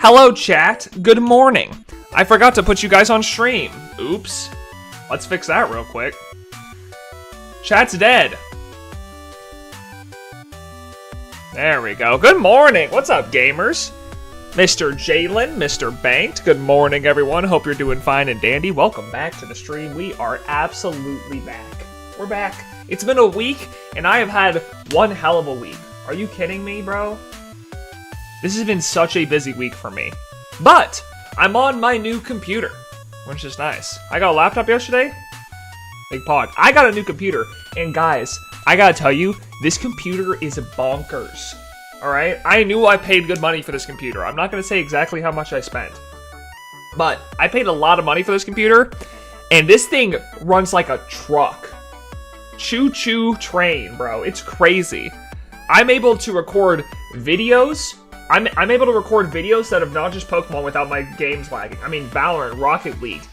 Hello, chat. Good morning. I forgot to put you guys on stream. Oops. Let's fix that real quick. Chat's dead. There we go. Good morning. What's up, gamers? Mr. Jalen, Mr. Banked. Good morning, everyone. Hope you're doing fine and dandy. Welcome back to the stream. We are absolutely back. We're back. It's been a week, and I have had one hell of a week. Are you kidding me, bro? This has been such a busy week for me. But I'm on my new computer, which is nice. I got a laptop yesterday. Big pog. I got a new computer. And guys, I gotta tell you, this computer is bonkers. Alright? I knew I paid good money for this computer. I'm not gonna say exactly how much I spent. But I paid a lot of money for this computer. And this thing runs like a truck. Choo-choo train, bro. It's crazy. I'm able to record videos. I'm able to record videos that have not just Pokemon without my games lagging. I mean, Valorant, Rocket League,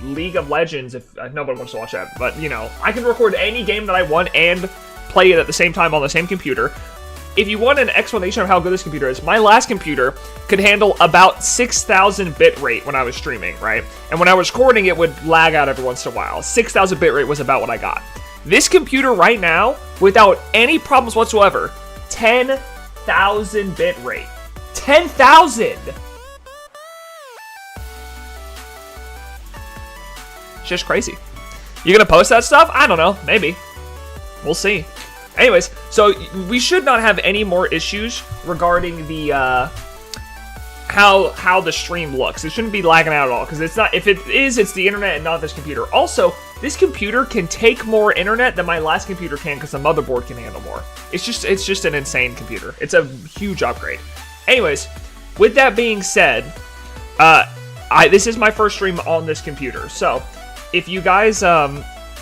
League of Legends, if nobody wants to watch that. But, you know, I can record any game that I want and play it at the same time on the same computer. If you want an explanation of how good this computer is, my last computer could handle about 6,000 bit rate when I was streaming, right? And when I was recording, it would lag out every once in a while. 6,000 bit rate was about what I got. This computer right now, without any problems whatsoever, 10,000 bit rate. 10,000! It's just crazy. You gonna post that stuff? I don't know. Maybe. We'll see. Anyways, so we should not have any more issues regarding the how the stream looks. It shouldn't be lagging out at all, because it's not. If it is, it's the internet and not this computer. Also, this computer can take more internet than my last computer can, because the motherboard can handle more. It's just an insane computer. It's a huge upgrade. Anyways, with that being said, this is my first stream on this computer. So, if you guys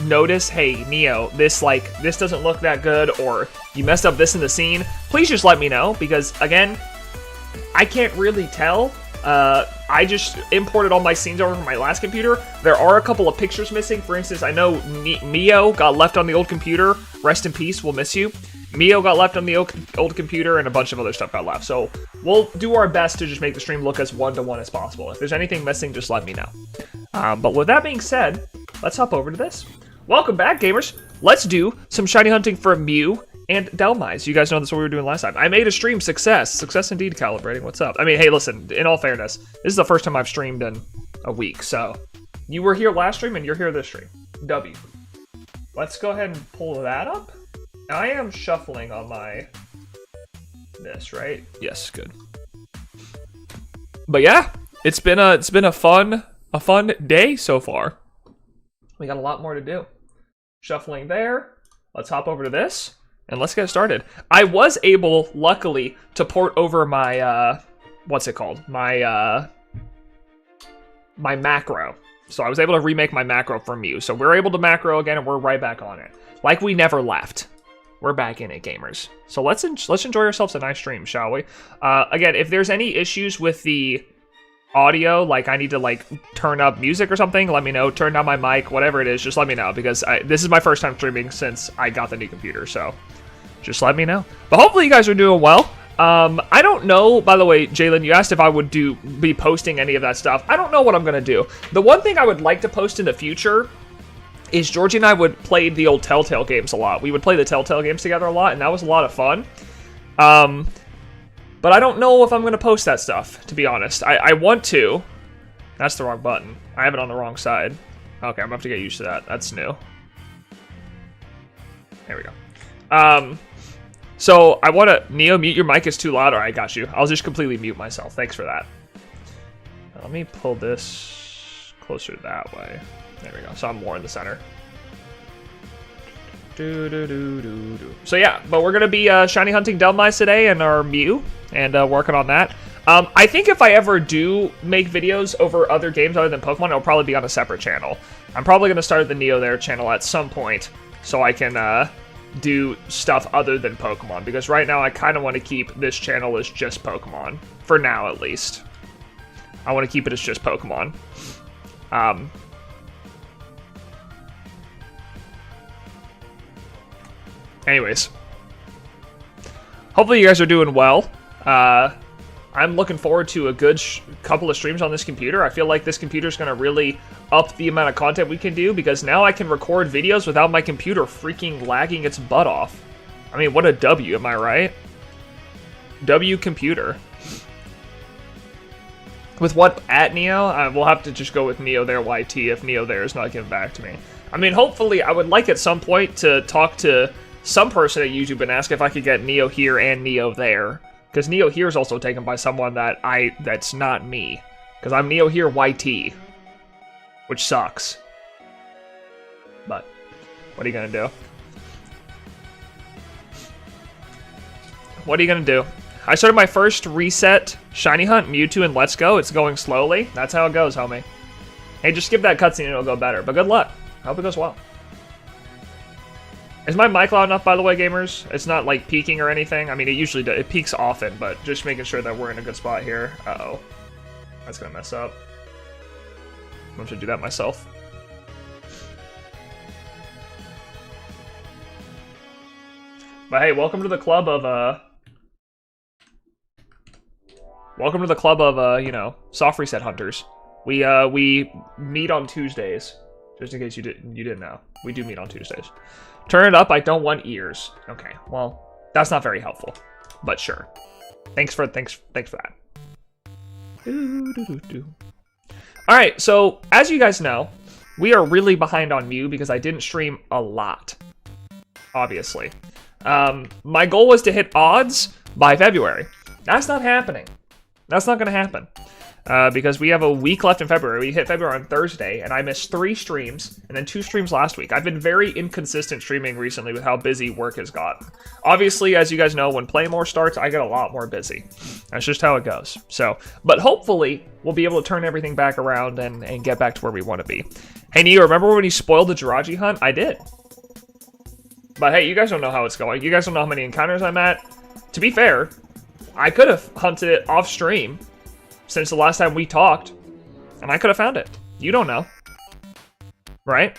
notice, hey Neo, this doesn't look that good, or you messed up this in the scene, please just let me know, because again, I can't really tell. I just imported all my scenes over from my last computer. There are a couple of pictures missing. For instance, I know Mio got left on the old computer. Rest in peace, we'll miss you. Mio got left on the old computer, and a bunch of other stuff got left. So we'll do our best to just make the stream look as one-to-one as possible. If there's anything missing, just let me know. But with that being said, let's hop over to this. Welcome back, gamers. Let's do some shiny hunting for Mew and Delmise. You guys know that's what we were doing last time. I made a stream success. Success indeed, calibrating. What's up? I mean, hey, listen, in all fairness, this is the first time I've streamed in a week, so you were here last stream and you're here this stream. W. Let's go ahead and pull that up. I am shuffling on my this, right? Yes, good. But yeah, it's been a fun day so far. We got a lot more to do. Shuffling there. Let's hop over to this. And let's get started. I was able, luckily, to port over my, what's it called? My macro. So I was able to remake my macro from Mew. So we're able to macro again, and we're right back on it. Like we never left. We're back in it, gamers. So let's enjoy ourselves a nice stream, shall we? Again, if there's any issues with the audio, like I need to turn up music or something, let me know. Turn down my mic, whatever it is, just let me know, because this is my first time streaming since I got the new computer, so just let me know. But hopefully you guys are doing well. I don't know, by the way, Jalen, you asked if I would be posting any of that stuff. I don't know what I'm gonna do. The one thing I would like to post in the future is Georgie and I would play the old Telltale games a lot. We would play the Telltale games together a lot, and that was a lot of fun. But I don't know if I'm going to post that stuff, to be honest. I want to. That's the wrong button. I have it on the wrong side. Okay, I'm going to have to get used to that. That's new. There we go. So I want to... Neo, mute your mic is too loud. All right, I got you. I'll just completely mute myself. Thanks for that. Let me pull this closer that way. There we go. So I'm more in the center. So yeah, but we're going to be shiny hunting Delmise today and our Mew, and working on that. I think if I ever do make videos over other games other than Pokemon, it'll probably be on a separate channel. I'm probably going to start the NeoHere channel at some point, so I can do stuff other than Pokemon, because right now I kind of want to keep this channel as just Pokemon, for now at least. I want to keep it as just Pokemon. Anyways, hopefully you guys are doing well. I'm looking forward to a good couple of streams on this computer. I feel like this computer is going to really up the amount of content we can do, because now I can record videos without my computer freaking lagging its butt off. I mean, what a W, am I right? W computer. With what at Neo? We'll have to just go with NeoHere YT if NeoHere is not getting back to me. I mean, hopefully, I would like at some point to talk to some person at YouTube and ask if I could get NeoHere and NeoHere. Because NeoHere is also taken by someone that's not me. Because I'm NeoHere YT. Which sucks. But, what are you gonna do? What are you gonna do? I started my first reset shiny hunt, Mewtwo, and Let's Go. It's going slowly. That's how it goes, homie. Hey, just skip that cutscene and it'll go better. But good luck. I hope it goes well. Is my mic loud enough, by the way, gamers? It's not, like, peaking or anything. I mean, it usually does. It peaks often, but just making sure that we're in a good spot here. Uh-oh. That's gonna mess up. I'm gonna do that myself. But hey, welcome to the club of, you know, soft reset hunters. We meet on Tuesdays. Just in case you didn't know. We do meet on Tuesdays. Turn it up, I don't want ears. Okay, well, that's not very helpful. But sure. Thanks for that. Alright, so as you guys know, we are really behind on Mew because I didn't stream a lot. Obviously. My goal was to hit odds by February. That's not happening. That's not gonna happen. Because we have a week left in February. We hit February on Thursday, and I missed 3 streams, and then 2 streams last week. I've been very inconsistent streaming recently with how busy work has gotten. Obviously, as you guys know, when Play More starts, I get a lot more busy. That's just how it goes. So, but hopefully, we'll be able to turn everything back around and get back to where we want to be. Hey, Neo, remember when you spoiled the Jirachi hunt? I did. But hey, you guys don't know how it's going. You guys don't know how many encounters I'm at. To be fair, I could have hunted it off stream since the last time we talked, and I could have found it. You don't know. Right?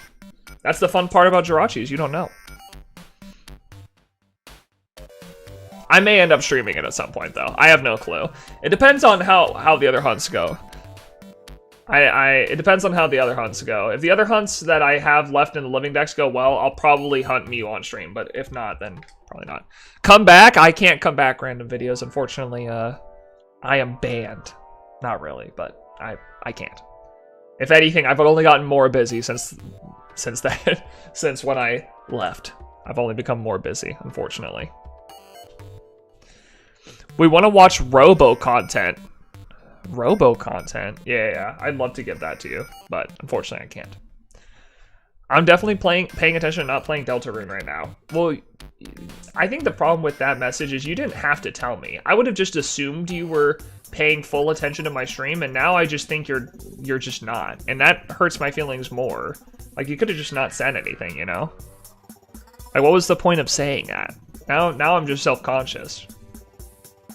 That's the fun part about Jirachis, you don't know. I may end up streaming it at some point, though. I have no clue. It depends on how the other hunts go. It depends on how the other hunts go. If the other hunts that I have left in the living decks go well, I'll probably hunt Mew on stream, but if not, then probably not. Come back? I can't come back random videos, unfortunately. I am banned. Not really, but I can't. If anything, I've only gotten more busy since when I left. I've only become more busy, unfortunately. We want to watch Robo content. Robo content? Yeah, I'd love to give that to you, but unfortunately I can't. I'm definitely paying attention, not playing Deltarune right now. Well, I think the problem with that message is you didn't have to tell me. I would have just assumed you were paying full attention to my stream, and now I just think you're just not, and that hurts my feelings more. Like, you could have just not said anything, you know? Like, what was the point of saying that? Now I'm just self-conscious.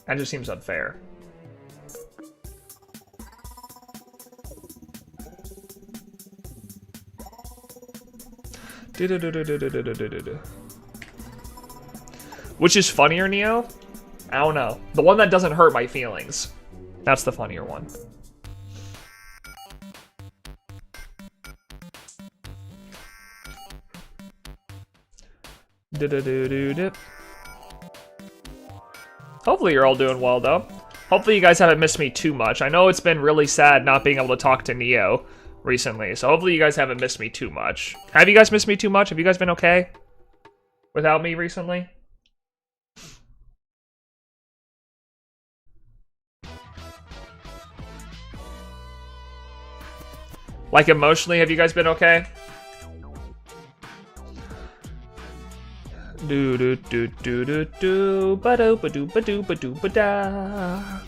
That just seems unfair. Which is funnier, Neo? I don't know. The one that doesn't hurt my feelings. That's the funnier one. Hopefully you're all doing well, though. Hopefully you guys haven't missed me too much. I know it's been really sad not being able to talk to Neo recently, so hopefully you guys haven't missed me too much. Have you guys missed me too much? Have you guys been okay without me recently? Like, emotionally, have you guys been okay? Do do do do do do ba do ba do ba do ba do ba da.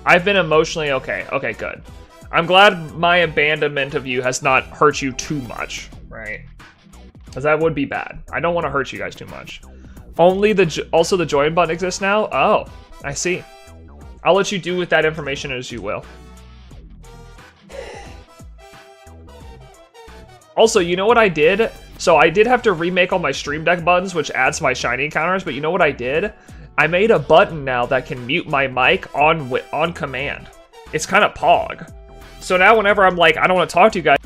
I've been emotionally okay. Okay, good. I'm glad my abandonment of you has not hurt you too much, right? Because that would be bad. I don't want to hurt you guys too much. Also the join button exists now? Oh, I see. I'll let you do with that information as you will. Also, you know what I did? So I did have to remake all my Stream Deck buttons, which adds my shiny encounters, but you know what I did? I made a button now that can mute my mic on command. It's kind of pog. So now whenever I'm like, I don't want to talk to you guys,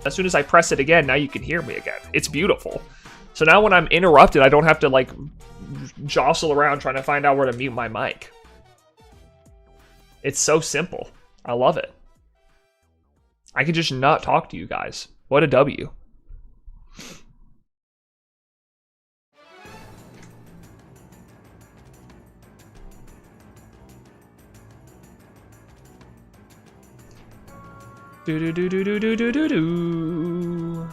as soon as I press it again, now you can hear me again. It's beautiful. So now when I'm interrupted, I don't have to like jostle around trying to find out where to mute my mic. It's so simple. I love it. I could just not talk to you guys. What a W. Do do do do do do do do do.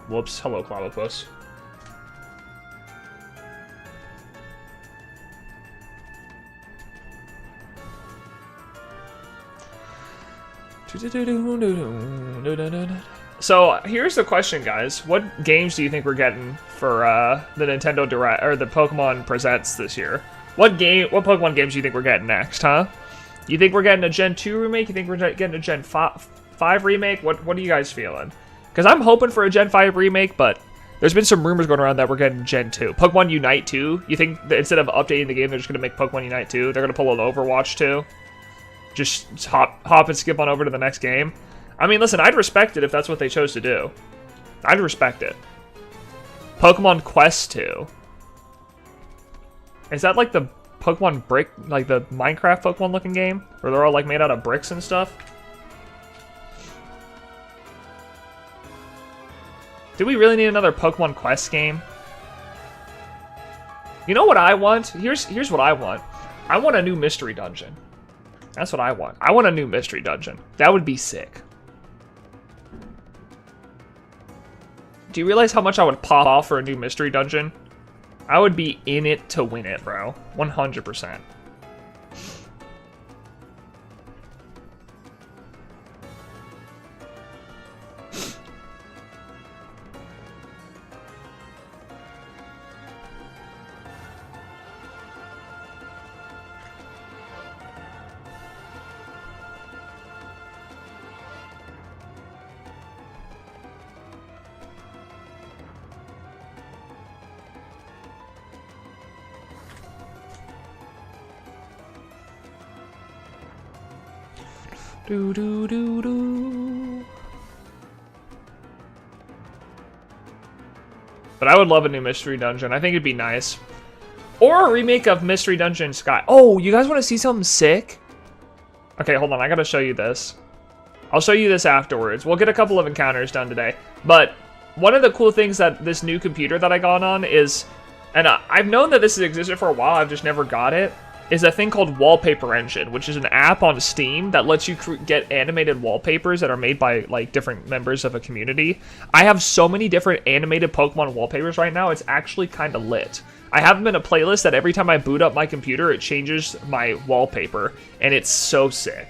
Whoops. Hello, Clavopus. So here's the question, guys. What games do you think we're getting for the Nintendo Direct or the Pokemon Presents this year? What Pokemon games do you think we're getting next, huh? You think we're getting a Gen 2 remake? You think we're getting a Gen 5 remake? What are you guys feeling? Because I'm hoping for a Gen 5 remake, but there's been some rumors going around that we're getting Gen 2. Pokemon Unite 2? You think that instead of updating the game, they're just going to make Pokemon Unite 2? They're going to pull an Overwatch 2? Just hop and skip on over to the next game? I mean, listen, I'd respect it if that's what they chose to do. I'd respect it. Pokemon Quest 2. Is that like the Pokemon brick, like the Minecraft Pokemon looking game? Where they're all like made out of bricks and stuff? Do we really need another Pokemon Quest game? You know what I want? Here's what I want. I want a new mystery dungeon. That's what I want. I want a new mystery dungeon. That would be sick. Do you realize how much I would pop off for a new mystery dungeon? I would be in it to win it, bro. 100%. Do do do do. But I would love a new Mystery Dungeon. I think it'd be nice. Or a remake of Mystery Dungeon Sky. Oh, you guys want to see something sick? Okay, hold on. I gotta show you this. I'll show you this afterwards. We'll get a couple of encounters done today. But one of the cool things that this new computer that I got on is, and I've known that this has existed for a while, I've just never got it, is a thing called Wallpaper Engine, which is an app on Steam that lets you get animated wallpapers that are made by like different members of a community. I have so many different animated Pokemon wallpapers right now, it's actually kind of lit. I have them in a playlist that every time I boot up my computer, it changes my wallpaper, and it's so sick.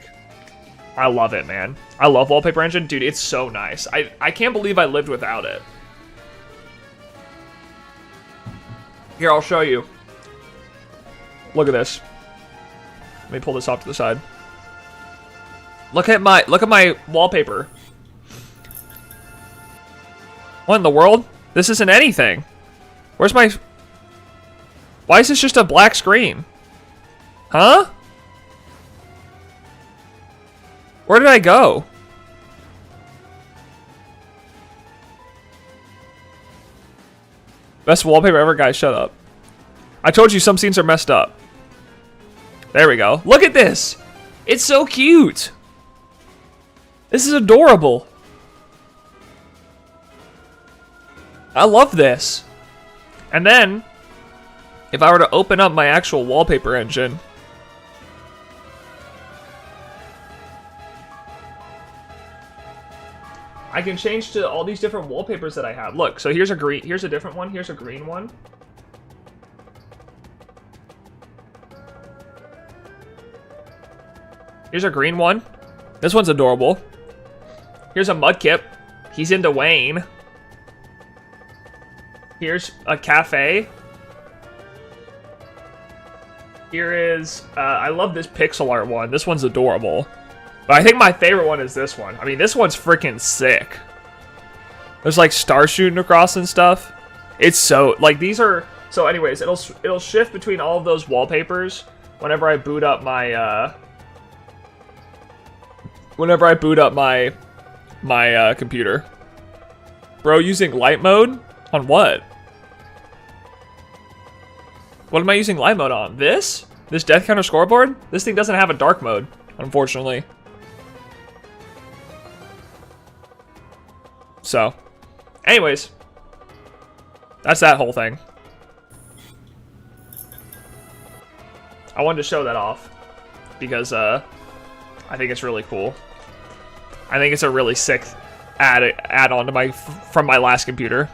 I love it, man. I love Wallpaper Engine. Dude, it's so nice. I can't believe I lived without it. Here, I'll show you. Look at this. Let me pull this off to the side. Look at my wallpaper. What in the world? This isn't anything. Where's my... Why is this just a black screen? Huh? Where did I go? Best wallpaper ever, guys. Shut up. I told you some scenes are messed up. There we go. Look at this. It's so cute. This is adorable. I love this. And then, if I were to open up my actual wallpaper engine, I can change to all these different wallpapers that I have. Look, so here's a different one, here's a green one. Here's a green one. This one's adorable. Here's a Mudkip. He's into Wayne. Here's a Cafe. Here is, I love this pixel art one. This one's adorable. But I think my favorite one is this one. I mean, this one's freaking sick. There's like stars shooting across and stuff. It's so, like these are, so anyways, it'll shift between all of those wallpapers whenever I boot up my, my computer. Bro, using light mode? On what? What am I using light mode on? This? This death counter scoreboard? This thing doesn't have a dark mode, unfortunately. So, anyways, that's that whole thing. I wanted to show that off because I think it's really cool. I think it's a really sick add-on to from my last computer.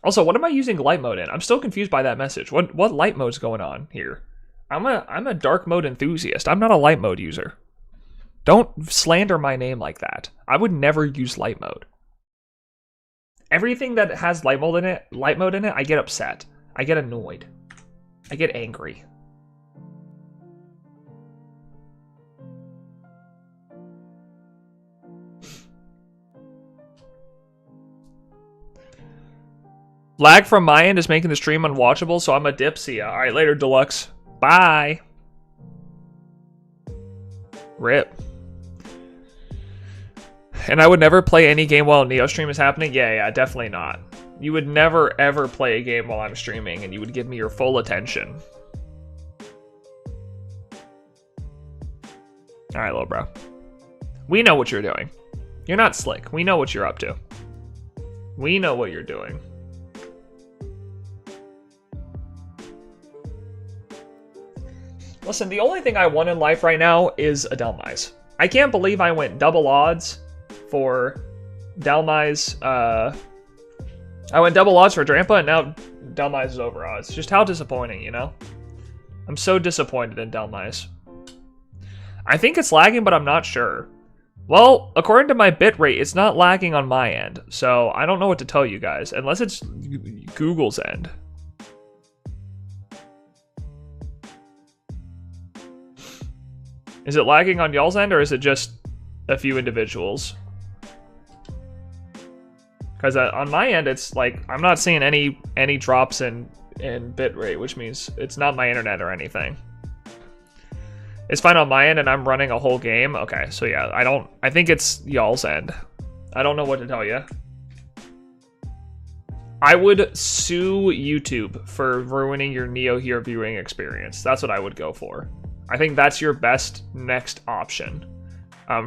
Also, what am I using light mode in? I'm still confused by that message. What light mode's going on here? I'm a dark mode enthusiast. I'm not a light mode user. Don't slander my name like that. I would never use light mode. Everything that has light mode in it, I get upset. I get annoyed. I get angry. Lag from my end is making the stream unwatchable, so I'm a dip. See ya. Alright, later, Deluxe. Bye. RIP. And I would never play any game while a Neo stream is happening? Yeah, definitely not. You would never, ever play a game while I'm streaming, and you would give me your full attention. Alright, little bro. We know what you're doing. You're not slick. We know what you're up to. We know what you're doing. Listen, the only thing I want in life right now is a Delmise. I can't believe I went double odds for Delmise. I went double odds for Drampa, and now Delmise is over odds. Just how disappointing, you know? I'm so disappointed in Delmise. I think it's lagging, but I'm not sure. Well, according to my bitrate, it's not lagging on my end, so I don't know what to tell you guys, unless it's Google's end. Is it lagging on y'all's end, or is it just a few individuals? Because on my end, it's like, I'm not seeing any drops in bitrate, which means it's not my internet or anything. It's fine on my end, and I'm running a whole game. Okay, so yeah, I think it's y'all's end. I don't know what to tell you. I would sue YouTube for ruining your NeoHere viewing experience. That's what I would go for. I think that's your best next option.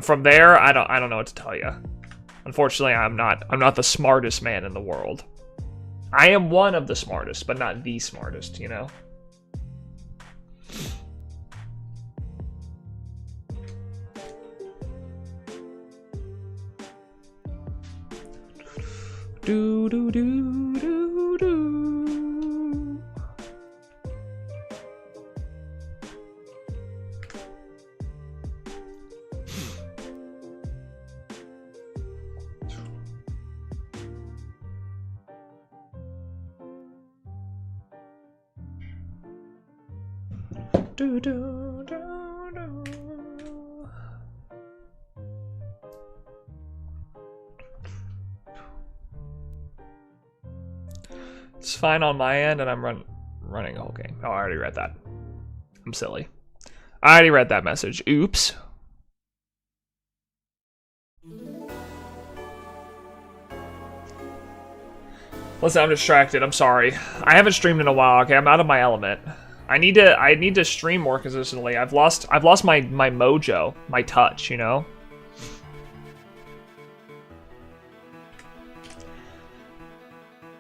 From there, I don't know what to tell you. Unfortunately, I'm not the smartest man in the world. I am one of the smartest, but not the smartest, you know? Do do do do do. Do, do, do, do. It's fine on my end, and I'm running a whole game. Oh, I already read that. I'm silly. I already read that message. Oops. Listen, I'm distracted. I'm sorry. I haven't streamed in a while. Okay, I'm out of my element. I need to stream more consistently. I've lost my mojo, my touch, you know?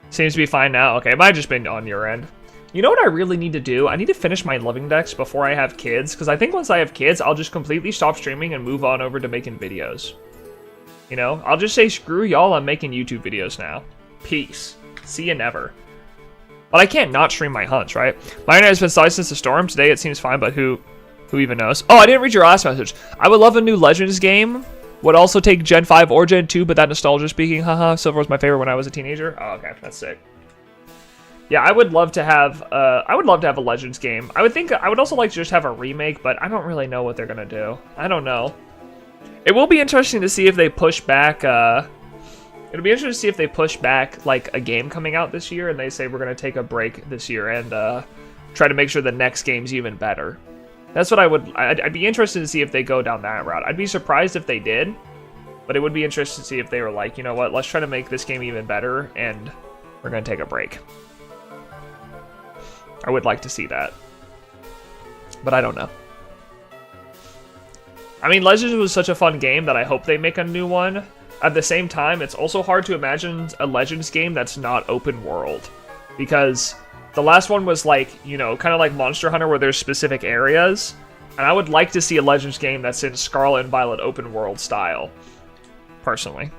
Seems to be fine now. Okay, it might have just been on your end. You know what I really need to do? I need to finish my living decks before I have kids, because I think once I have kids, I'll just completely stop streaming and move on over to making videos. You know? I'll just say, screw y'all, I'm making YouTube videos now. Peace. See you never. But I can't not stream my hunts, right? My internet has been slow since the storm. Today it seems fine, but who even knows? Oh, I didn't read your last message. I would love a new Legends game. Would also take Gen 5 or Gen 2, but that nostalgia speaking, haha. Silver was my favorite when I was a teenager. Oh, okay, that's sick. Yeah, I would love to have a Legends game. I would also like to just have a remake, but I don't really know what they're gonna do. I don't know. It will be interesting to see if they push back, it'll be interesting to see if they push back, like, a game coming out this year, and they say we're gonna take a break this year and, try to make sure the next game's even better. That's what I'd be interested to see if they go down that route. I'd be surprised if they did, but it would be interesting to see if they were like, you know what, let's try to make this game even better, and we're gonna take a break. I would like to see that, but I don't know. I mean, Legends was such a fun game that I hope they make a new one. At the same time, it's also hard to imagine a Legends game that's not open world, because the last one was like, you know, kind of like Monster Hunter where there's specific areas, and I would like to see a Legends game that's in Scarlet and Violet open world style, personally.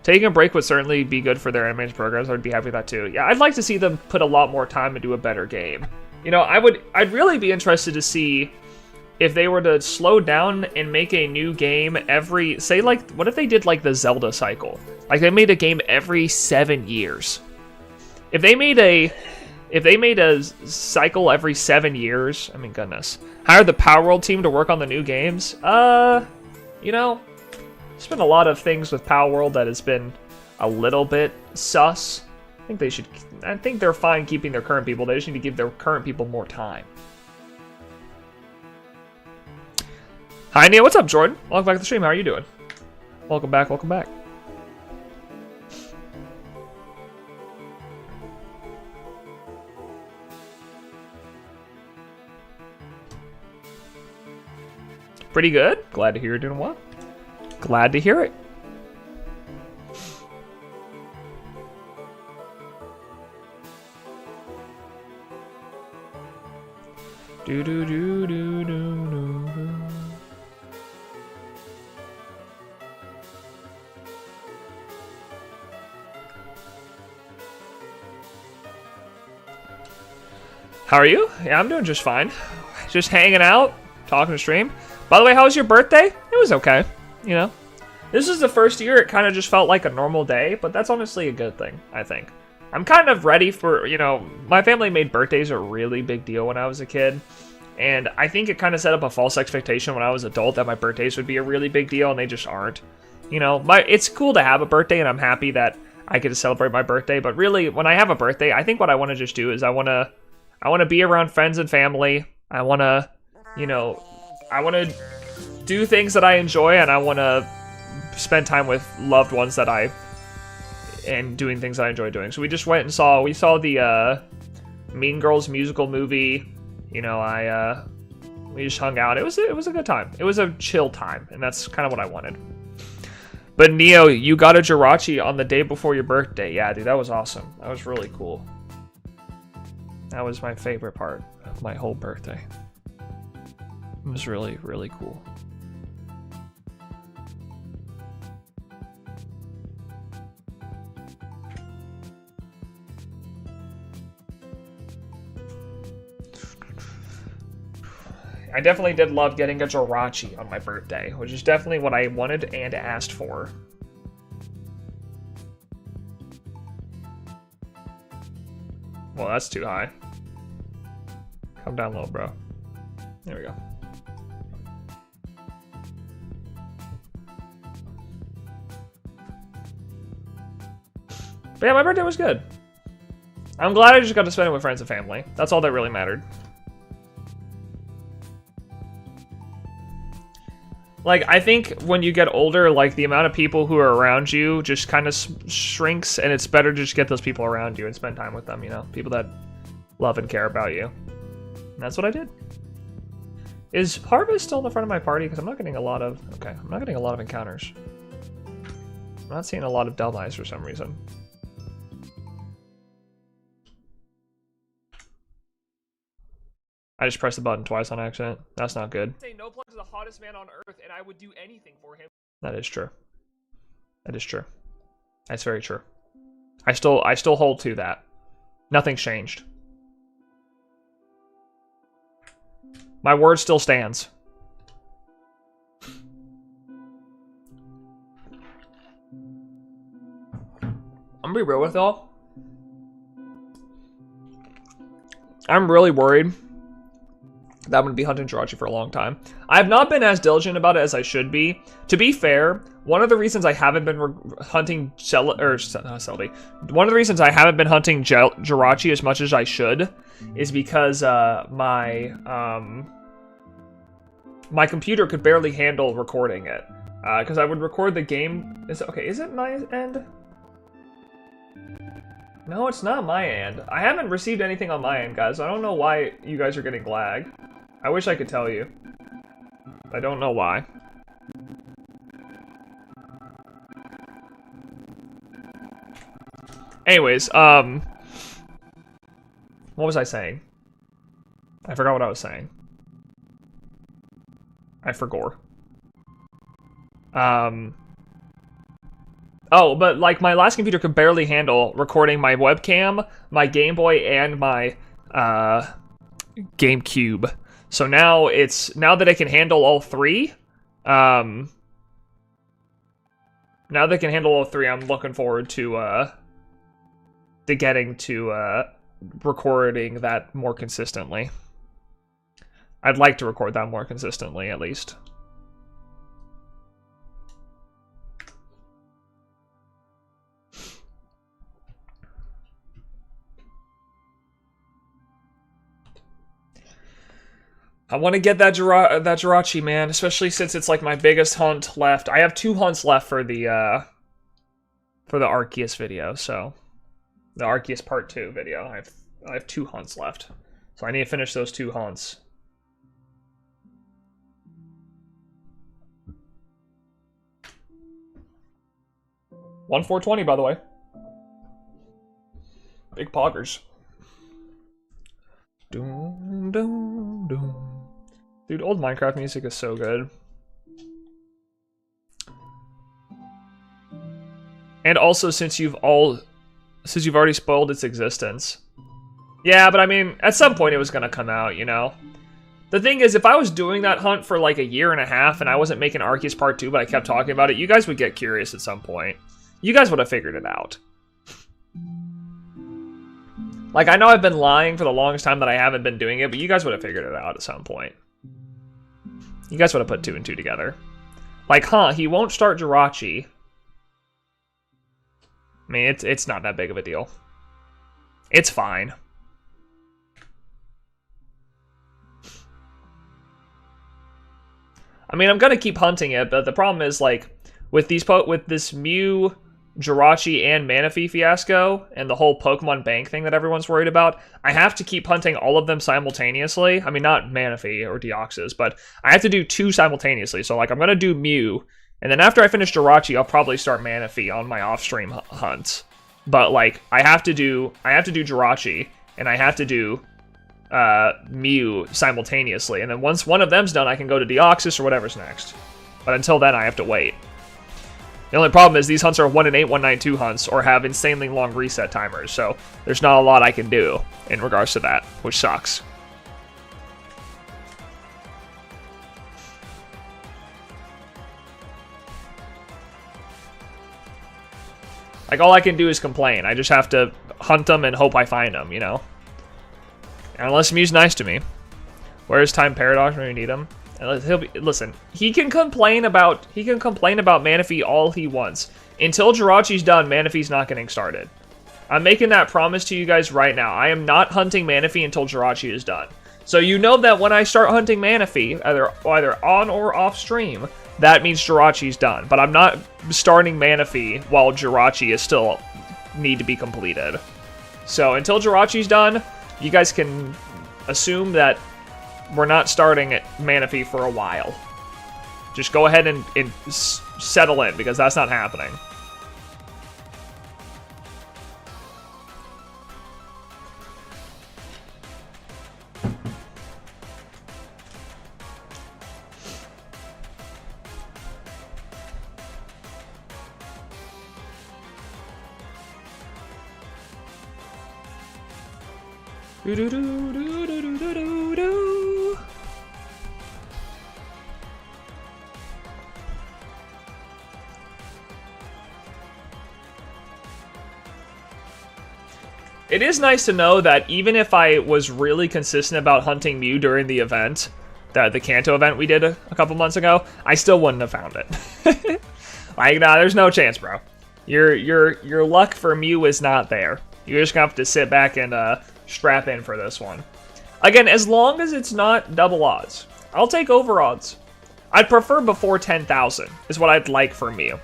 Taking a break would certainly be good for their animation programs. I'd be happy with that too. Yeah, I'd like to see them put a lot more time into a better game. You know, I'd really be interested to see if they were to slow down and make a new game every, say, like, what if they did like the Zelda cycle? Like they made a game every 7 years. If they made a cycle every 7 years, I mean, goodness. Hire the Power World team to work on the new games. You know, there's been a lot of things with Power World that has been a little bit sus. I think they're fine keeping their current people. They just need to give their current people more time. Hi, Neo. What's up, Jordan? Welcome back to the stream. How are you doing? Welcome back. Welcome back. Pretty good. Glad to hear you're doing well. Glad to hear it. Do do do do do do. How are you? Yeah, I'm doing just fine. Just hanging out, talking to stream. By the way, how was your birthday? It was okay, you know. This is the first year it kind of just felt like a normal day, but that's honestly a good thing, I think. I'm kind of ready for, you know, my family made birthdays a really big deal when I was a kid, and I think it kind of set up a false expectation when I was an adult that my birthdays would be a really big deal, and they just aren't. You know, it's cool to have a birthday, and I'm happy that I get to celebrate my birthday, but really, when I have a birthday, I think what I want to just do is I want to be around friends and family. I want to, you know, I want to do things that I enjoy, and I want to spend time with loved ones and doing things that I enjoy doing. So we just went and saw the Mean Girls musical movie. You know, we just hung out. It was a good time. It was a chill time, and that's kind of what I wanted. But Neo, you got a Jirachi on the day before your birthday. Yeah, dude, that was awesome. That was really cool. That was my favorite part of my whole birthday. It was really, really cool. I definitely did love getting a Jirachi on my birthday, which is definitely what I wanted and asked for. Well, that's too high. Come down low, bro. There we go. But yeah, my birthday was good. I'm glad I just got to spend it with friends and family. That's all that really mattered. Like, I think when you get older, like, the amount of people who are around you just kind of shrinks, and it's better to just get those people around you and spend time with them, you know? People that love and care about you. And that's what I did. Is Harvest still in the front of my party? Because I'm not getting a lot of... Okay, I'm not getting a lot of encounters. I'm not seeing a lot of Delmice for some reason. I just pressed the button twice on accident. That's not good. Say no plug is the hottest man on earth, and I would do anything for him. That is true. That is true. That's very true. I still hold to that. Nothing's changed. My word still stands. I'm gonna be real with y'all. I'm really worried that I'm going to be hunting Jirachi for a long time. I have not been as diligent about it as I should be. To be fair, one of the reasons I haven't been hunting one of the reasons I haven't been hunting Jirachi as much as I should is because my computer could barely handle recording it. Because I would record the game. Is it my end? No, it's not my end. I haven't received anything on my end, guys. I don't know why you guys are getting lag. I wish I could tell you. I don't know why. Anyways, what was I saying? I forgot what I was saying. I forgot. Oh, but like my last computer could barely handle recording my webcam, my Game Boy, and my GameCube. So now that it can handle all three, I'm looking forward to getting to recording that more consistently. I'd like to record that more consistently, at least. I want to get that Jirachi, man, especially since it's like my biggest hunt left. I have 2 hunts left for the Arceus video, so the Arceus Part 2 video. I have 2 hunts left, so I need to finish those 2 hunts. One 420, by the way. Big poggers. Doom, doom, doom. Dude, old Minecraft music is so good. And also, since you've already spoiled its existence. Yeah, but I mean, at some point it was gonna come out, you know? The thing is, if I was doing that hunt for like a year and a half and I wasn't making Arceus Part 2, but I kept talking about it, you guys would get curious at some point. You guys would have figured it out. Like, I know I've been lying for the longest time that I haven't been doing it, but you guys would have figured it out at some point. You guys would have put 2 and 2 together. Like, huh, he won't start Jirachi. I mean, it's not that big of a deal. It's fine. I mean, I'm gonna keep hunting it, but the problem is, like, with this Mew, Jirachi, and Manaphy fiasco, and the whole Pokemon Bank thing that everyone's worried about, I have to keep hunting all of them simultaneously. I mean, not Manaphy or Deoxys, but I have to do 2 simultaneously. So, like, I'm gonna do Mew, and then after I finish Jirachi, I'll probably start Manaphy on my off-stream hunts. But, like, I have to do Jirachi, and I have to do Mew simultaneously. And then once one of them's done, I can go to Deoxys or whatever's next. But until then, I have to wait. The only problem is these hunts are 1-in-8, 1-9-2 hunts, or have insanely long reset timers, so there's not a lot I can do in regards to that, which sucks. Like, all I can do is complain. I just have to hunt them and hope I find them, you know? Unless Mew's nice to me. Where's Time Paradox when you need him? Listen, he can complain about Manaphy all he wants. Until Jirachi's done, Manaphy's not getting started. I'm making that promise to you guys right now. I am not hunting Manaphy until Jirachi is done. So you know that when I start hunting Manaphy, either on or off stream, that means Jirachi's done. But I'm not starting Manaphy while Jirachi is still need to be completed. So until Jirachi's done, you guys can assume that we're not starting at Manaphy for a while. Just go ahead and settle in, because that's not happening. It is nice to know that even if I was really consistent about hunting Mew during the event, the Kanto event we did a couple months ago, I still wouldn't have found it. Like, nah, there's no chance, bro. Your luck for Mew is not there. You're just gonna have to sit back and strap in for this one. Again, as long as it's not double odds. I'll take over odds. I'd prefer before 10,000 is what I'd like for Mew.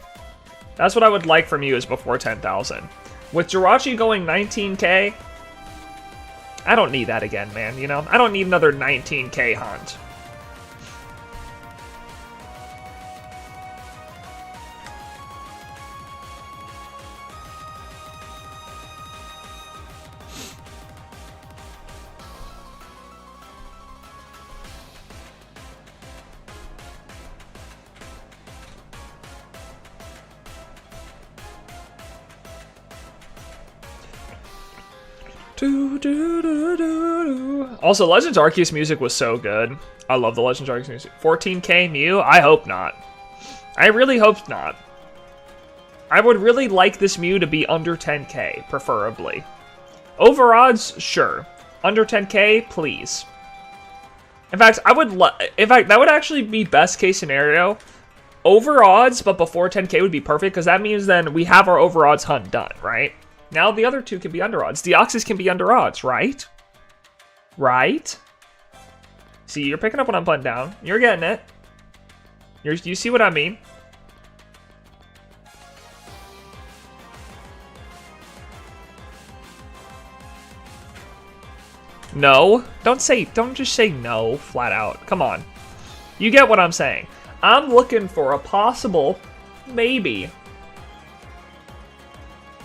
That's what I would like from you is before 10,000. With Jirachi going 19k, I don't need that again, man, you know? I don't need another 19k hunt. Also, Legends Arceus music was so good. I love the Legends Arceus music. 14k Mew? I hope not. I really hope not. I would really like this Mew to be under 10k, preferably. Over odds, sure. Under 10k, please. In fact, that would actually be best case scenario. Over odds, but before 10k would be perfect, because that means then we have our over odds hunt done, right? Now the other two can be under odds. Deoxys can be under odds, right? Right? See, you're picking up what I'm putting down. You're getting it. You see what I mean? No. Don't just say no flat out. Come on. You get what I'm saying. I'm looking for a possible, maybe,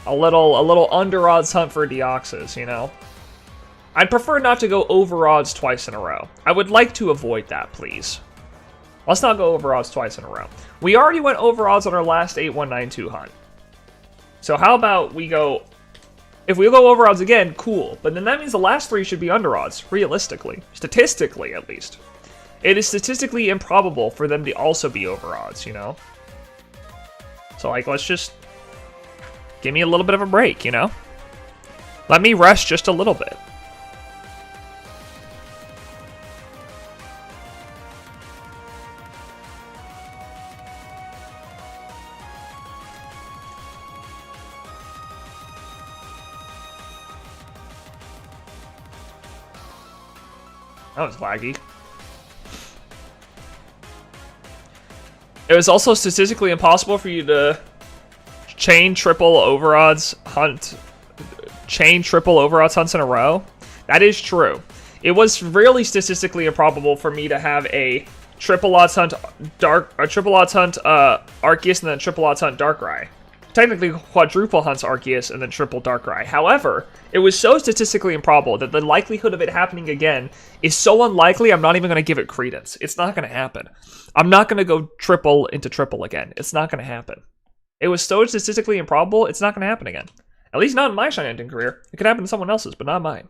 a little under odds hunt for Deoxys, you know? I'd prefer not to go over odds twice in a row. I would like to avoid that, please. Let's not go over odds twice in a row. We already went over odds on our last 8192 hunt. So how about we go... If we go over odds again, cool. But then that means the last three should be under odds, realistically. Statistically, at least. It is statistically improbable for them to also be over odds, you know? So, like, let's just... Give me a little bit of a break, you know? Let me rest just a little bit. That was laggy. It was also statistically impossible for you to chain triple overodds hunts in a row. That is true. It was really statistically improbable for me to have a triple odds hunt Arceus and then triple odds hunt Darkrai. Technically quadruple hunts Arceus and then triple Darkrai. However, it was so statistically improbable that the likelihood of it happening again is so unlikely I'm not even going to give it credence. It's not going to happen. I'm not going to go triple into triple again. It's not going to happen. It was so statistically improbable, it's not going to happen again. At least not in my Shine Ending career. It could happen to someone else's, but not mine.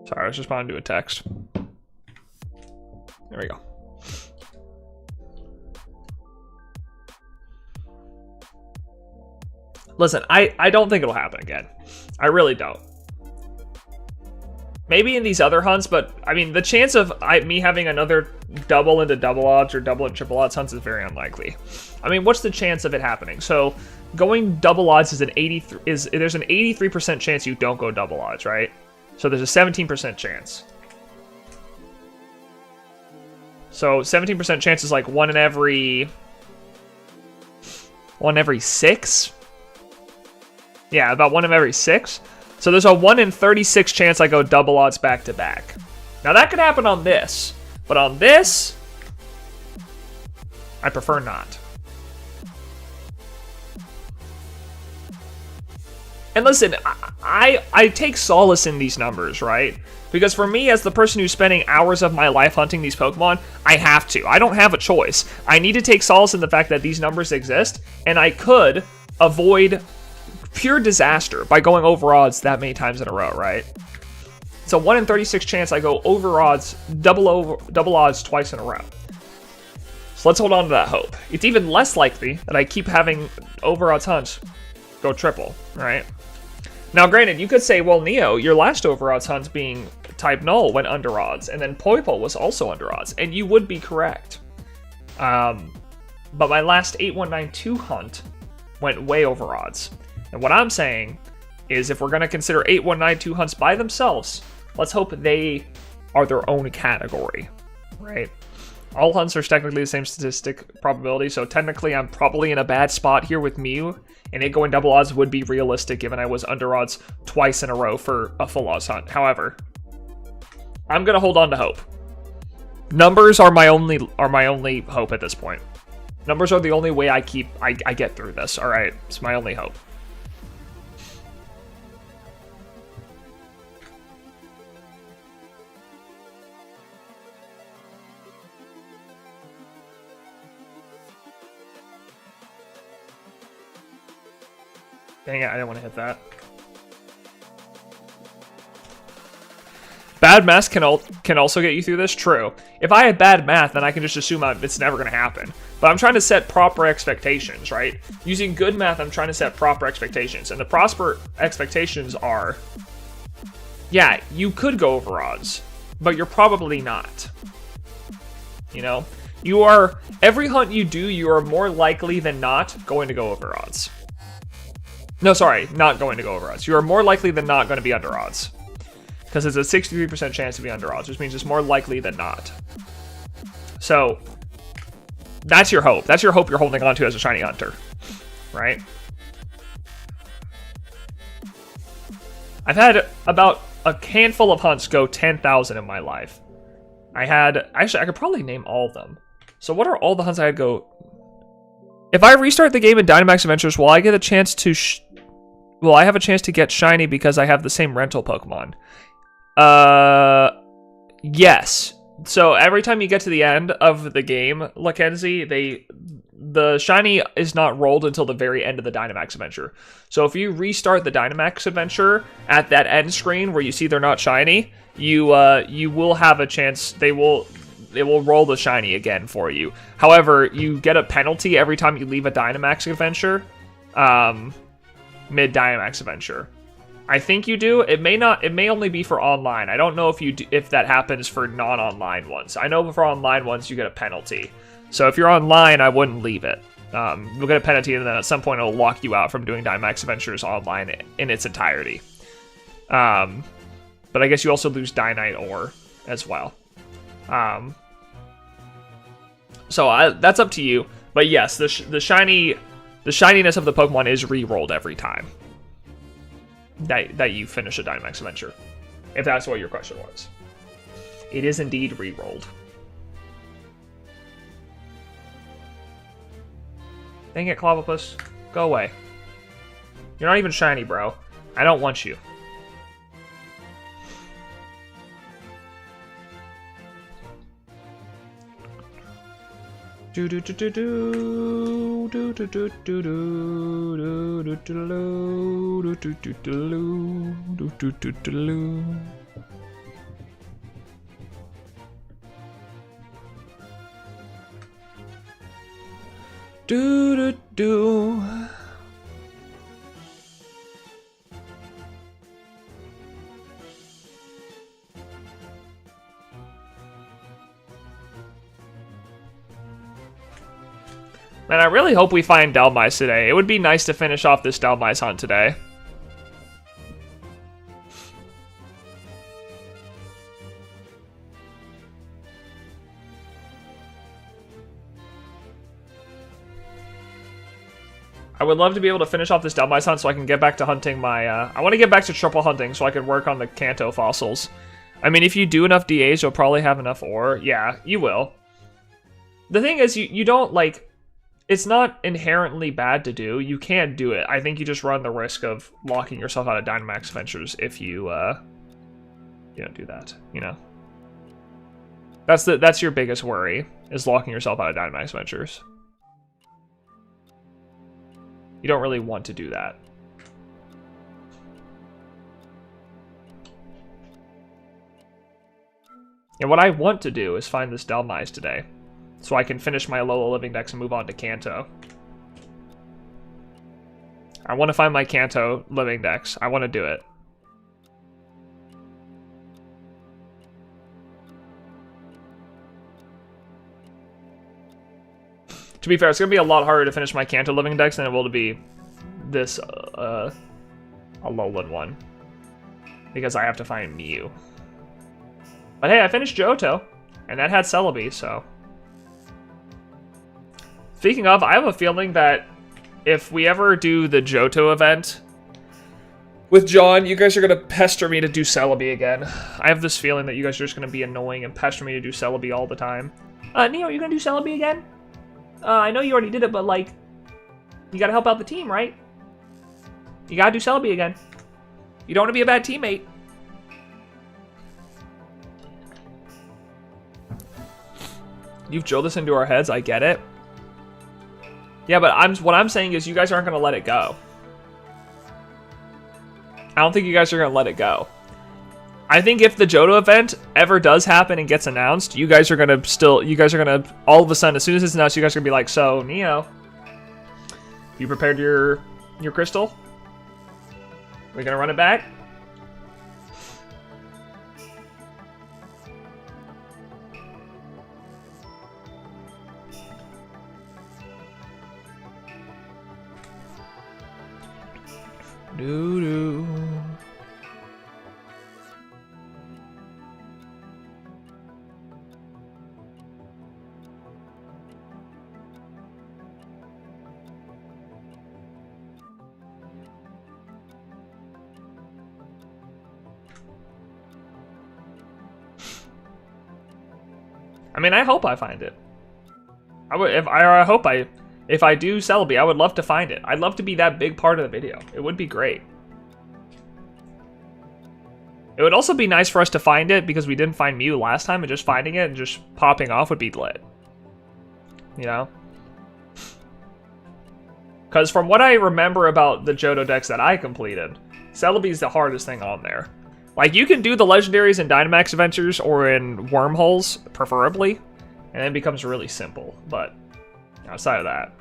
Sorry, I was responding to a text. There we go. Listen, I don't think it'll happen again. I really don't. Maybe in these other hunts, but I mean, the chance of me having another double into double odds or double into triple odds hunts is very unlikely. I mean, what's the chance of it happening? So going double odds is there's an 83% chance you don't go double odds, right? So there's a 17% chance. So 17% chance is like one in every 6. Yeah, about 1 in every 6. So there's a 1 in 36 chance I go double odds back to back. Now that could happen on this, But on this, I prefer not. And listen, I take solace in these numbers, right? Because for me, as the person who's spending hours of my life hunting these Pokemon, I have to. I don't have a choice. I need to take solace in the fact that these numbers exist, and I could avoid pure disaster by going over odds that many times in a row, right? It's a 1 in 36 chance I go over odds, double odds twice in a row. So let's hold on to that hope. It's even less likely that I keep having over odds hunts go triple, right? Now, granted, you could say, well, Neo, your last over odds hunt being type null went under odds, and then Poipole was also under odds, and you would be correct. But my last 8192 hunt went way over odds. And what I'm saying is if we're going to consider 8192 hunts by themselves, let's hope they are their own category, right? All hunts are technically the same statistic probability, so technically I'm probably in a bad spot here with Mew, and it going double odds would be realistic given I was under odds twice in a row for a full odds hunt. However, I'm going to hold on to hope. Numbers are my only hope at this point. Numbers are the only way I get through this, all right? It's my only hope. Dang it, I didn't want to hit that. Bad math can also get you through this? True. If I had bad math, then I can just assume it's never going to happen. But I'm trying to set proper expectations, right? Using good math, I'm trying to set proper expectations. And the proper expectations are, yeah, you could go over odds, but you're probably not. You know? Every hunt you do, you are more likely than not going to go over odds. No, sorry, not going to go over odds. You are more likely than not going to be under odds. Because it's a 63% chance to be under odds, which means it's more likely than not. So, that's your hope. That's your hope you're holding on to as a shiny hunter. Right? I've had about a handful of hunts go 10,000 in my life. Actually, I could probably name all of them. So what are all the hunts I had go... If I restart the game in Dynamax Adventures, will I get a chance to... Will I have a chance to get shiny because I have the same rental Pokemon? Yes. So every time you get to the end of the game, Mackenzie, the shiny is not rolled until the very end of the Dynamax Adventure. So if you restart the Dynamax Adventure at that end screen where you see they're not shiny, you will have a chance. It will roll the shiny again for you. However, you get a penalty every time you leave a Dynamax Adventure. Mid Dynamax Adventure. I think you do. It may not. It may only be for online. I don't know if that happens for non-online ones. I know for online ones you get a penalty. So if you're online, I wouldn't leave it. You'll get a penalty, and then at some point it'll lock you out from doing Dynamax Adventures online in its entirety. But I guess you also lose Dynite Ore as well. So that's up to you. But yes, the shininess of the Pokemon is re-rolled every time that you finish a Dynamax Adventure. If that's what your question was. It is indeed re-rolled. Dang it, Clobbopus. Go away. You're not even shiny, bro. I don't want you. Do do do do do do do do do do do do do do do do do do do. Do do do. Man, I really hope we find Delmice today. It would be nice to finish off this Delmice hunt today. I would love to be able to finish off this Delmice hunt so I can get back to hunting my... I want to get back to triple hunting so I can work on the Kanto fossils. I mean, if you do enough DAs, you'll probably have enough ore. Yeah, you will. The thing is, you don't, like... It's not inherently bad to do. You can do it. I think you just run the risk of locking yourself out of Dynamax Ventures if you don't do that, you know? That's your biggest worry, is locking yourself out of Dynamax Ventures. You don't really want to do that. And what I want to do is find this Delmise today, so I can finish my Alola Living Dex and move on to Kanto. I want to find my Kanto Living Dex. I want to do it. To be fair, it's going to be a lot harder to finish my Kanto Living Dex than it will to be this Alolan one. Because I have to find Mew. But hey, I finished Johto, and that had Celebi, so... Speaking of, I have a feeling that if we ever do the Johto event with John, you guys are going to pester me to do Celebi again. I have this feeling that you guys are just going to be annoying and pester me to do Celebi all the time. Neo, you going to do Celebi again? I know you already did it, but, like, you got to help out the team, right? You got to do Celebi again. You don't want to be a bad teammate. You've drilled this into our heads, I get it. Yeah, but what I'm saying is you guys aren't going to let it go. I don't think you guys are going to let it go. I think if the Johto event ever does happen and gets announced, you guys are going to all of a sudden, as soon as it's announced, you guys are going to be like, so, Neo, you prepared your crystal? We're going to run it back? Doo-doo. I mean, I hope I find it. If I do Celebi, I would love to find it. I'd love to be that big part of the video. It would be great. It would also be nice for us to find it because we didn't find Mew last time, and just finding it and just popping off would be lit. You know? Because from what I remember about the Johto decks that I completed, Celebi's the hardest thing on there. Like, you can do the legendaries in Dynamax Adventures or in Wormholes, preferably, and it becomes really simple, but outside of that.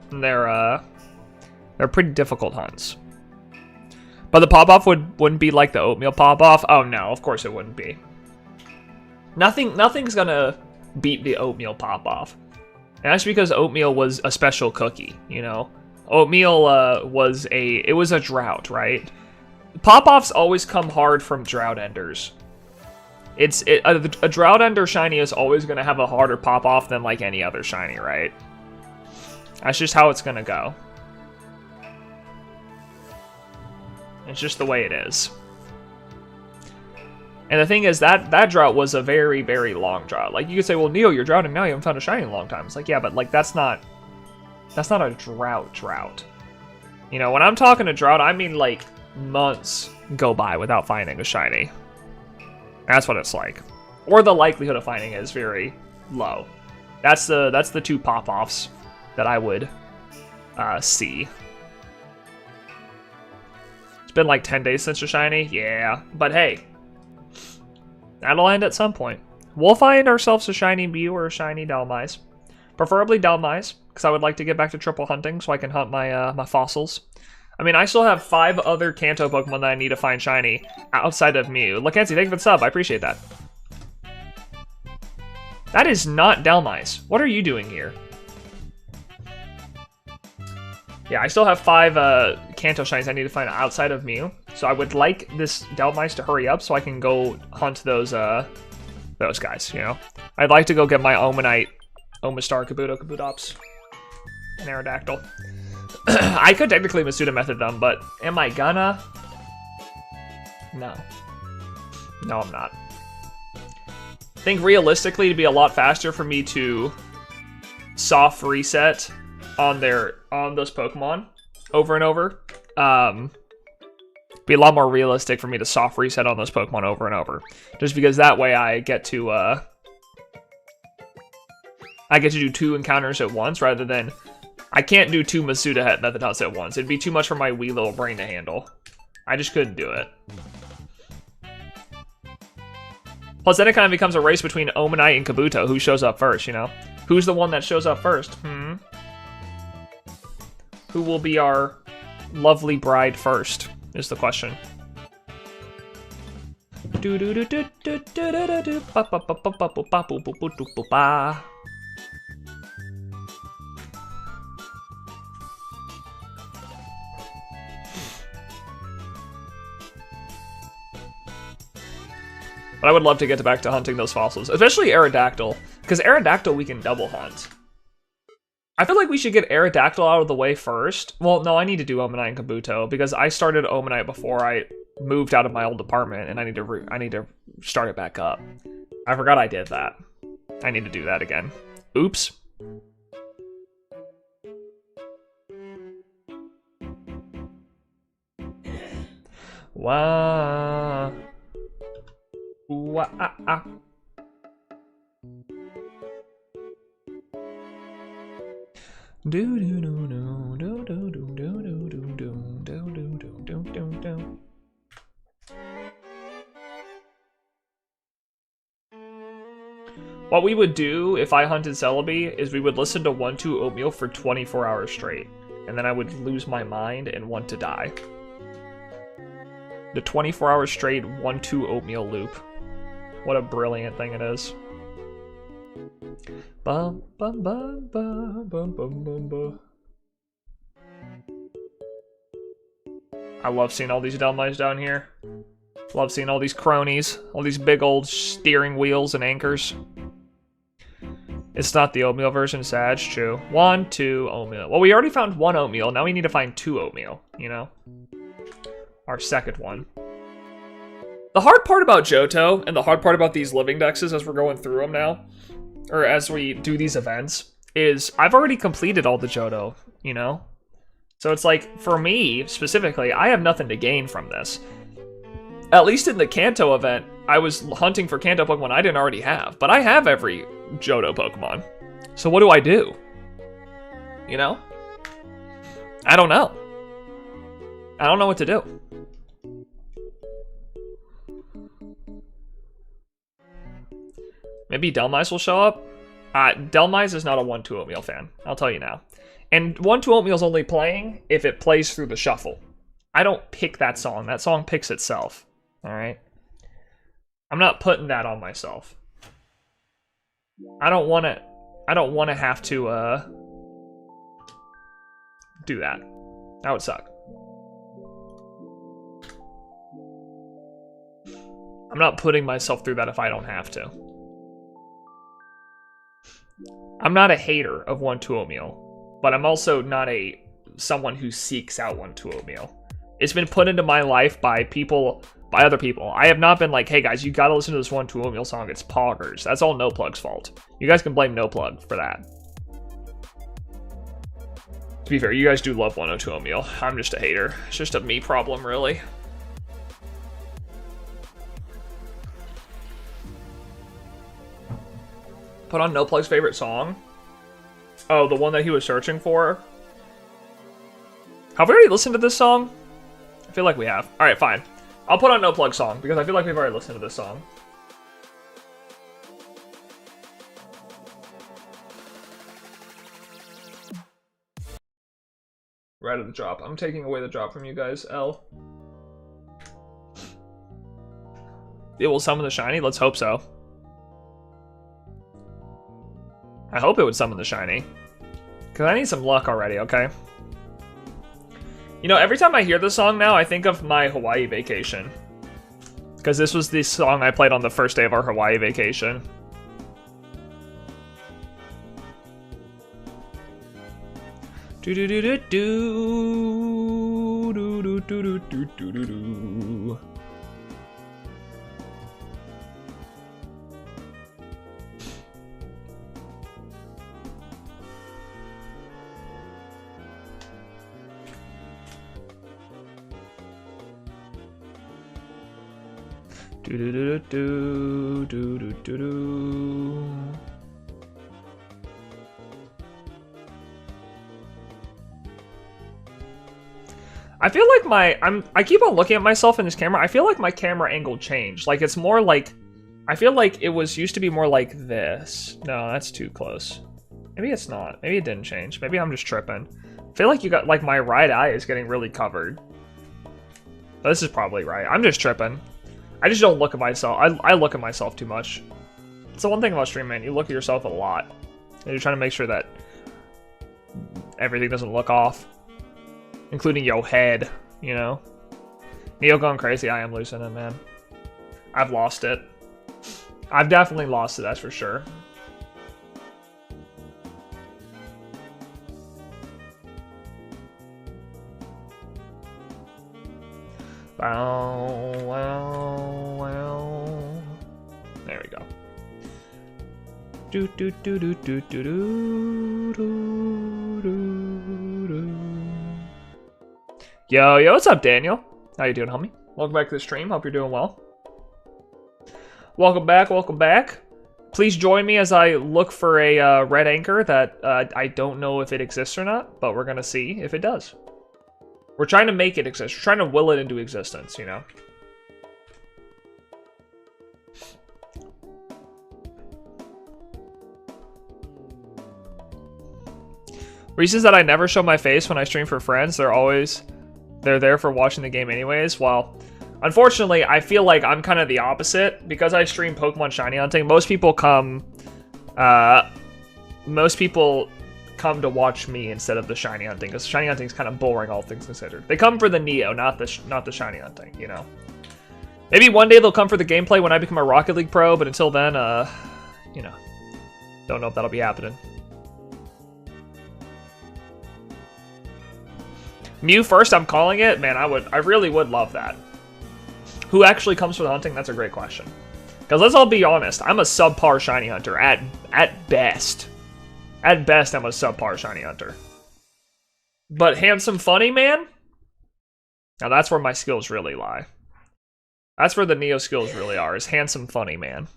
They're pretty difficult hunts. But the pop-off wouldn't be like the oatmeal pop-off. Oh no, of course it wouldn't be. Nothing's gonna beat the oatmeal pop-off. And that's because oatmeal was a special cookie, you know? Oatmeal was a drought, right? Pop-offs always come hard from drought enders. A drought ender shiny is always going to have a harder pop-off than like any other shiny, right? That's just how it's going to go. It's just the way it is. And the thing is, that drought was a very, very long drought. Like, you could say, well, Neo, you're droughting now, you haven't found a shiny in a long time. It's like, yeah, but like that's not a drought. You know, when I'm talking a drought, I mean like months go by without finding a shiny. That's what it's like. Or the likelihood of finding it is very low. That's the two pop-offs that I would see. It's been like 10 days since a shiny? Yeah. But hey, that'll end at some point. We'll find ourselves a shiny Mew or a shiny Delmise. Preferably Delmise, because I would like to get back to triple hunting so I can hunt my my fossils. I mean, I still have 5 other Kanto Pokemon that I need to find shiny outside of Mew. Lacancy, thank you for the sub. I appreciate that. That is not Delmise. What are you doing here? Yeah, I still have 5 Kanto shinies I need to find outside of Mew. So I would like this Delmise to hurry up so I can go hunt those guys, you know? I'd like to go get my Omanite, Omastar, Kabuto, Kabutops, and Aerodactyl. I could technically Masuda method them, but am I gonna? No. No, I'm not. I think realistically, it'd be a lot faster for me to soft reset on those Pokemon over and over. Be a lot more realistic for me to soft reset on those Pokemon over and over, just because that way I get to do 2 encounters at once rather than I can't do 2 Masuda method huts at once. It'd be too much for my wee little brain to handle. I just couldn't do it. Plus, then it kind of becomes a race between Omanite and Kabuto. Who shows up first, you know? Who's the one that shows up first? Who will be our lovely bride first, is the question. But I would love to get back to hunting those fossils, especially Aerodactyl, because Aerodactyl we can double hunt. I feel like we should get Aerodactyl out of the way first. Well, no, I need to do Omanite and Kabuto, because I started Omanite before I moved out of my old apartment, and I need to start it back up. I forgot I did that. I need to do that again. Oops. Wow. Wah-ah-ah. What we would do if I hunted Celebi is we would listen to 1-2 Oatmeal for 24 hours straight, and then I would lose my mind and want to die. The 24 hours straight 1-2 Oatmeal loop. What a brilliant thing it is. Bum, bum, bum, bum, bum, bum, bum, bum. I love seeing all these Delmites down here. Love seeing all these cronies, all these big old steering wheels and anchors. It's not the Oatmeal version, Sag, true. 1-2 Oatmeal. Well, we already found 1 Oatmeal, now we need to find 2 Oatmeal, you know? Our second one. The hard part about Johto, and the hard part about these living dexes as we're going through them now, or as we do these events, is I've already completed all the Johto, you know? So it's like, for me, specifically, I have nothing to gain from this. At least in the Kanto event, I was hunting for Kanto Pokemon I didn't already have, but I have every Johto Pokemon. So what do I do? You know? I don't know. I don't know what to do. Maybe Delmise will show up? Delmise is not a 1-2 Oatmeal fan, I'll tell you now. And 1-2 Oatmeal is only playing if it plays through the shuffle. I don't pick that song picks itself, alright? I'm not putting that on myself. I don't want to have to, do that. That would suck. I'm not putting myself through that if I don't have to. I'm not a hater of 1-2 Oatmeal, but I'm also not someone who seeks out 1-2 Oatmeal. It's been put into my life by other people. I have not been like, hey guys, you gotta listen to this 1-2 Oatmeal song, it's poggers. That's all No Plug's fault. You guys can blame No Plug for that. To be fair, you guys do love 1-2 Oatmeal. I'm just a hater. It's just a me problem, really. Put on No Plug's favorite song? Oh, the one that he was searching for? Have we already listened to this song? I feel like we have. Alright, fine. I'll put on No Plug song, because I feel like we've already listened to this song. Right at the drop. I'm taking away the drop from you guys, L. It will summon the shiny? Let's hope so. I hope it would summon the shiny. Because I need some luck already, okay? You know, every time I hear this song now, I think of my Hawaii vacation. Because this was the song I played on the first day of our Hawaii vacation. Do do do do do do do do do do do do. Do do do do do do do do. I feel like I keep on looking at myself in this camera. I feel like my camera angle changed. Like it's more like, I feel like it used to be more like this. No, that's too close. Maybe it's not. Maybe it didn't change. Maybe I'm just tripping. I feel like you got, like, my right eye is getting really covered. But this is probably right. I'm just tripping. I just don't look at myself. I look at myself too much. It's the one thing about streaming, you look at yourself a lot. And you're trying to make sure that everything doesn't look off. Including your head, you know? Neo going crazy, I am losing it, man. I've lost it. I've definitely lost it, that's for sure. Wow, wow, wow. There we go. Do do do do do do do do do do. Yo, what's up, Daniel? How you doing, homie? Welcome back to the stream. Hope you're doing well. Welcome back, welcome back. Please join me as I look for a red anchor that I don't know if it exists or not, but we're gonna see if it does. We're trying to make it exist. We're trying to will it into existence, you know? Reasons that I never show my face when I stream for friends, they're there for watching the game anyways. Well, unfortunately, I feel like I'm kind of the opposite. Because I stream Pokemon Shiny Hunting, most people come to watch me instead of the Shiny Hunting, because Shiny Hunting is kind of boring, all things considered. They come for the Neo, not the Shiny Hunting, you know? Maybe one day they'll come for the gameplay when I become a Rocket League pro, but until then, you know, don't know if that'll be happening. Mew first, I'm calling it. Man, I really would love that. Who actually comes for the hunting? That's a great question. Because let's all be honest, I'm a subpar Shiny Hunter at best. At best, I'm a subpar Shiny Hunter. But handsome, funny man? Now that's where my skills really lie. That's where the Neo skills really are, is handsome, funny man.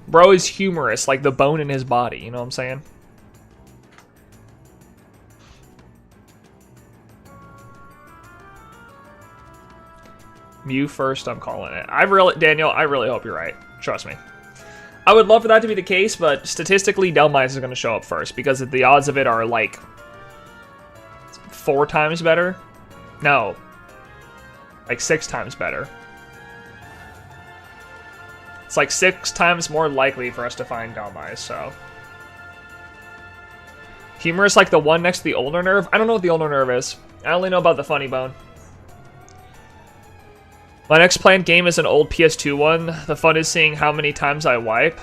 Bro is humorous, like the bone in his body, you know what I'm saying? Mew first, I'm calling it. Daniel, I really hope you're right. Trust me. I would love for that to be the case, but statistically, Delmise is going to show up first because the odds of it are like 4 times better. No, like 6 times better. It's like 6 times more likely for us to find Delmise, so. Humorous like the one next to the ulnar nerve? I don't know what the ulnar nerve is. I only know about the funny bone. My next planned game is an old PS2 one. The fun is seeing how many times I wipe.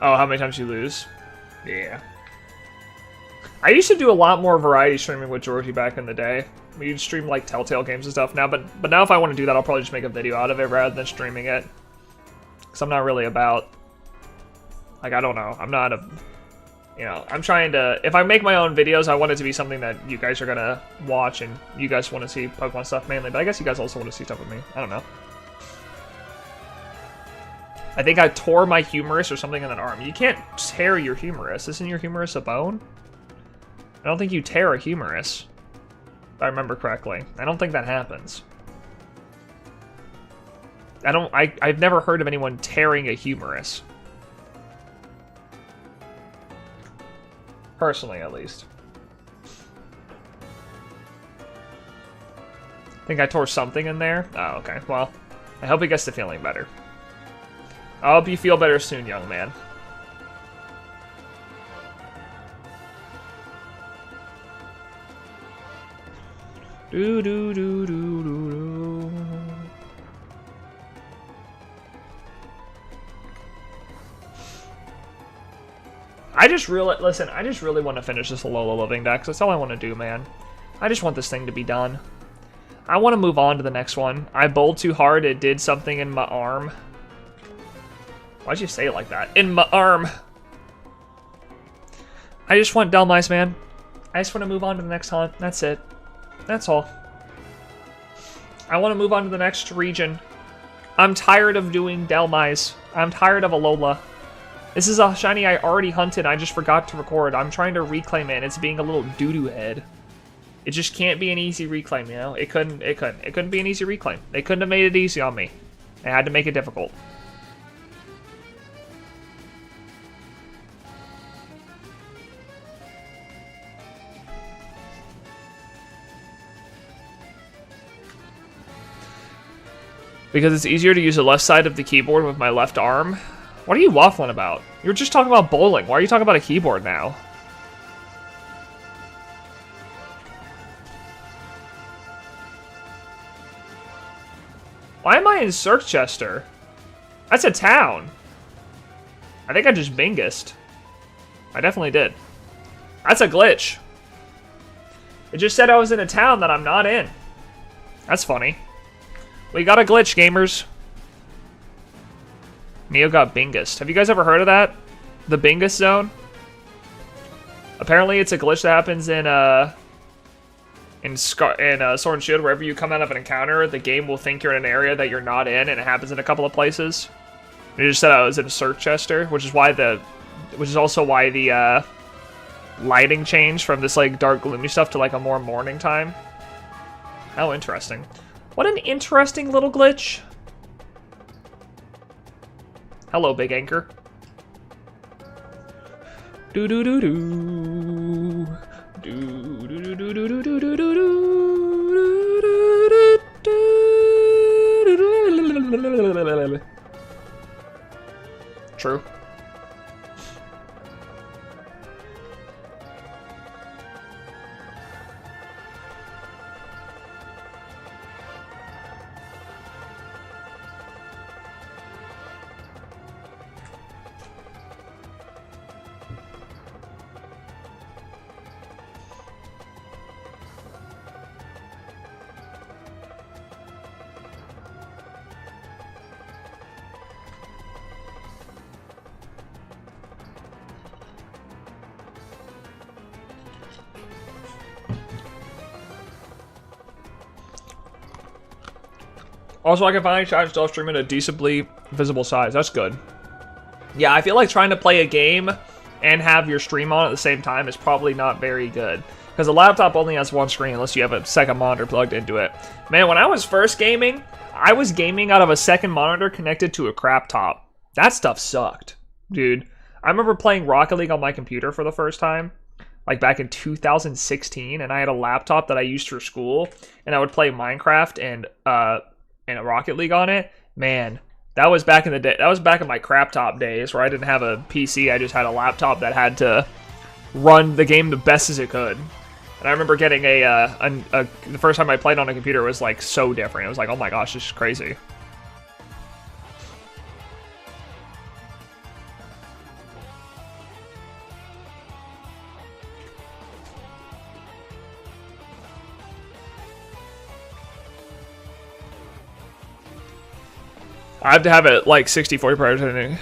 Oh, how many times you lose? Yeah. I used to do a lot more variety streaming with Georgie back in the day. We'd stream like Telltale games and stuff now, but now if I want to do that, I'll probably just make a video out of it rather than streaming it. Because I'm not really about... Like, I don't know. I'm not a... You know, I'm trying to... If I make my own videos, I want it to be something that you guys are gonna watch, and you guys want to see Pokemon stuff mainly, but I guess you guys also want to see stuff with me. I don't know. I think I tore my humerus or something in an arm. You can't tear your humerus. Isn't your humerus a bone? I don't think you tear a humerus. If I remember correctly. I don't think that happens. I've never heard of anyone tearing a humerus. Personally, at least. I think I tore something in there. Oh, okay. Well, I hope he gets to feeling better. I hope you feel better soon, young man. Do do do do do do. I just really want to finish this Alola Living Dex. That's all I want to do, man. I just want this thing to be done. I want to move on to the next one. I bowled too hard. It did something in my arm. Why'd you say it like that? In my arm. I just want Delmise, man. I just want to move on to the next hunt. That's it. That's all. I want to move on to the next region. I'm tired of doing Delmise. I'm tired of Alola. This is a shiny I already hunted. I just forgot to record. I'm trying to reclaim it, and it's being a little doo-doo head. It just can't be an easy reclaim, you know? It couldn't be an easy reclaim. They couldn't have made it easy on me. They had to make it difficult. Because it's easier to use the left side of the keyboard with my left arm. What are you waffling about? You were just talking about bowling. Why are you talking about a keyboard now? Why am I in Circhester? That's a town. I think I just bingused. I definitely did. That's a glitch. It just said I was in a town that I'm not in. That's funny. We got a glitch, gamers. Neo got bingused. Have you guys ever heard of that? The bingus zone? Apparently it's a glitch that happens in Sword and Shield. Wherever you come out of an encounter, the game will think you're in an area that you're not in, and it happens in a couple of places. It just said I was in Circhester, which is also why the lighting changed from this like dark gloomy stuff to like a more morning time. How interesting. What an interesting little glitch. Hello, Big Anchor. Do do do do. Do do do do do do do do do. True. Also, I can finally try to still stream at a decently visible size. That's good. Yeah, I feel like trying to play a game and have your stream on at the same time is probably not very good. Because a laptop only has one screen unless you have a second monitor plugged into it. Man, when I was first gaming, I was gaming out of a second monitor connected to a crap top. That stuff sucked, dude. I remember playing Rocket League on my computer for the first time, like back in 2016, and I had a laptop that I used for school, and I would play Minecraft and a Rocket League on it. Man, that was back in the day. That was back in my crap top days where I didn't have a PC. I just had a laptop that had to run the game the best as it could. And I remember getting the first time I played on a computer was like so different. It was like, oh my gosh, this is crazy. I have to have it like 60-40 priority.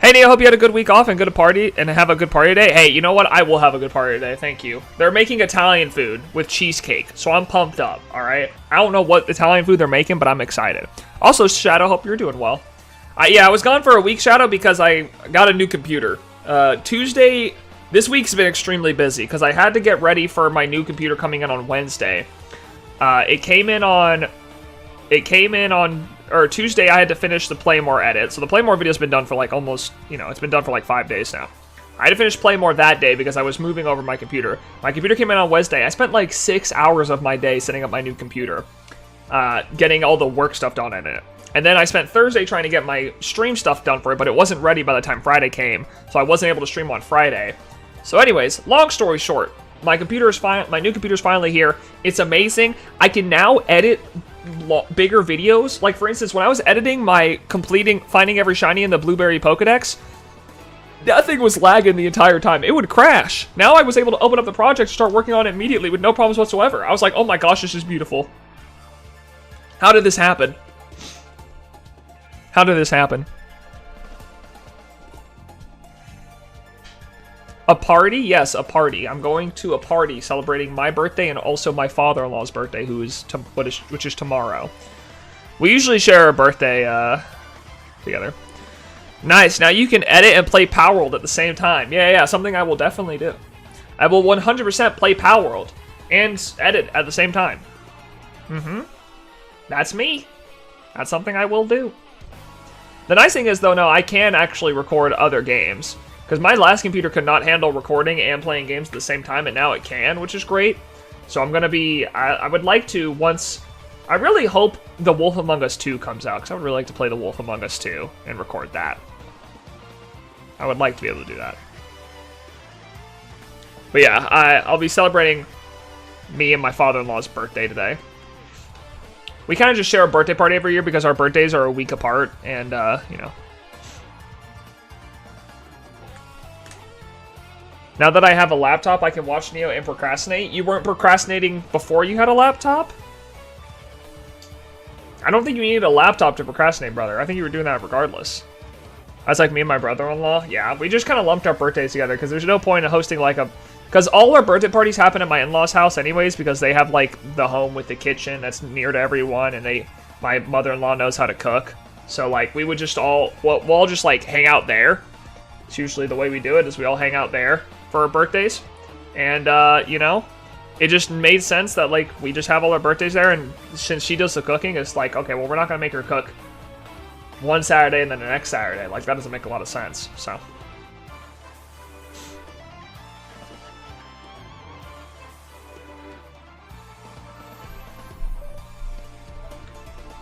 Hey Neo, hope you had a good week off and good party and have a good party today. Hey, you know what? I will have a good party today. Thank you. They're making Italian food with cheesecake, so I'm pumped up. All right. I don't know what Italian food they're making, but I'm excited. Also, Shadow, hope you're doing well. Yeah, I was gone for a week, Shadow, because I got a new computer. Tuesday. This week's been extremely busy because I had to get ready for my new computer coming in on Wednesday. It came in on Tuesday. I had to finish the Playmore edit. So the Playmore video's been done for like almost, it's been done for like 5 days now. I had to finish Playmore that day because I was moving over my computer. My computer came in on Wednesday. I spent like 6 hours of my day setting up my new computer, getting all the work stuff done in it. And then I spent Thursday trying to get my stream stuff done for it, but it wasn't ready by the time Friday came, so I wasn't able to stream on Friday. So anyways, long story short, my computer is fine. My new computer's finally here. It's amazing. I can now edit bigger videos. Like for instance, when I was editing my finding every shiny in the Blueberry Pokedex, That thing was lagging the entire time. It would crash. Now I was able to open up the project and start working on it immediately with no problems whatsoever. I was like, oh my gosh, this is beautiful. How did this happen? How did this happen? A party? Yes, a party. I'm going to a party celebrating my birthday and also my father-in-law's birthday, which is tomorrow. We usually share our birthday together. Nice. Now you can edit and play Power World at the same time. Yeah, something I will definitely do. I will 100% play Power World and edit at the same time. That's me. That's something I will do. The nice thing is, though, no, I can actually record other games. Because my last computer could not handle recording and playing games at the same time, and now it can, which is great. So I'm going to be... I would like to, once... I really hope The Wolf Among Us 2 comes out, because I would really like to play The Wolf Among Us 2 and record that. I would like to be able to do that. But yeah, I'll be celebrating me and my father-in-law's birthday today. We kind of just share a birthday party every year because our birthdays are a week apart, and, you know. Now that I have a laptop, I can watch Neo and procrastinate. You weren't procrastinating before you had a laptop? I don't think you needed a laptop to procrastinate, brother. I think you were doing that regardless. That's like me and my brother-in-law. Yeah, we just kind of lumped our birthdays together because there's no point in hosting like a... Because all our birthday parties happen at my in-laws' house anyways because they have like the home with the kitchen that's near to everyone and my mother-in-law knows how to cook. So like we would just we'll all just like hang out there. It's usually the way we do it is we all hang out there for our birthdays. And, you know, it just made sense that, like, we just have all our birthdays there, and since she does the cooking, it's like, okay, well, we're not going to make her cook one Saturday and then the next Saturday. Like, that doesn't make a lot of sense, so.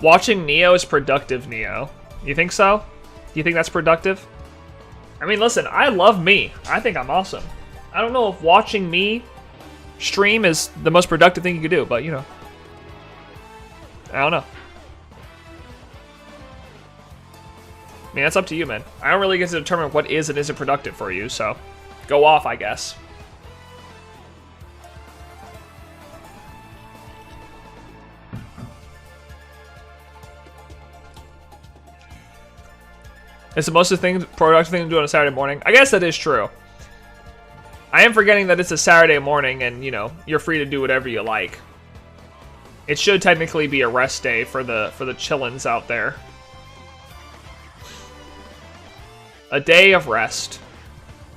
Watching Neo is productive, Neo. You think so? Do you think that's productive? I mean, listen, I love me. I think I'm awesome. I don't know if watching me stream is the most productive thing you could do, but, you know. I don't know. I mean, that's up to you, man. I don't really get to determine what is and isn't productive for you, so go off, I guess. It's the most productive thing to do on a Saturday morning. I guess that is true. I am forgetting that it's a Saturday morning and, you know, you're free to do whatever you like. It should technically be a rest day for the chillins out there. A day of rest.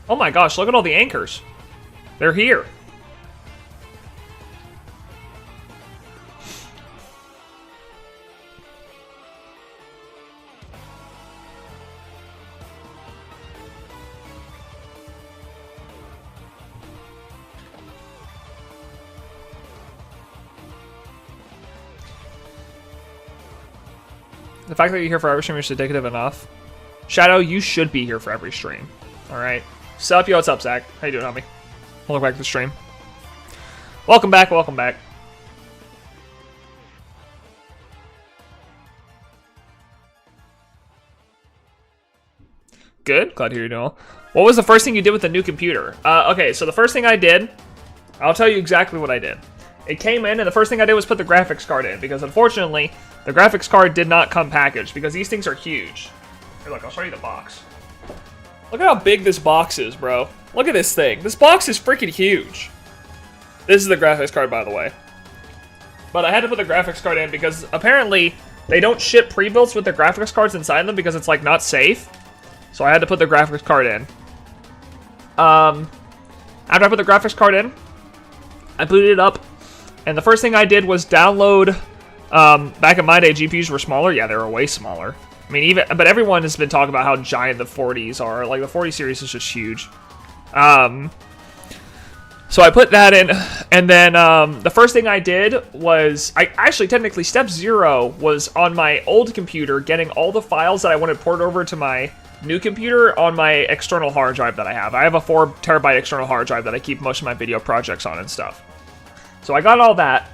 Oh my gosh, look at all the anchors. They're here. The fact that you're here for every stream is indicative enough. Shadow, you should be here for every stream. Alright. Sup, yo, what's up, Zach? How you doing, homie? Welcome back to the stream. Welcome back, welcome back. Good, glad to hear you doing well. What was the first thing you did with the new computer? Okay, so the first thing I did, I'll tell you exactly what I did. It came in, and the first thing I did was put the graphics card in, because unfortunately, the graphics card did not come packaged, because these things are huge. Here, look, I'll show you the box. Look at how big this box is, bro. Look at this thing. This box is freaking huge. This is the graphics card, by the way. But I had to put the graphics card in, because apparently, they don't ship pre-builts with the graphics cards inside them, because it's, like, not safe. So I had to put the graphics card in. After I put the graphics card in, I booted it up. And the first thing I did was download, back in my day, GPUs were smaller. Yeah, they were way smaller. I mean, but everyone has been talking about how giant the 40s are. Like, the 40 series is just huge. So I put that in, and then the first thing I did was, technically, step 0 was on my old computer, getting all the files that I wanted ported over to my new computer on my external hard drive that I have. I have a 4 terabyte external hard drive that I keep most of my video projects on and stuff. So I got all that.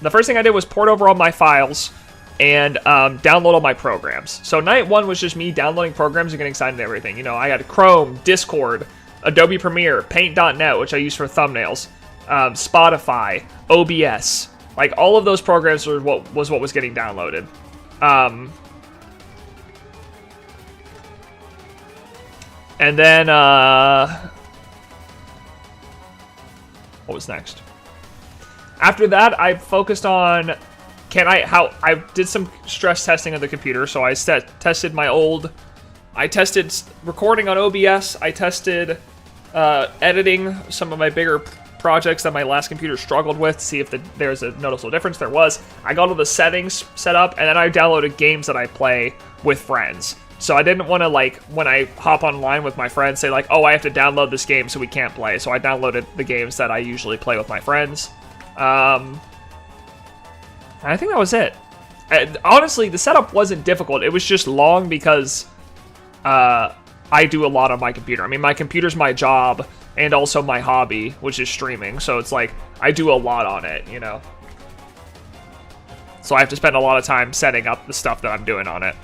The first thing I did was port over all my files and download all my programs. So night one was just me downloading programs and getting signed into everything. You know, I had Chrome, Discord, Adobe Premiere, Paint.net, which I use for thumbnails, Spotify, OBS. Like, all of those programs were what was getting downloaded. And then, what was next? After that, I focused on, I did some stress testing of the computer, so I tested recording on OBS, I tested editing some of my bigger projects that my last computer struggled with to see if there's a noticeable difference. There was. I got all the settings set up, and then I downloaded games that I play with friends. So I didn't want to, like, when I hop online with my friends, say, like, oh, I have to download this game so we can't play. So I downloaded the games that I usually play with my friends. I think that was it. Honestly, the setup wasn't difficult. It was just long because I do a lot on my computer. I mean, my computer's my job and also my hobby, which is streaming. So it's like, I do a lot on it, you know? So I have to spend a lot of time setting up the stuff that I'm doing on it.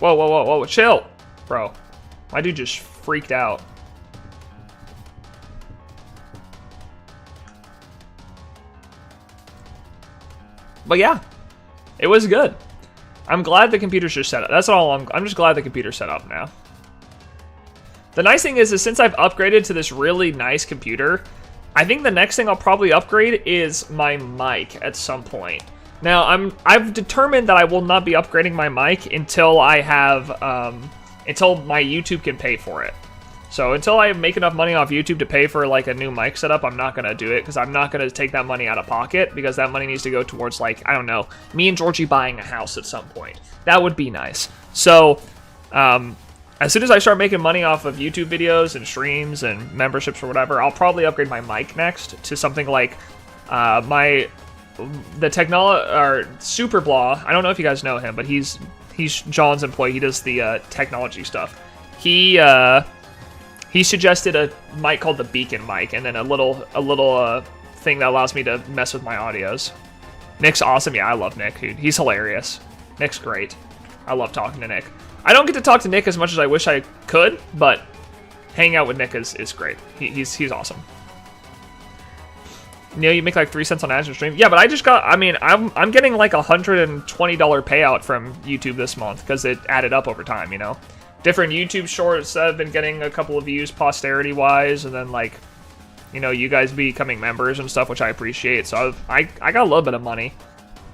Whoa, whoa, whoa, whoa, chill, bro. My dude just freaked out. But yeah, it was good. I'm glad the computer's just set up. That's all I'm just glad the computer's set up now. The nice thing is since I've upgraded to this really nice computer, I think the next thing I'll probably upgrade is my mic at some point. Now, I've determined that I will not be upgrading my mic until I have, until my YouTube can pay for it. So until I make enough money off YouTube to pay for, like, a new mic setup, I'm not going to do it, because I'm not going to take that money out of pocket, because that money needs to go towards, like, I don't know, me and Georgie buying a house at some point. That would be nice. So, as soon as I start making money off of YouTube videos and streams and memberships or whatever, I'll probably upgrade my mic next to something like, Superblaw. I don't know if you guys know him, but he's John's employee. He does the technology stuff. He suggested a mic called the Beacon mic, and then a little thing that allows me to mess with my audios. Nick's awesome. Yeah, I love Nick, dude. He's hilarious. Nick's great. I love talking to Nick. I don't get to talk to Nick as much as I wish I could, but hanging out with Nick is great. He's awesome. Neil, you make like 3 cents on ads in stream. Yeah, but I just got, I mean, I'm getting like $120 payout from YouTube this month because it added up over time, you know? Different YouTube shorts that have been getting a couple of views posterity-wise, and then like, you know, you guys becoming members and stuff, which I appreciate. So I got a little bit of money.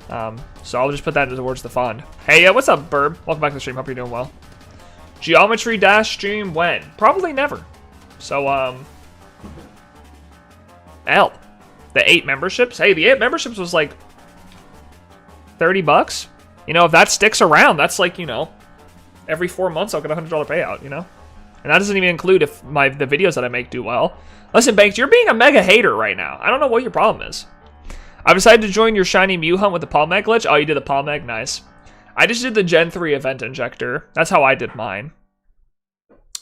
So I'll just put that towards the fund. Hey, what's up, Burb? Welcome back to the stream. Hope you're doing well. Geometry Dash stream when? Probably never. So, the 8 memberships? Hey, the 8 memberships was like $30. You know, if that sticks around, that's like, you know, every 4 months I'll get a $100 payout, you know? And that doesn't even include if the videos that I make do well. Listen, Banks, you're being a mega hater right now. I don't know what your problem is. I've decided to join your shiny Mew hunt with the Palm Egg glitch. Oh, you did the Palm Egg? Nice. I just did the Gen 3 event injector. That's how I did mine.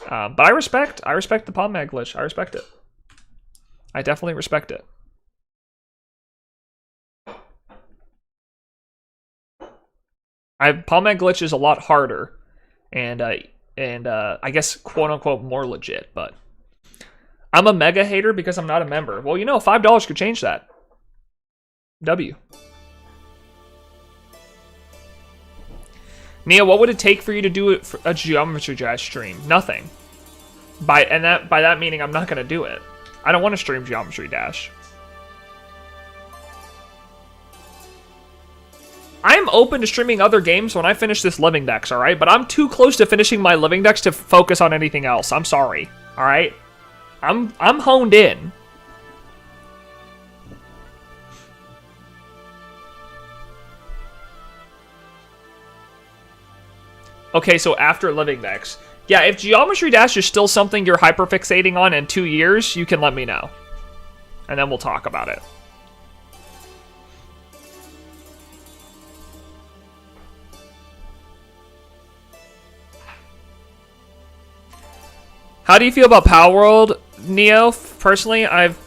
But I respect the Palm Egg glitch. I respect it. I definitely respect it. Palm Egg glitch is a lot harder, and I guess quote unquote more legit. But I'm a mega hater because I'm not a member. Well, you know, $5 could change that. W. Nia, what would it take for you to do it for a Geometry Dash stream? Nothing. By that meaning I'm not gonna do it. I don't want to stream Geometry Dash. I'm open to streaming other games when I finish this Living Dex, alright? But I'm too close to finishing my Living Dex to focus on anything else. I'm sorry. Alright? I'm honed in. Okay, so after Living Dex. Yeah, if Geometry Dash is still something you're hyperfixating on in 2 years, you can let me know. And then we'll talk about it. How do you feel about Power World, Neo? Personally, I've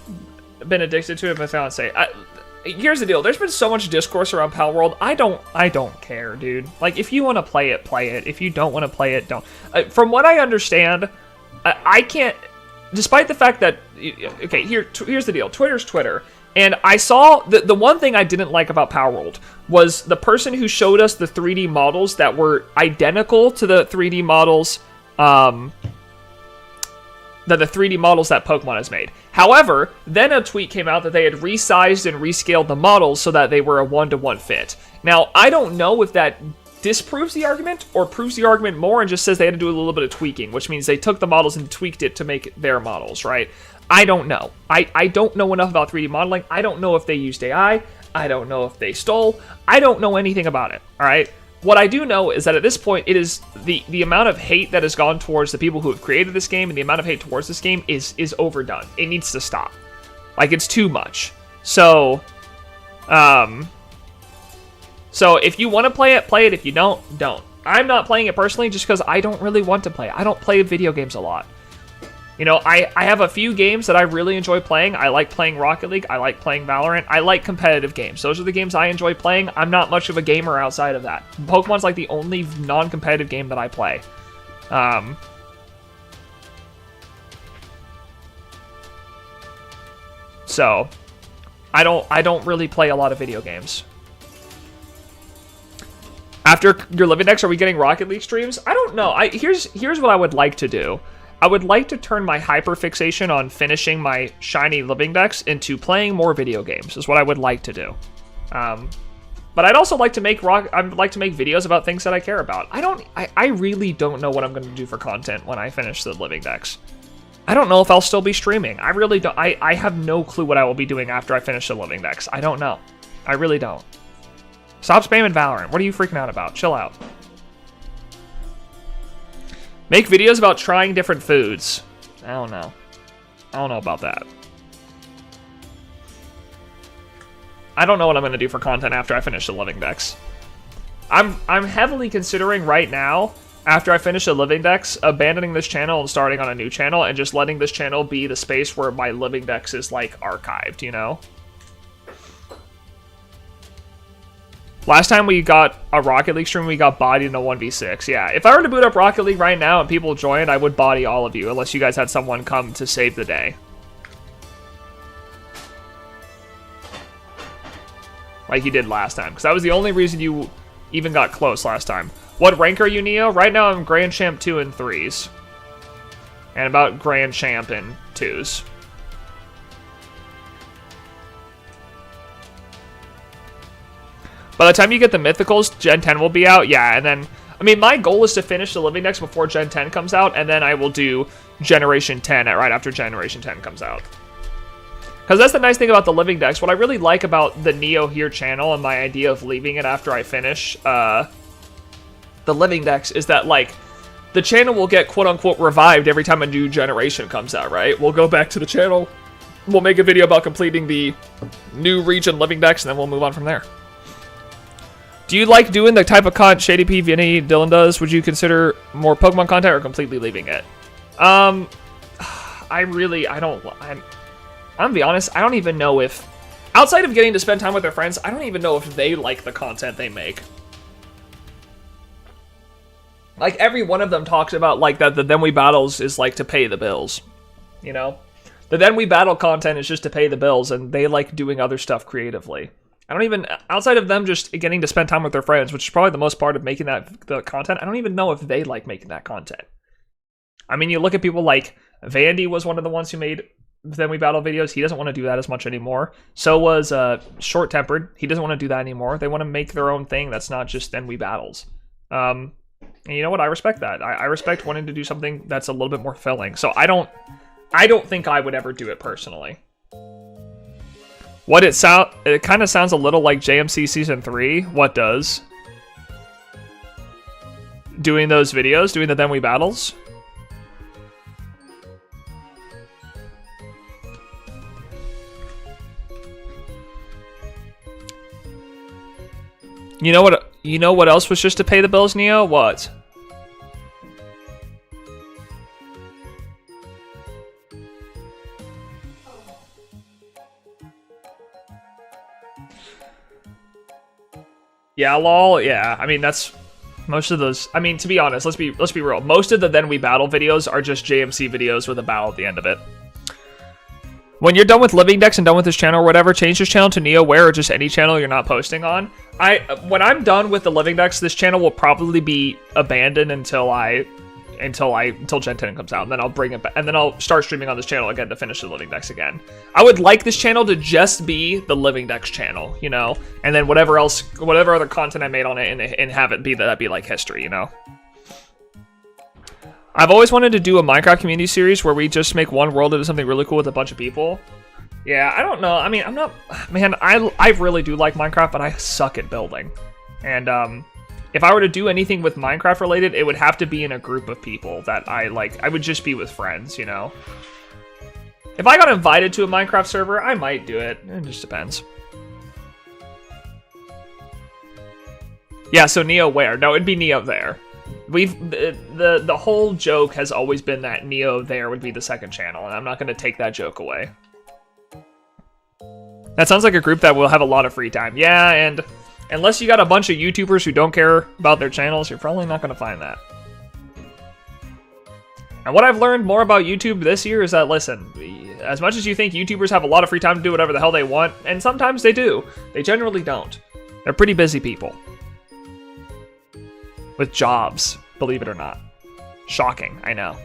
been addicted to it with my fiance. Here's the deal. There's been so much discourse around Power World. I don't care, dude. Like, if you want to play it, play it. If you don't want to play it, don't. From what I understand, I can't. Despite the fact that, okay, here's the deal. Twitter's Twitter, and I saw the one thing I didn't like about Power World was the person who showed us the 3D models that were identical to the 3D models. The 3D models that Pokemon has made. However, then a tweet came out that they had resized and rescaled the models so that they were a 1-to-1 fit. Now, I don't know if that disproves the argument or proves the argument more and just says they had to do a little bit of tweaking, which means they took the models and tweaked it to make their models, right? I don't know. I don't know enough about 3D modeling. I don't know if they used AI. I don't know if they stole. I don't know anything about it, all right? What I do know is that at this point, it is the amount of hate that has gone towards the people who have created this game and the amount of hate towards this game is overdone. It needs to stop. Like, it's too much. So if you want to play it, play it. If you don't, don't. I'm not playing it personally just because I don't really want to play it. I don't play video games a lot. You know, I have a few games that I really enjoy playing. I like playing Rocket League. I like playing Valorant. I like competitive games. Those are the games I enjoy playing. I'm not much of a gamer outside of that. Pokemon's like the only non-competitive game that I play. So, I don't really play a lot of video games. After your living decks, are we getting Rocket League streams? I don't know. Here's what I would like to do. I would like to turn my hyperfixation on finishing my shiny living decks into playing more video games, is what I would like to do. But I'd also like to make videos about things that I care about. I really don't know what I'm going to do for content when I finish the living decks. I don't know if I'll still be streaming. I really don't. I have no clue what I will be doing after I finish the living decks. I don't know. I really don't. Stop spamming Valorant. What are you freaking out about? Chill out. Make videos about trying different foods. I don't know. I don't know about that. I don't know what I'm going to do for content after I finish the living decks. I'm heavily considering right now, after I finish the living decks, abandoning this channel and starting on a new channel and just letting this channel be the space where my living decks is, like, archived, you know? Last time we got a Rocket League stream, we got bodied in a 1v6. Yeah, if I were to boot up Rocket League right now and people joined, I would body all of you, unless you guys had someone come to save the day. Like you did last time, because that was the only reason you even got close last time. What rank are you, Neo? Right now I'm Grand Champ 2 and 3s. And about Grand Champ in 2s. By the time you get the Mythicals, Gen 10 will be out. Yeah, and then, I mean, my goal is to finish the living decks before Gen 10 comes out, and then I will do Generation 10 right after Generation 10 comes out. Because that's the nice thing about the living decks. What I really like about the NeoHere channel and my idea of leaving it after I finish the living decks is that, like, the channel will get quote-unquote revived every time a new generation comes out, right? We'll go back to the channel, we'll make a video about completing the new region living decks, and then we'll move on from there. Do you like doing the type of content Shady P, Vinny, Dylan does? Would you consider more Pokemon content or completely leaving it? I'm gonna be honest, I don't even know if, outside of getting to spend time with their friends, I don't even know if they like the content they make. Like, every one of them talks about, like, that the Then We Battles is, like, to pay the bills. You know? The Then We Battle content is just to pay the bills, and they like doing other stuff creatively. I don't even, outside of them just getting to spend time with their friends, which is probably the most part of making the content, I don't even know if they like making that content. I mean, you look at people like, Vandy was one of the ones who made Then We Battle videos. He doesn't want to do that as much anymore. So was Short Tempered. He doesn't want to do that anymore. They want to make their own thing that's not just Then We Battles. And you know what? I respect that. I respect wanting to do something that's a little bit more fulfilling. So I don't think I would ever do it personally. It kind of sounds a little like JMC Season 3. What does? Doing those videos, doing the Then We Battles. You know what else was just to pay the bills, Neo? What? Yeah, lol. Yeah, I mean that's most of those. I mean, to be honest, let's be real. Most of the Then We Battle videos are just JMC videos with a battle at the end of it. When you're done with Living Dex and done with this channel or whatever, change this channel to NeoHere or just any channel you're not posting on. When I'm done with the Living Dex, this channel will probably be abandoned until Gen 10 comes out, and then I'll bring it back, and then I'll start streaming on this channel again to finish the Living Dex again. I would like this channel to just be the Living Dex channel, you know, and then whatever other content I made on it, and have it be that be like history, you know. I've always wanted to do a Minecraft community series where we just make one world into something really cool with a bunch of people. Yeah, I don't know. I mean, I'm not, man, I really do like Minecraft, but I suck at building. And if I were to do anything with Minecraft related, it would have to be in a group of people that I like. I would just be with friends, you know. If I got invited to a Minecraft server, I might do it. It just depends. Yeah, so NeoHere. No, it'd be NeoHere. The whole joke has always been that NeoHere would be the second channel, and I'm not going to take that joke away. That sounds like a group that will have a lot of free time. Yeah, and unless you got a bunch of YouTubers who don't care about their channels, you're probably not going to find that. And what I've learned more about YouTube this year is that, listen, as much as you think YouTubers have a lot of free time to do whatever the hell they want, and sometimes they do, they generally don't. They're pretty busy people. With jobs, believe it or not. Shocking, I know.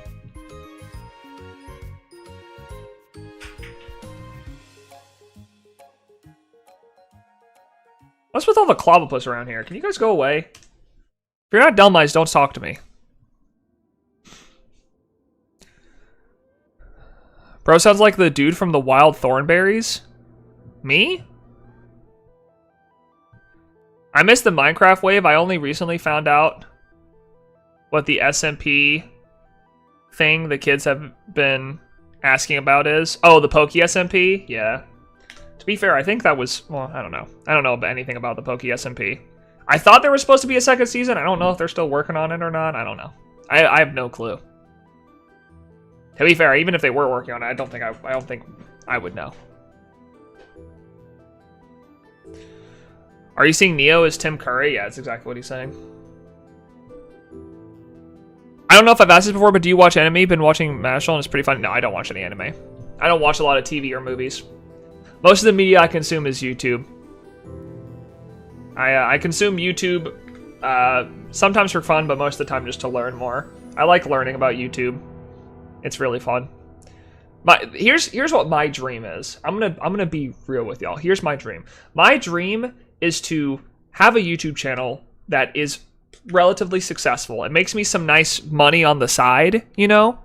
What's with all the clavipus around here? Can you guys go away? If you're not Delmice, don't talk to me. Bro sounds like the dude from the Wild Thornberries. Me? I missed the Minecraft wave. I only recently found out what the SMP thing the kids have been asking about is. Oh, the Poke SMP? Yeah. To be fair, I think that was, well, I don't know. I don't know anything about the Poke SMP. I thought there was supposed to be a second season. I don't know if they're still working on it or not. I don't know. I have no clue. To be fair, even if they were working on it, I don't think I would know. Are you seeing Neo as Tim Curry? Yeah, that's exactly what he's saying. I don't know if I've asked this before, but do you watch anime? Been watching Mashal, and it's pretty funny. No, I don't watch any anime. I don't watch a lot of TV or movies. Most of the media I consume is YouTube. I consume YouTube sometimes for fun, but most of the time just to learn more. I like learning about YouTube. It's really fun. Here's what my dream is. I'm gonna be real with y'all. Here's my dream. My dream is to have a YouTube channel that is relatively successful. It makes me some nice money on the side, you know,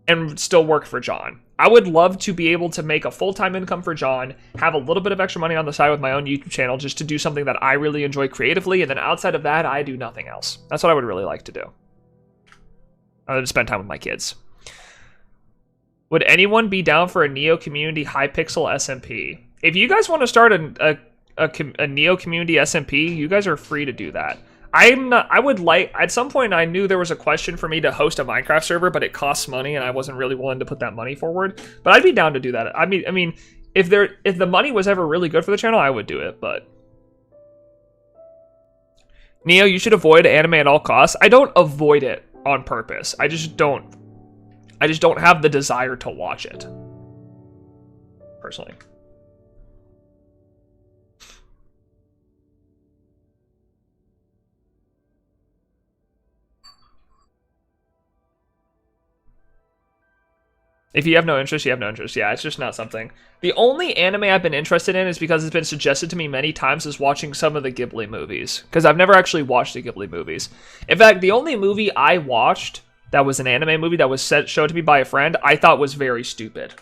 and still work for John. I would love to be able to make a full-time income for John, have a little bit of extra money on the side with my own YouTube channel just to do something that I really enjoy creatively, and then outside of that, I do nothing else. That's what I would really like to do. I would spend time with my kids. Would anyone be down for a Neo Community Hypixel SMP? If you guys want to start a Neo Community SMP, you guys are free to do that. I would like, at some point I knew there was a question for me to host a Minecraft server, but it costs money and I wasn't really willing to put that money forward. But I'd be down to do that. I mean, if the money was ever really good for the channel, I would do it, but. Neo, you should avoid anime at all costs. I don't avoid it on purpose. I just don't have the desire to watch it. Personally. If you have no interest, you have no interest. Yeah, it's just not something. The only anime I've been interested in is because it's been suggested to me many times is watching some of the Ghibli movies. Because I've never actually watched the Ghibli movies. In fact, the only movie I watched that was an anime movie that was showed to me by a friend, I thought was very stupid.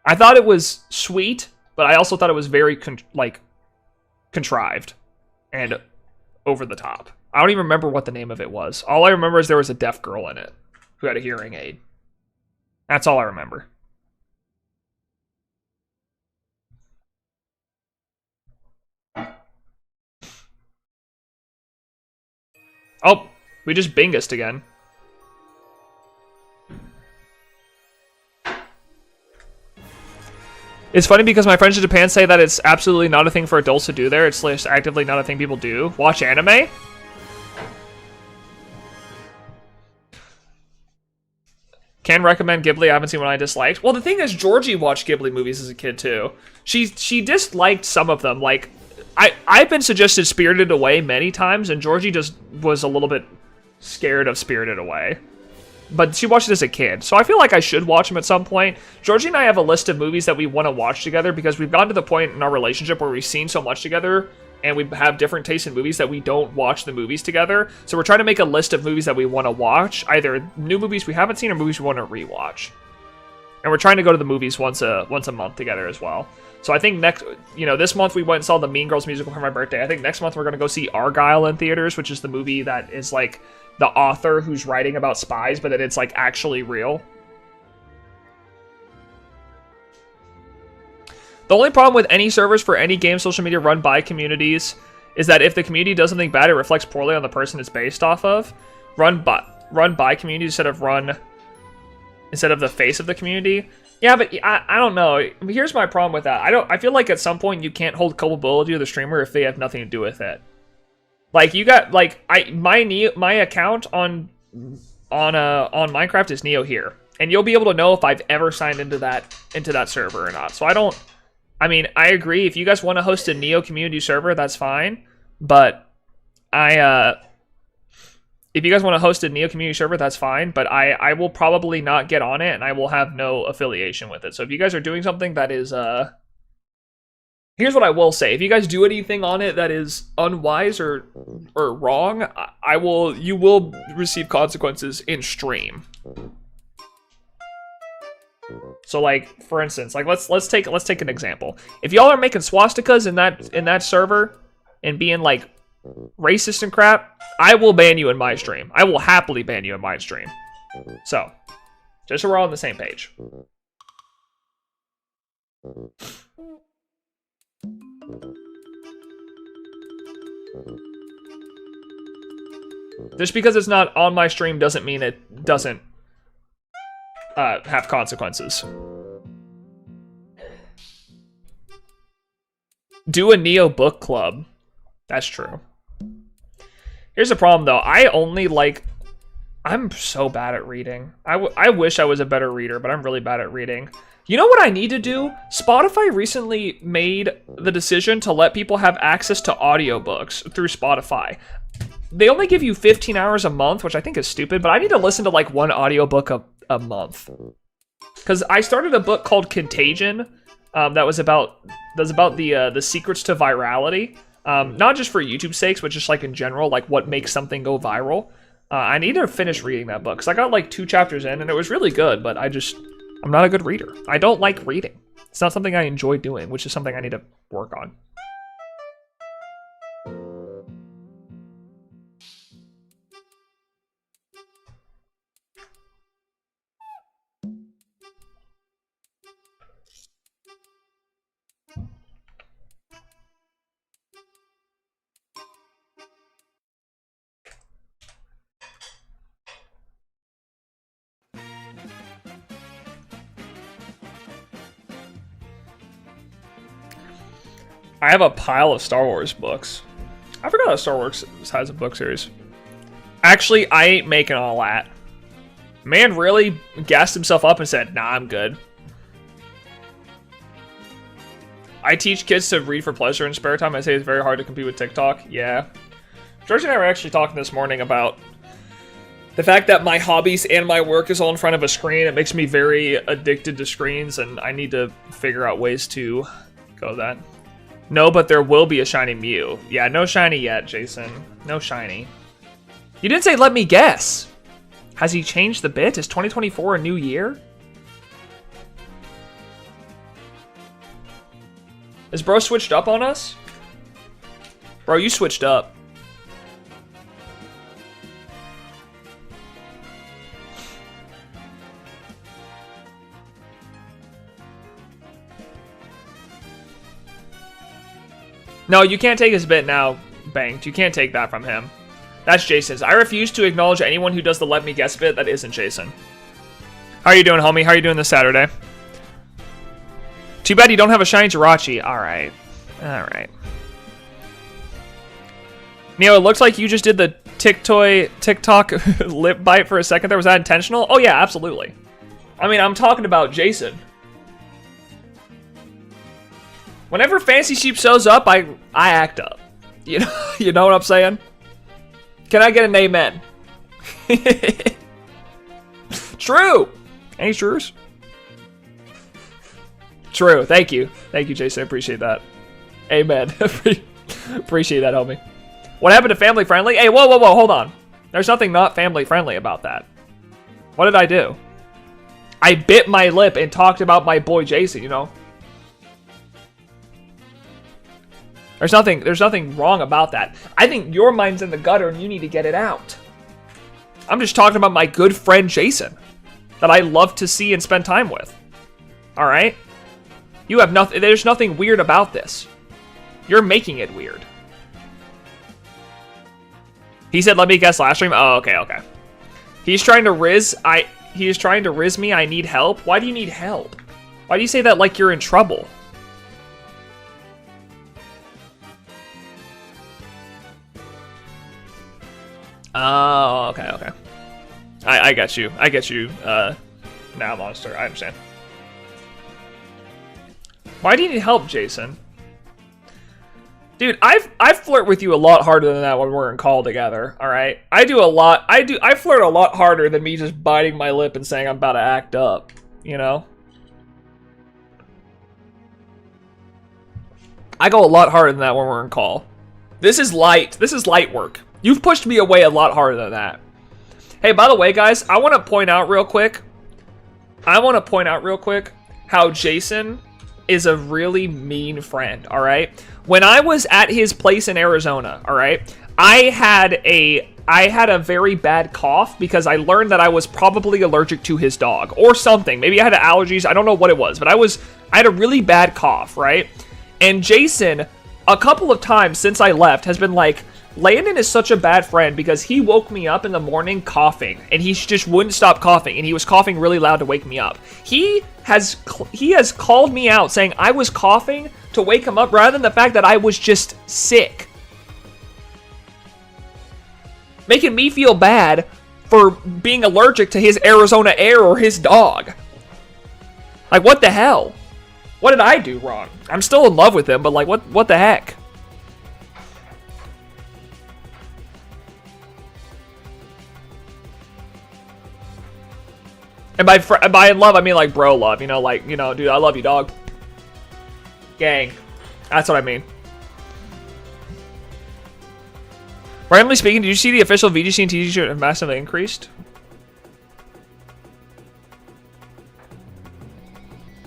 I thought it was sweet, but I also thought it was very, contrived and over the top. I don't even remember what the name of it was. All I remember is there was a deaf girl in it who had a hearing aid. That's all I remember. Oh, we just bingused again. It's funny because my friends in Japan say that it's absolutely not a thing for adults to do there. It's just actively not a thing people do. Watch anime? Can recommend Ghibli. I haven't seen one I disliked. Well, the thing is, Georgie watched Ghibli movies as a kid, too. She disliked some of them. Like, I've been suggested Spirited Away many times, and Georgie just was a little bit scared of Spirited Away. But she watched it as a kid, so I feel like I should watch them at some point. Georgie and I have a list of movies that we want to watch together because we've gotten to the point in our relationship where we've seen so much together and we have different tastes in movies that we don't watch the movies together. So we're trying to make a list of movies that we want to watch, either new movies we haven't seen or movies we want to rewatch. And we're trying to go to the movies once a month together as well. So I think this month we went and saw the Mean Girls musical for my birthday. I think next month we're going to go see Argylle in theaters, which is the movie that is like the author who's writing about spies, but then it's like actually real. The only problem with any servers for any game social media run by communities is that if the community does something bad, it reflects poorly on the person it's based off of. Run by community instead of the face of the community. Yeah, but I don't know. Here's my problem with that. I feel like at some point you can't hold culpability to the streamer if they have nothing to do with it. Like you got my account on Minecraft is NeoHere, and you'll be able to know if I've ever signed into that server or not. So I mean, I agree. If you guys want to host a Neo community server, that's fine. But if you guys want to host a Neo community server, that's fine. But I will probably not get on it, and I will have no affiliation with it. So if you guys are doing something that is here's what I will say. If you guys do anything on it that is unwise or wrong, you will receive consequences in stream. So like, for instance, like let's take an example. If y'all are making swastikas in that server and being like racist and crap, I will ban you in my stream. I will happily ban you in my stream. So, just so we're all on the same page. Just because it's not on my stream doesn't mean it doesn't have consequences. Do a Neo book club. That's true. Here's the problem though. I'm so bad at reading. I wish I was a better reader, but I'm really bad at reading. You know what I need to do? Spotify recently made the decision to let people have access to audiobooks through Spotify. They only give you 15 hours a month, which I think is stupid, but I need to listen to like one audiobook a month. Because I started a book called Contagion that was about the secrets to virality. Not just for YouTube's sakes, but just like in general, like what makes something go viral. I need to finish reading that book because I got like 2 chapters in and it was really good, but I'm not a good reader. I don't like reading. It's not something I enjoy doing, which is something I need to work on. I have a pile of Star Wars books. I forgot that Star Wars has a book series. Actually, I ain't making all that. Man really gassed himself up and said, nah, I'm good. I teach kids to read for pleasure in spare time. I say it's very hard to compete with TikTok. Yeah. George and I were actually talking this morning about the fact that my hobbies and my work is all in front of a screen. It makes me very addicted to screens, and I need to figure out ways to go that. No, but there will be a shiny Mew. Yeah, no shiny yet, Jason. No shiny. You didn't say let me guess. Has he changed the bit? Is 2024 a new year? Is bro switched up on us? Bro, you switched up. No, you can't take his bit now, Banked. You can't take that from him. That's Jason's. I refuse to acknowledge anyone who does the let me guess bit that isn't Jason. How are you doing, homie? How are you doing this Saturday? Too bad you don't have a shiny Jirachi. Alright. Alright. Neo, it looks like you just did the TikTok lip bite for a second there. Was that intentional? Oh yeah, absolutely. I mean, I'm talking about Jason. Whenever Fancy Sheep shows up, I act up. You know what I'm saying? Can I get an amen? True! Any trues? True. Thank you. Thank you, Jason. I appreciate that. Amen. Appreciate that, homie. What happened to family friendly? Hey, whoa, hold on. There's nothing not family friendly about that. What did I do? I bit my lip and talked about my boy Jason, you know? There's nothing wrong about that. I think your mind's in the gutter and you need to get it out. I'm just talking about my good friend Jason that I love to see and spend time with. All right? You have nothing. There's nothing weird about this. You're making it weird. He said, "Let me guess last stream." Oh, okay. He's trying to riz. He's trying to riz me. I need help. Why do you need help? Why do you say that like you're in trouble? Oh, okay. I get you. Now, Monster. I understand. Why do you need help, Jason? Dude, I flirt with you a lot harder than that when we're in call together, alright? I flirt a lot harder than me just biting my lip and saying I'm about to act up, you know? I go a lot harder than that when we're in call. This is light work. You've pushed me away a lot harder than that. Hey, by the way, guys, I want to point out real quick how Jason is a really mean friend, all right? When I was at his place in Arizona, all right, I had a very bad cough because I learned that I was probably allergic to his dog or something. Maybe I had allergies. I don't know what it was, but I had a really bad cough, right? And Jason, a couple of times since I left, has been like, Landon is such a bad friend because he woke me up in the morning coughing, and he just wouldn't stop coughing, and he was coughing really loud to wake me up. He has called me out saying I was coughing to wake him up rather than the fact that I was just sick. Making me feel bad for being allergic to his Arizona air or his dog. Like, what the hell? What did I do wrong? I'm still in love with him, but like, what the heck? And by in love, I mean like bro love, you know, like, you know, dude, I love you, dog. Gang. That's what I mean. Randomly speaking, did you see the official VGC and TGC have massively increased?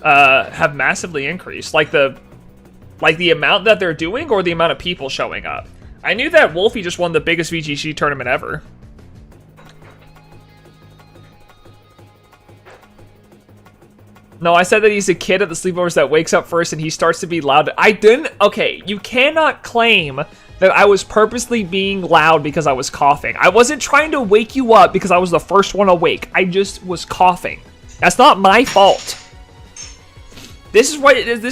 Have massively increased? Like the amount that they're doing or the amount of people showing up? I knew that Wolfie just won the biggest VGC tournament ever. No, I said that he's a kid at the sleepovers that wakes up first and he starts to be loud. I didn't... Okay, you cannot claim that I was purposely being loud because I was coughing. I wasn't trying to wake you up because I was the first one awake. I just was coughing. That's not my fault. This is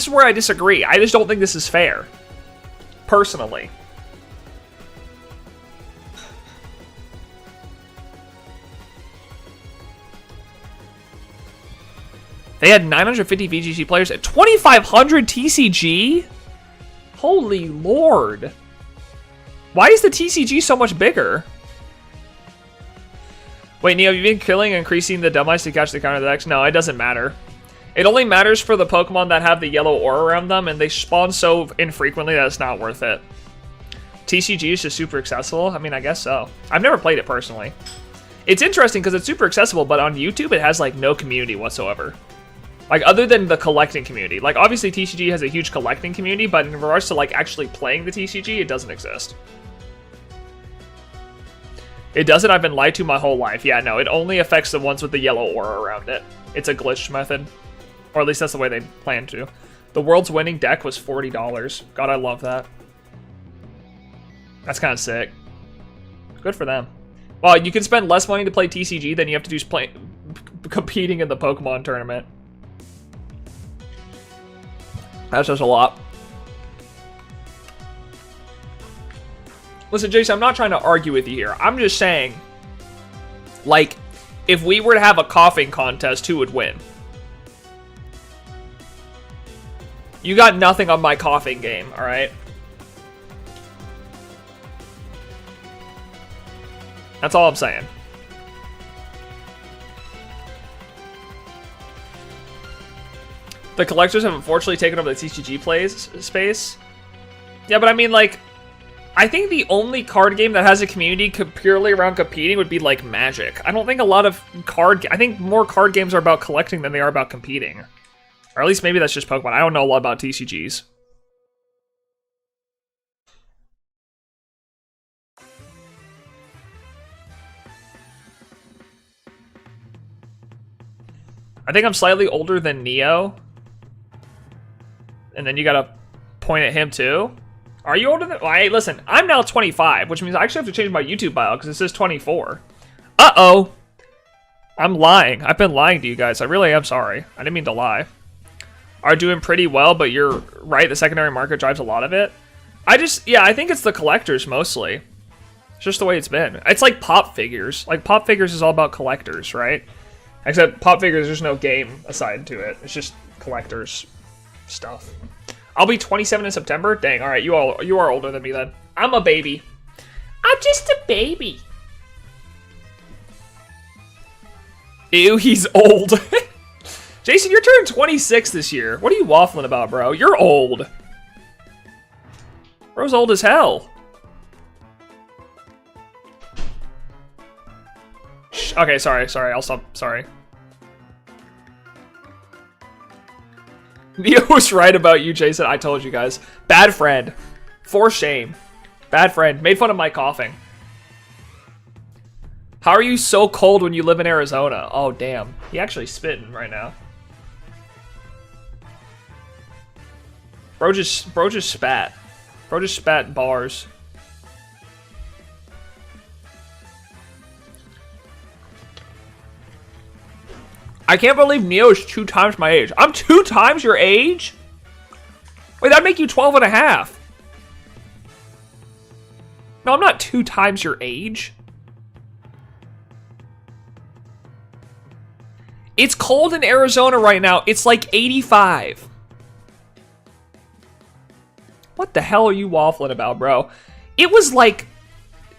where I disagree. I just don't think this is fair. Personally. They had 950 VGC players at 2,500 TCG? Holy lord. Why is the TCG so much bigger? Wait, Neo, have you been killing and increasing the dumb ice to catch the counter decks? No, it doesn't matter. It only matters for the Pokemon that have the yellow aura around them, and they spawn so infrequently that it's not worth it. TCG is just super accessible? I mean, I guess so. I've never played it personally. It's interesting because it's super accessible, but on YouTube it has like no community whatsoever. Like, other than the collecting community. Like, obviously TCG has a huge collecting community, but in regards to, like, actually playing the TCG, it doesn't exist. It doesn't? I've been lied to my whole life. Yeah, no, it only affects the ones with the yellow aura around it. It's a glitch method. Or at least that's the way they plan to. The world's winning deck was $40. God, I love that. That's kind of sick. Good for them. Well, you can spend less money to play TCG than you have to do competing in the Pokemon tournament. That's just a lot. Listen, Jason, I'm not trying to argue with you here. I'm just saying, like, if we were to have a coughing contest, who would win? You got nothing on my coughing game, alright? That's all I'm saying. The collectors have unfortunately taken over the TCG plays space. Yeah, but I mean, like, I think the only card game that has a community purely around competing would be, like, Magic. I don't think a lot of I think more card games are about collecting than they are about competing. Or at least maybe that's just Pokemon. I don't know a lot about TCGs. I think I'm slightly older than Neo. And then you gotta point at him too. Are you older than... Well, hey, listen, I'm now 25, which means I actually have to change my YouTube bio because it says 24. Uh-oh. I'm lying. I've been lying to you guys. I really am sorry. I didn't mean to lie. Are doing pretty well, but you're right. The secondary market drives a lot of it. Yeah, I think it's the collectors mostly. It's just the way it's been. It's like Pop Figures. Like, Pop Figures is all about collectors, right? Except Pop Figures, there's no game assigned to it. It's just collectors stuff. I'll be 27 in September. Dang, all right, you are older than me then. I'm a baby. I'm just a baby. Ew, he's old. Jason, you're turning 26 this year. What are you waffling about, bro? You're old. Bro's old as hell. Okay, sorry, I'll stop, sorry. Neo was right about you, Jason. I told you guys. Bad friend. For shame. Bad friend. Made fun of my coughing. How are you so cold when you live in Arizona? Oh, damn. He actually spitting right now. Bro just spat. Bro just spat bars. I can't believe Neo's 2 times my age. I'm 2 times your age? Wait, that'd make you 12 and a half. No, I'm not 2 times your age. It's cold in Arizona right now. It's like 85. What the hell are you waffling about, bro? It was like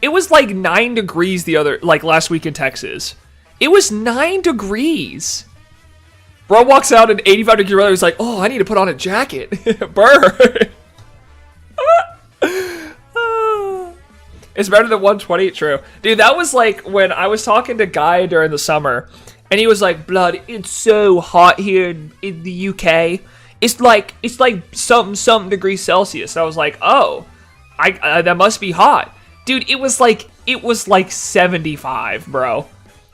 9 degrees last week in Texas. It was 9 degrees. Bro walks out in 85-degree weather. He's like, oh, I need to put on a jacket. Burr. It's better than 120. True. Dude, that was like when I was talking to Guy during the summer. And he was like, blood, it's so hot here in the UK. It's like something degrees Celsius. And I was like, oh, that must be hot. Dude, it was like 75, bro.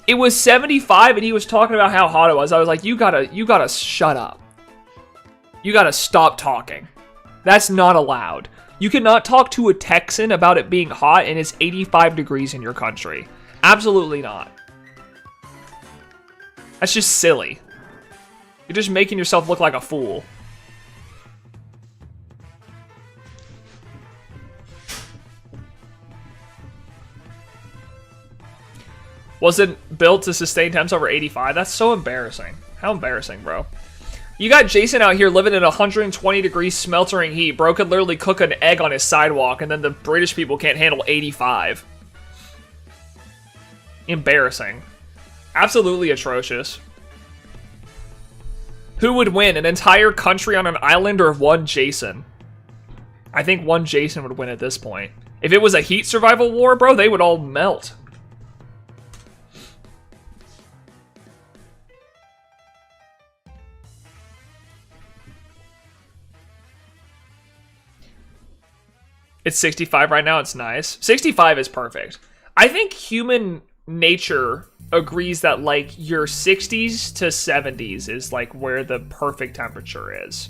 It was 75 and he was talking about how hot it was. I was like, you gotta shut up. You gotta stop talking. That's not allowed. You cannot talk to a Texan about it being hot and it's 85 degrees in your country. Absolutely not. That's just silly. You're just making yourself look like a fool. Wasn't built to sustain temps over 85. That's so embarrassing. How embarrassing, bro. You got Jason out here living in 120 degrees sweltering heat. Bro could literally cook an egg on his sidewalk, and then the British people can't handle 85. Embarrassing. Absolutely atrocious. Who would win? An entire country on an island or one Jason? I think one Jason would win at this point. If it was a heat survival war, bro, they would all melt. It's 65 right now. It's nice. 65 is perfect. I think human nature agrees that like your 60s to 70s is like where the perfect temperature is.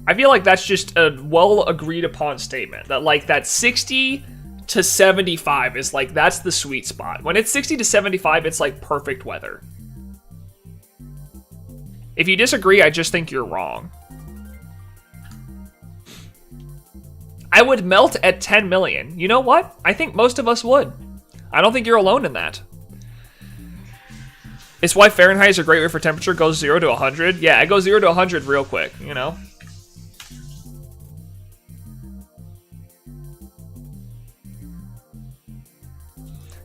I feel like that's just a well agreed upon statement that like that 60 to 75 is like that's the sweet spot. When it's 60 to 75, it's like perfect weather. If you disagree, I just think you're wrong. I would melt at 10 million. You know what? I think most of us would. I don't think you're alone in that. It's why Fahrenheit is a great way for temperature. Goes 0 to 100. Yeah, it goes 0 to 100 real quick, you know?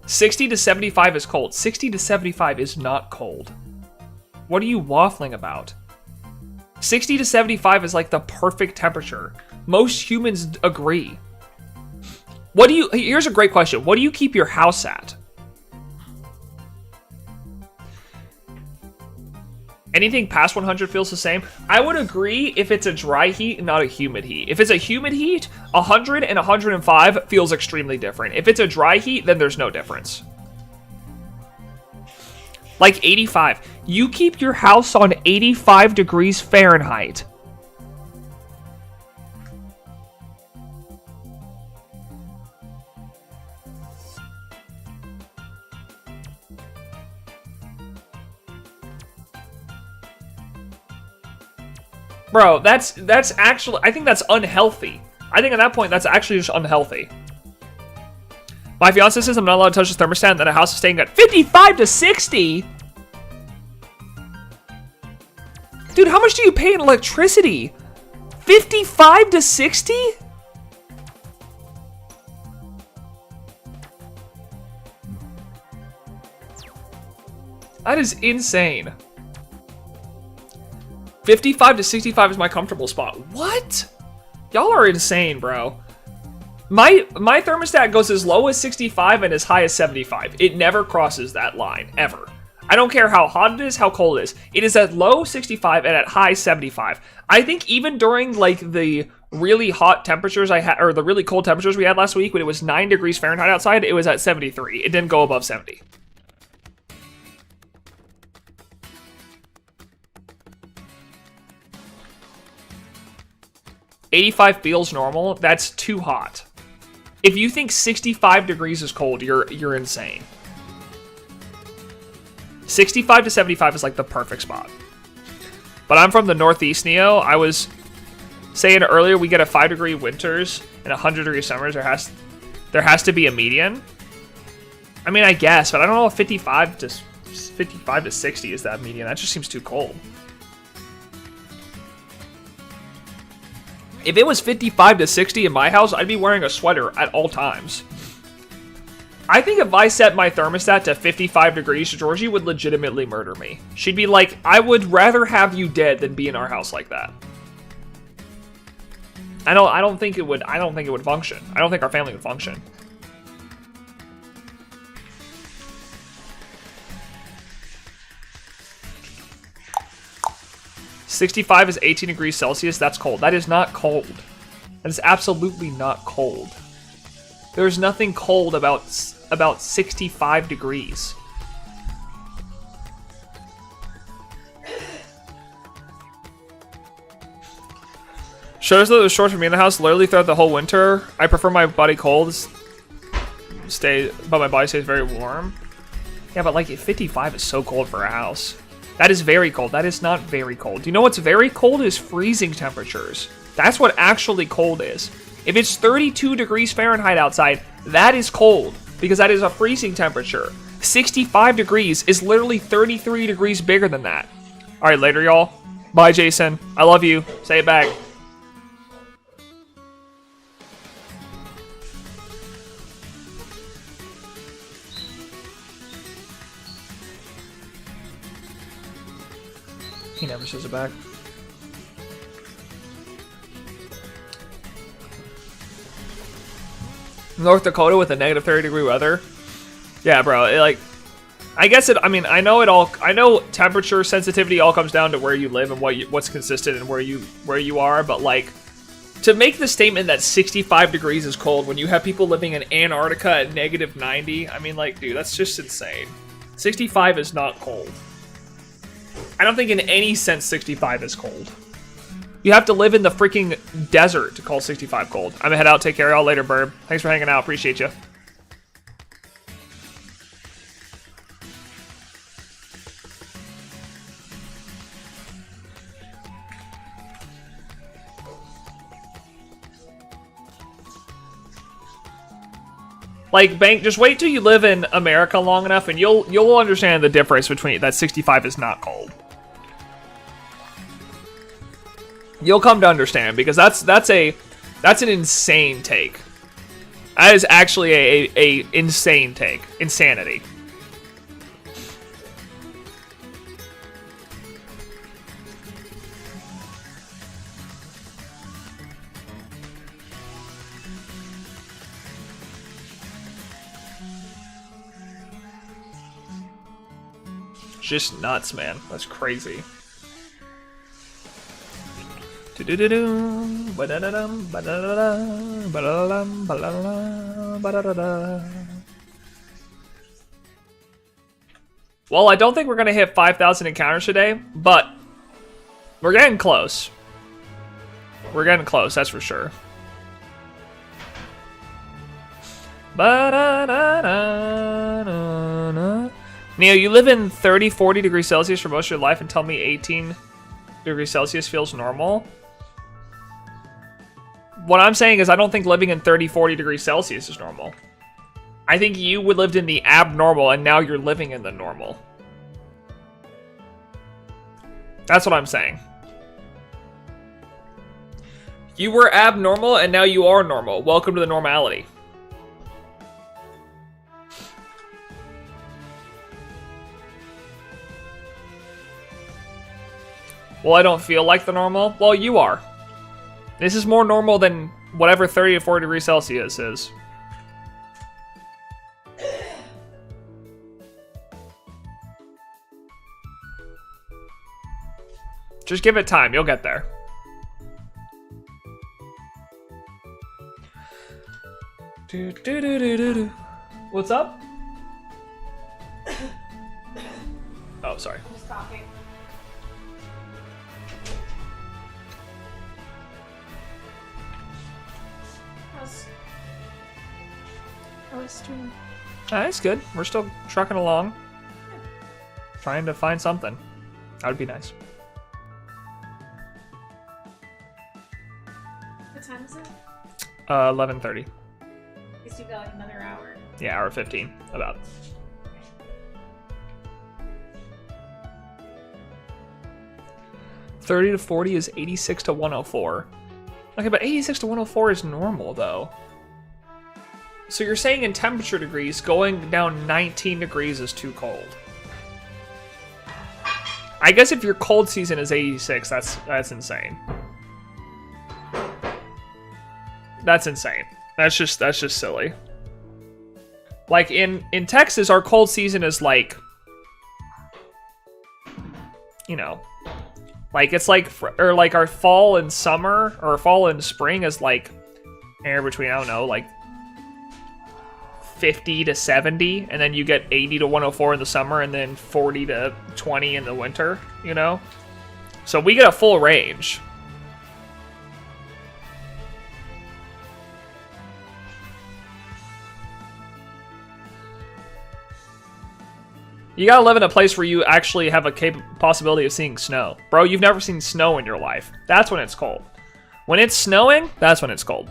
$60 to 75 is cold. 60 to 75 is not cold. What are you waffling about? 60 to 75 is like the perfect temperature. Most humans agree. Here's a great question. What do you keep your house at? Anything past 100 feels the same. I would agree if it's a dry heat, not a humid heat. If it's a humid heat, 100 and 105 feels extremely different. If it's a dry heat, then there's no difference. Like 85. You keep your house on 85 degrees Fahrenheit. Bro, that's actually, I think that's unhealthy. I think at that point, that's actually just unhealthy. My fiance says I'm not allowed to touch the thermostat and that a house is staying at 55 to 60. Dude, how much do you pay in electricity? 55 to 60? That is insane. 55 to 65 is my comfortable spot. What? Y'all are insane, bro. My thermostat goes as low as 65 and as high as 75. It never crosses that line, ever. I don't care how hot it is, how cold it is. It is at low 65 and at high 75. I think even during like the really hot temperatures I had, or the really cold temperatures we had last week when it was 9 degrees Fahrenheit outside, it was at 73. It didn't go above 70. $85 feels normal. That's too hot. If you think 65 degrees is cold, you're insane. 65 to 75 is like the perfect spot. But I'm from the Northeast, Neo. I was saying earlier we get a 5-degree winters and 100-degree summers. There has to be a median. I mean, I guess, but I don't know if 55 to 60 is that median. That just seems too cold. If it was 55 to 60 in my house, I'd be wearing a sweater at all times. I think if I set my thermostat to 55 degrees, Georgie would legitimately murder me. She'd be like, I would rather have you dead than be in our house like that. I don't think it would function. I don't think our family would function. $65 is 18 degrees Celsius. That's cold. That is not cold. That is absolutely not cold. There's nothing cold about 65 degrees. Shows that it was short for me in the house literally throughout the whole winter. I prefer my body cold, but my body stays very warm. Yeah, but like 55 is so cold for a house. That is very cold. That is not very cold. Do you know what's very cold is freezing temperatures. That's what actually cold is. If it's 32 degrees Fahrenheit outside, that is cold because that is a freezing temperature. 65 degrees is literally 33 degrees bigger than that. All right, later, y'all. Bye, Jason. I love you. Say it back. He never says it back. North Dakota with a negative 30-degree weather. Yeah, bro. I guess it. I mean, I know temperature sensitivity all comes down to where you live and what's consistent and where you are. But like, to make the statement that 65 degrees is cold when you have people living in Antarctica at negative 90, I mean, like, dude, that's just insane. 65 is not cold. I don't think in any sense 65 is cold. You have to live in the freaking desert to call 65 cold. I'm gonna head out. Take care, y'all. Later, Burb. Thanks for hanging out. Appreciate you. Like, Bank, just wait till you live in America long enough, and you'll understand the difference between that 65 is not cold. You'll come to understand, because that's an insane take. That is actually a insane take. Insanity. Just nuts, man. That's crazy. Well, I don't think we're gonna hit 5,000 encounters today, but we're getting close. We're getting close, that's for sure. Neo, you live in 30, 40 degrees Celsius for most of your life and tell me 18 degrees Celsius feels normal? What I'm saying is I don't think living in 30, 40 degrees Celsius is normal. I think you would lived in the abnormal and now you're living in the normal. That's what I'm saying. You were abnormal and now you are normal. Welcome to the normality. Well, I don't feel like the normal. Well, you are. This is more normal than whatever 30 to 40 degrees Celsius is. Just give it time. You'll get there. What's up? Oh, sorry. Just talking. How's stream? It's good. We're still trucking along. Trying to find something. That would be nice. What time is it? 11:30. Guess you got like another hour. Yeah, hour 15, about. $30 to 40 is 86 to 104. Okay, but 86 to 104 is normal, though. So you're saying in temperature degrees, going down 19 degrees is too cold. I guess if your cold season is 86, that's insane. That's insane. That's just silly. Like in Texas, our cold season is like, you know, like it's like, or like our fall and summer, or fall and spring is like anywhere between, I don't know, like 50 to 70, and then you get 80 to 104 in the summer, and then 40 to 20 in the winter, you know? So we get a full range. You gotta live in a place where you actually have a possibility of seeing snow. Bro, you've never seen snow in your life. That's when it's cold. When it's snowing, that's when it's cold.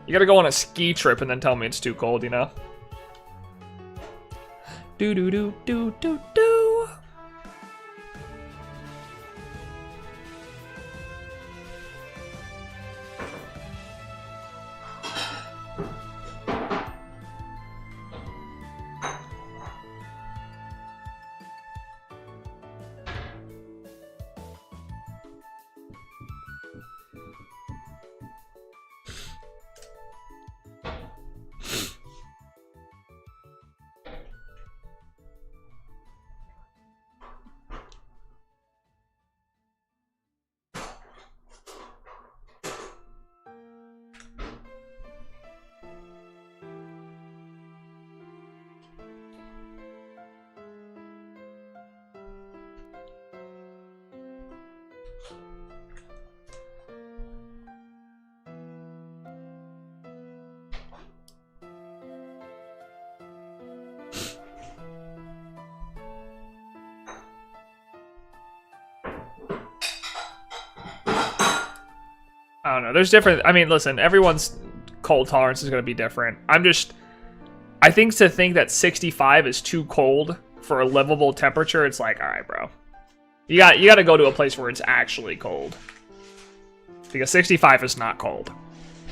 You gotta go on a ski trip and then tell me it's too cold, you know? Do do do do do do. don't know. There's different. I mean, listen, everyone's cold tolerance is going to be different. I think to think that 65 is too cold for a livable temperature, it's like, all right, bro. You got to go to a place where it's actually cold. Because 65 is not cold.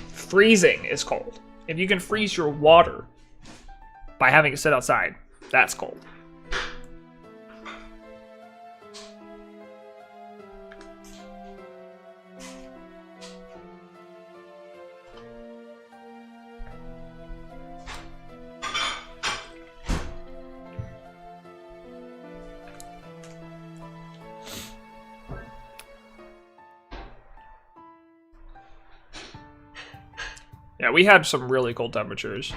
Freezing is cold. If you can freeze your water by having it sit outside, that's cold. Yeah, we had some really cold temperatures.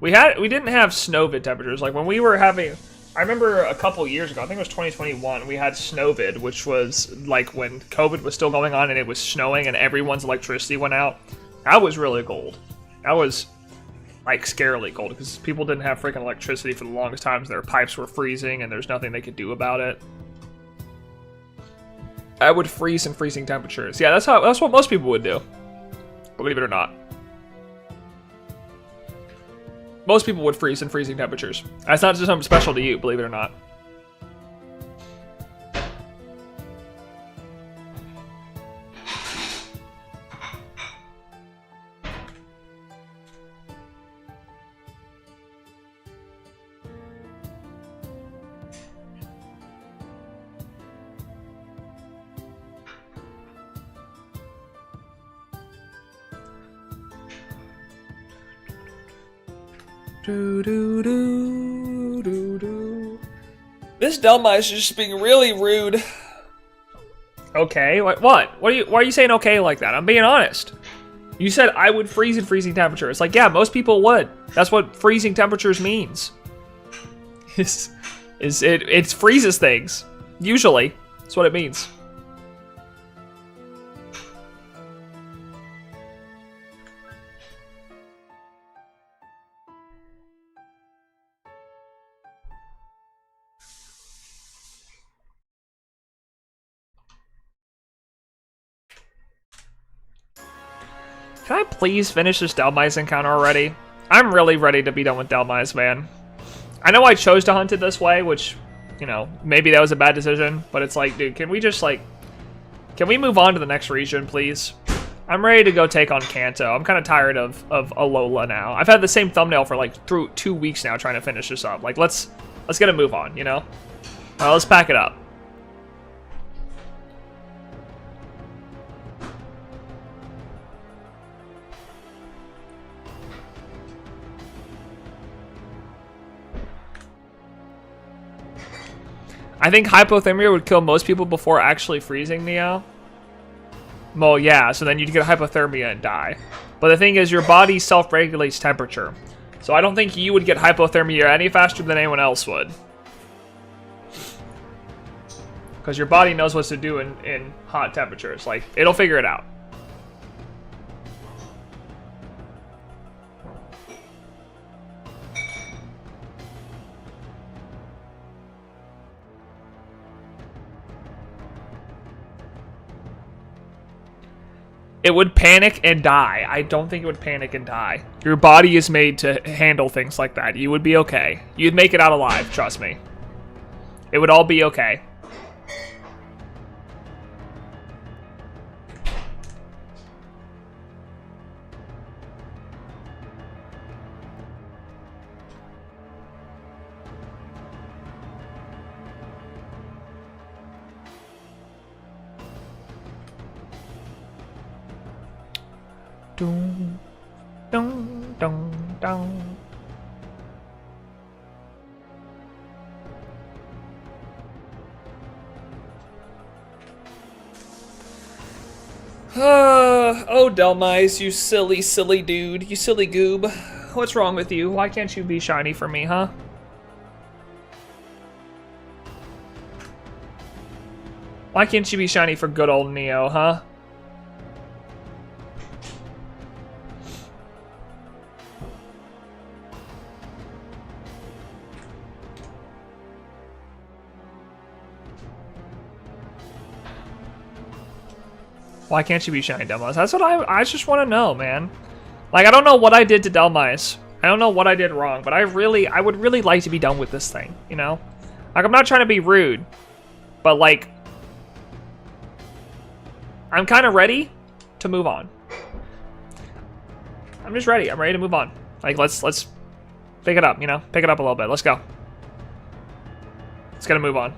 We didn't have snowvid temperatures. Like when we were having, I remember a couple years ago, I think it was 2021, we had snowvid, which was like when COVID was still going on and it was snowing and everyone's electricity went out. That was really cold. That was like scarily cold because people didn't have freaking electricity for the longest times. Their pipes were freezing and there's nothing they could do about it. I would freeze in freezing temperatures. Yeah, that's what most people would do. Believe it or not. Most people would freeze in freezing temperatures. That's not just something special to you, believe it or not. This Delma is just being really rude. Okay, what? Why are you saying okay like that? I'm being honest. You said I would freeze in freezing temperature. It's like, yeah, most people would. That's what freezing temperatures means. It freezes things. Usually, that's what it means. Can I please finish this Delmise encounter already? I'm really ready to be done with Delmise, man. I know I chose to hunt it this way, which, you know, maybe that was a bad decision, but it's like, dude, can we just, like, can we move on to the next region, please? I'm ready to go take on Kanto. I'm kind of tired of Alola now. I've had the same thumbnail for, like, through 2 weeks now trying to finish this up. Like, let's get a move on, you know? Let's pack it up. I think hypothermia would kill most people before actually freezing, Neo. Well, yeah, so then you'd get hypothermia and die. But the thing is, your body self-regulates temperature. So I don't think you would get hypothermia any faster than anyone else would. Because your body knows what to do in hot temperatures. Like, it'll figure it out. It would panic and die. I don't think it would panic and die. Your body is made to handle things like that. You would be okay. You'd make it out alive, trust me. It would all be okay. Dun, dun, dun, dun. Oh, Delmise, you silly, silly dude. You silly goob. What's wrong with you? Why can't you be shiny for me, huh? Why can't you be shiny for good old Neo, huh? Why can't you be shiny Delmise? That's what I just want to know, man. Like, I don't know what I did to Delmise. I don't know what I did wrong, but I would really like to be done with this thing, you know? Like, I'm not trying to be rude, but like, I'm kind of ready to move on. I'm just ready. I'm ready to move on. Like, let's pick it up, you know? Pick it up a little bit. Let's go. Let's gotta move on.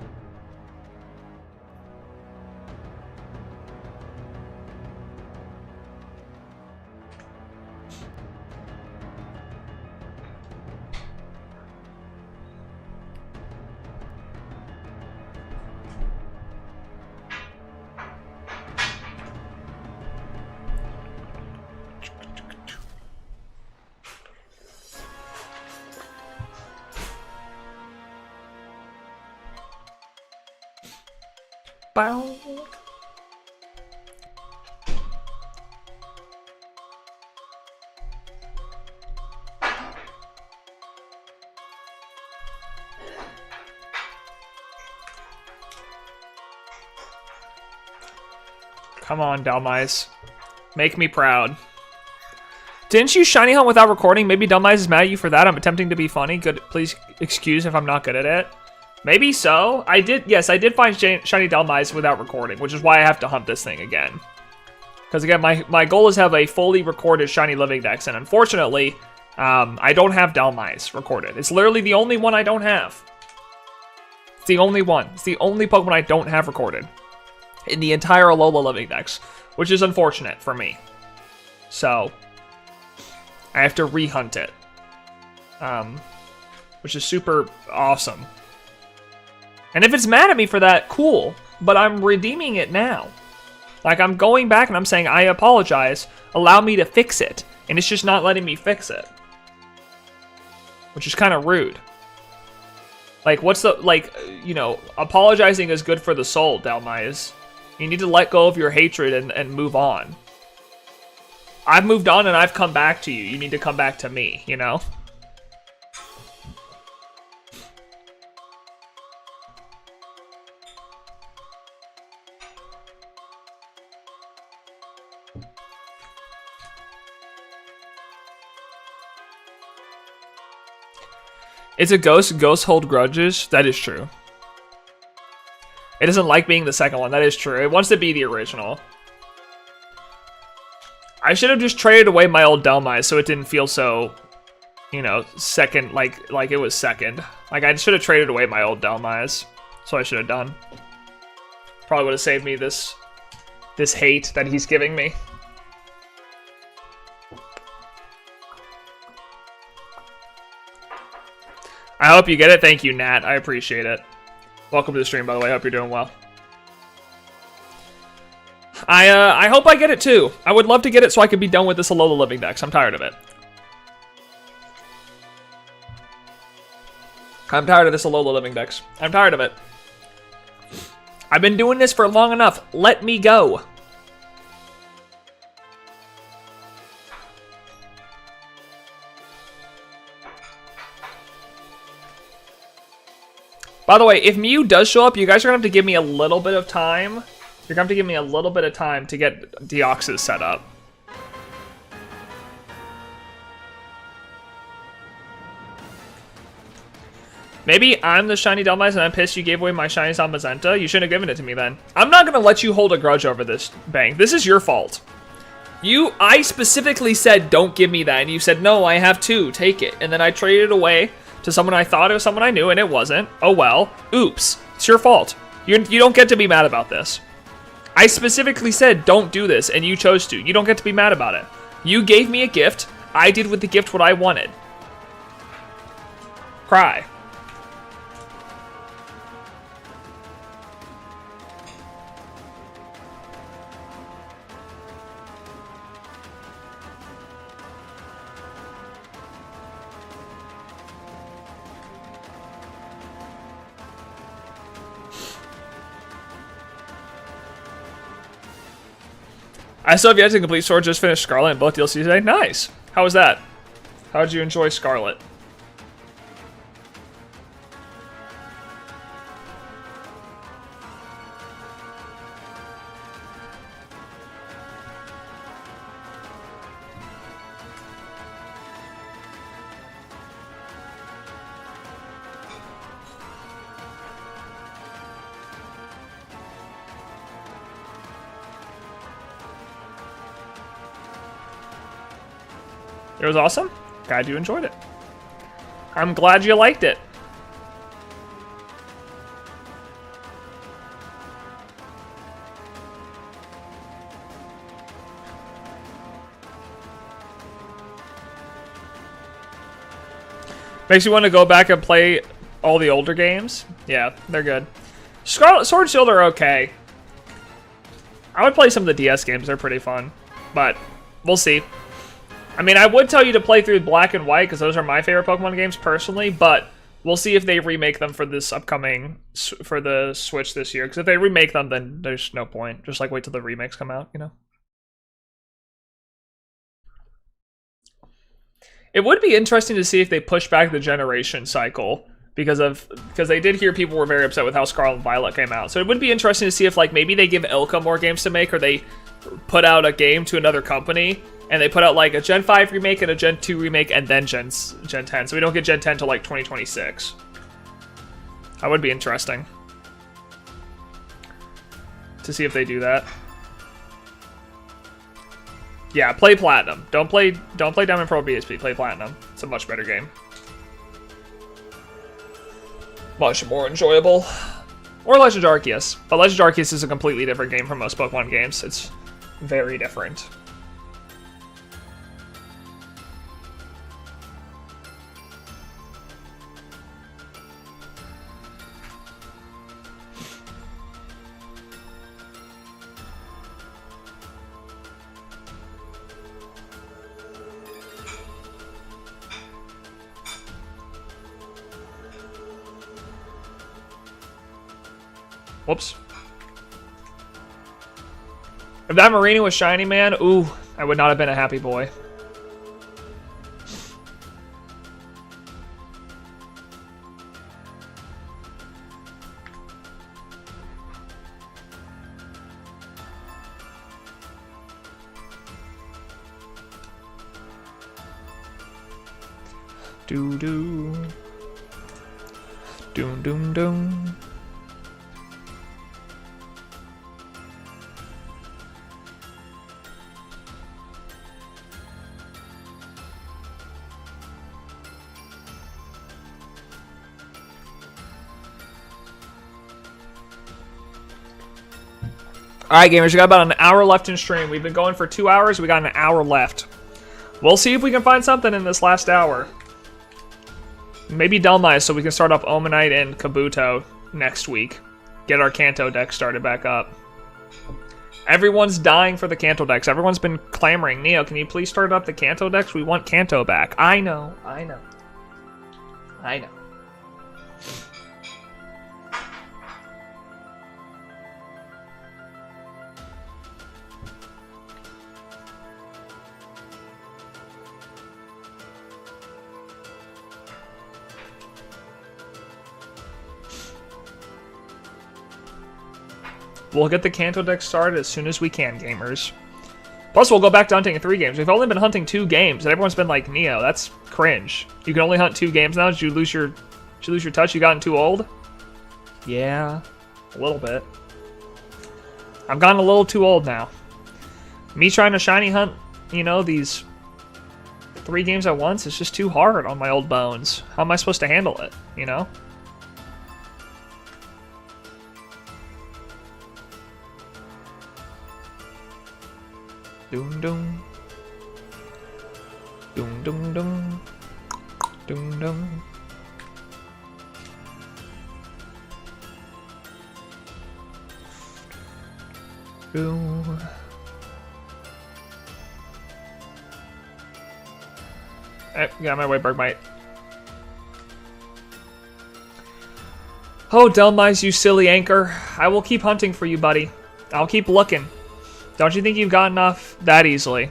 Bow. Come on, Delmise. Make me proud. Didn't you shiny hunt without recording? Maybe Delmise is mad at you for that. I'm attempting to be funny. Good. Please excuse if I'm not good at it. Maybe so. I did. Yes, I did find shiny Delmise without recording, which is why I have to hunt this thing again. Because again, my goal is to have a fully recorded shiny living dex, and unfortunately, I don't have Delmise recorded. It's literally the only one I don't have. It's the only one. It's the only Pokemon I don't have recorded in the entire Alola living dex, which is unfortunate for me. So I have to re-hunt it, which is super awesome. And if it's mad at me for that, cool. But I'm redeeming it now. Like, I'm going back and I'm saying, I apologize. Allow me to fix it. And it's just not letting me fix it. Which is kind of rude. Like, what's the, like, you know, apologizing is good for the soul, Delmise. You need to let go of your hatred and move on. I've moved on and I've come back to you. You need to come back to me, you know? It's a ghost. Ghosts hold grudges. That is true. It doesn't like being the second one. That is true. It wants to be the original. I should have just traded away my old Delmise so it didn't feel so, you know, second, like it was second. Like, I should have traded away my old Delmise. That's what I should have done. Probably would have saved me this hate that he's giving me. I hope you get it. Thank you, Nat. I appreciate it. Welcome to the stream, by the way. I hope you're doing well. I hope I get it, too. I would love to get it so I could be done with this Alola living dex. I'm tired of it. I'm tired of this Alola living dex. I'm tired of it. I've been doing this for long enough. Let me go. By the way, if Mew does show up, you guys are going to have to give me a little bit of time. You're going to have to give me a little bit of time to get Deoxys set up. Maybe I'm the shiny Delmise and I'm pissed you gave away my shiny Zamazenta. You shouldn't have given it to me then. I'm not going to let you hold a grudge over this, Bang. This is your fault. I specifically said don't give me that, and you said no, I have two, take it. And then I traded it away to someone I thought it was someone I knew, and it wasn't. Oh well. Oops. It's your fault. You don't get to be mad about this. I specifically said don't do this, and you chose to. You don't get to be mad about it. You gave me a gift. I did with the gift what I wanted. Cry. I still have yet to complete Sword, just finished Scarlet and both DLCs today. Nice. How was that? How did you enjoy Scarlet? It was awesome. Glad you enjoyed it. I'm glad you liked it. Makes you want to go back and play all the older games. Yeah, they're good. Scarlet Sword and Shield are okay. I would play some of the DS games. They're pretty fun. But we'll see. I mean, I would tell you to play through Black and White because those are my favorite Pokemon games personally. But we'll see if they remake them for this upcoming, for the Switch this year. Because if they remake them, then there's no point. Just like wait till the remakes come out, you know? It would be interesting to see if they push back the generation cycle because they did hear people were very upset with how Scarlet and Violet came out. So it would be interesting to see if like maybe they give Ilka more games to make, or they put out a game to another company and they put out like a Gen 5 remake and a Gen 2 remake and then Gen 10. So we don't get Gen 10 till like 2026. That would be interesting to see if they do that. Yeah, play Platinum. Don't play Diamond Pearl BSP. Play Platinum. It's a much better game. Much more enjoyable. Or Legend Arceus. But Legend Arceus is a completely different game from most Pokemon games. It's very different. Whoops. If that Marina was shiny, man, ooh, I would not have been a happy boy. Doo-doo. Doom-doom-doom. Alright, gamers, we got about an hour left in stream. We've been going for 2 hours. We got an hour left. We'll see if we can find something in this last hour. Maybe Delmise so we can start up Omanite and Kabuto next week. Get our Kanto deck started back up. Everyone's dying for the Kanto decks. Everyone's been clamoring. Neo, can you please start up the Kanto decks? We want Kanto back. I know. I know. I know. We'll get the Kanto deck started as soon as we can, gamers. Plus, we'll go back to hunting 3 games. We've only been hunting 2 games, and everyone's been like, Neo, that's cringe. You can only hunt 2 games now? Did you lose your touch? You gotten too old? Yeah, a little bit. I've gotten a little too old now. Me trying to shiny hunt, you know, these 3 games at once is just too hard on my old bones. How am I supposed to handle it, you know? Doom doom. Doom doom doom. Doom doom. Doom. Got my Whiteberg Mite. Oh, Delmise, you silly anchor. I will keep hunting for you, buddy. I'll keep looking. Don't you think you've gotten off that easily?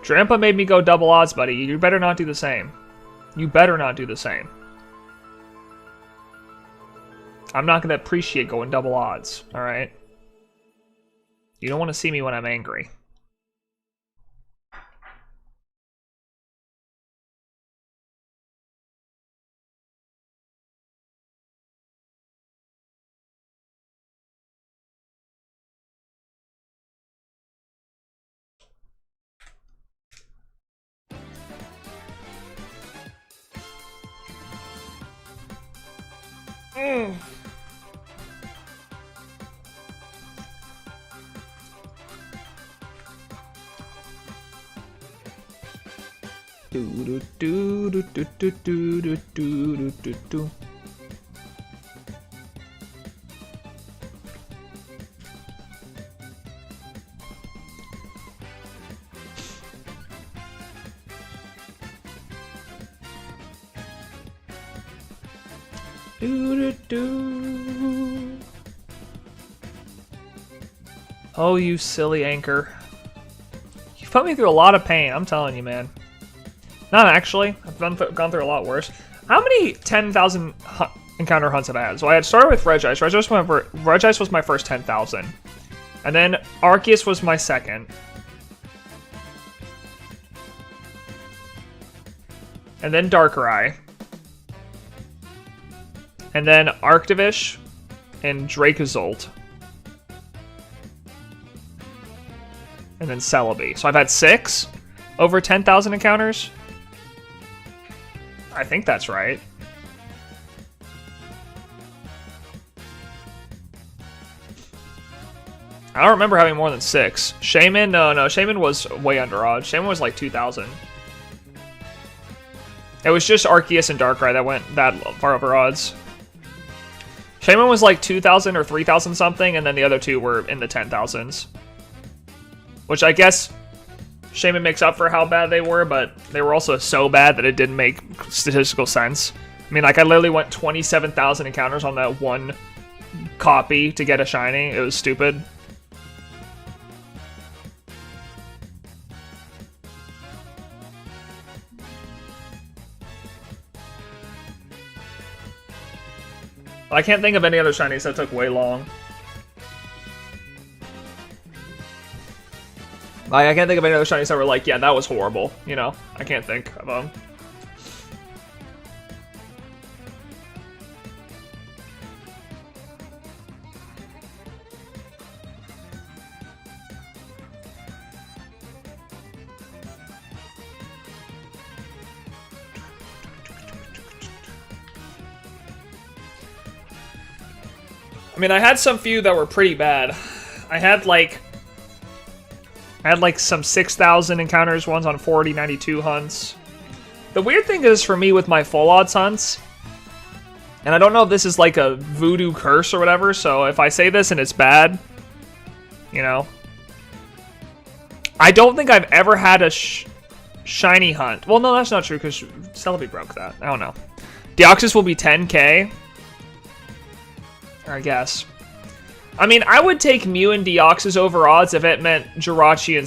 Drampa made me go double odds, buddy. You better not do the same. You better not do the same. I'm not going to appreciate going double odds, alright? You don't want to see me when I'm angry. Do do do do do do do do do do. Do, do, do. Oh, you silly anchor. You put me through a lot of pain, I'm telling you, man. Not actually. I've gone through a lot worse. How many 10,000 encounter hunts have I had? So I had started with Regice. Regice was my first 10,000. And then Arceus was my second. And then Darkrai. And then Arctivish and Dracozolt. And then Celebi. So I've had 6 over 10,000 encounters. I think that's right. I don't remember having more than 6. Shaman? No, Shaman was way under odds. Shaman was like 2,000. It was just Arceus and Darkrai that went that far over odds. Shaman was like 2,000 or 3,000 something, and then the other two were in the 10,000s. Which I guess Shaman makes up for how bad they were, but they were also so bad that it didn't make statistical sense. I mean, like, I literally went 27,000 encounters on that one copy to get a shiny. It was stupid. I can't think of any other shinies that took way long. Like, I can't think of any other shinies that were like, yeah, that was horrible. You know, I can't think of them. I mean, I had some few that were pretty bad. I had like some 6,000 encounters, ones on 40, 92 hunts. The weird thing is for me with my full odds hunts, and I don't know if this is like a voodoo curse or whatever, so if I say this and it's bad, you know. I don't think I've ever had a shiny hunt. Well, no, that's not true because Celebi broke that. I don't know. Deoxys will be 10k. I guess. I mean, I would take Mew and Deoxys over odds if it meant Jirachi and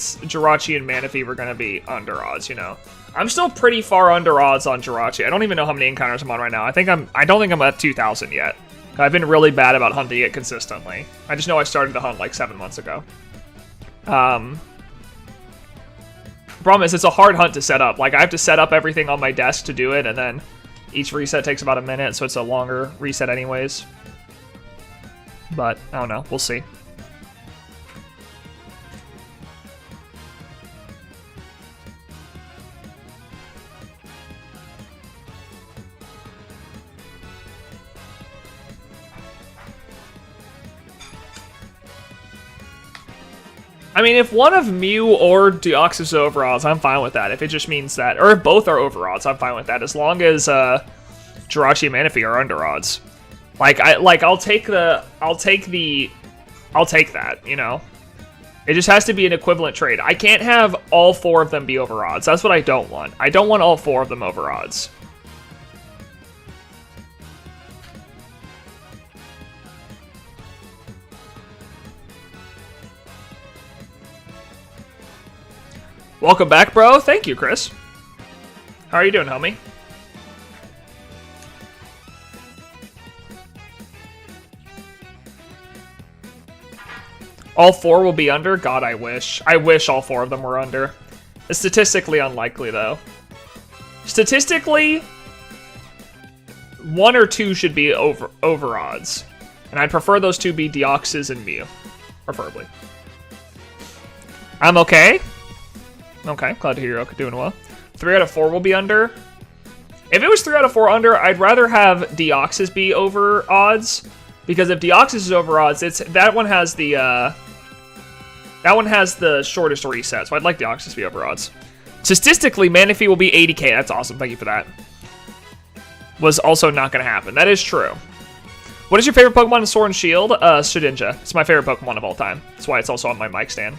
Manaphy were going to be under odds, you know. I'm still pretty far under odds on Jirachi. I don't even know how many encounters I'm on right now. I don't think I'm at 2,000 yet. I've been really bad about hunting it consistently. I just know I started to hunt like 7 months ago. The problem is it's a hard hunt to set up. Like, I have to set up everything on my desk to do it, and then each reset takes about a minute, so it's a longer reset anyways. But, I don't know. We'll see. I mean, if one of Mew or Deoxys is over odds, I'm fine with that. If it just means that, or if both are over odds, I'm fine with that. As long as Jirachi and Manaphy are under odds. I'll take that, you know? It just has to be an equivalent trade. I can't have all 4 of them be over odds. That's what I don't want. I don't want all 4 of them over odds. Welcome back, bro. Thank you, Chris. How are you doing, homie? All 4 will be under? God, I wish. I wish all 4 of them were under. It's statistically unlikely, though. Statistically, 1 or 2 should be over odds. And I'd prefer those 2 be Deoxys and Mew. Preferably. I'm okay. Okay, glad to hear you're doing well. 3 out of 4 will be under. If it was 3 out of 4 under, I'd rather have Deoxys be over odds, because if Deoxys is over odds, that one has the shortest reset, so I'd like Deoxys to be over odds. Statistically, Manaphy will be 80k. That's awesome. Thank you for that. Was also not going to happen. That is true. What is your favorite Pokemon in Sword and Shield? Shedinja. It's my favorite Pokemon of all time. That's why it's also on my mic stand.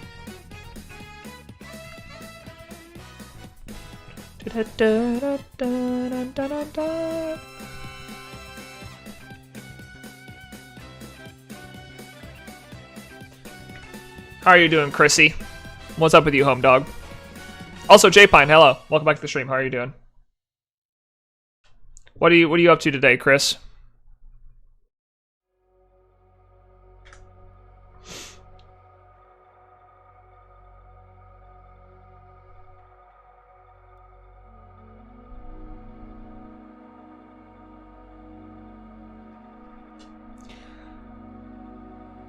How are you doing, Chrissy? What's up with you, home dog? Also, J-Pine, hello. Welcome back to the stream. How are you doing? What are you up to today, Chris?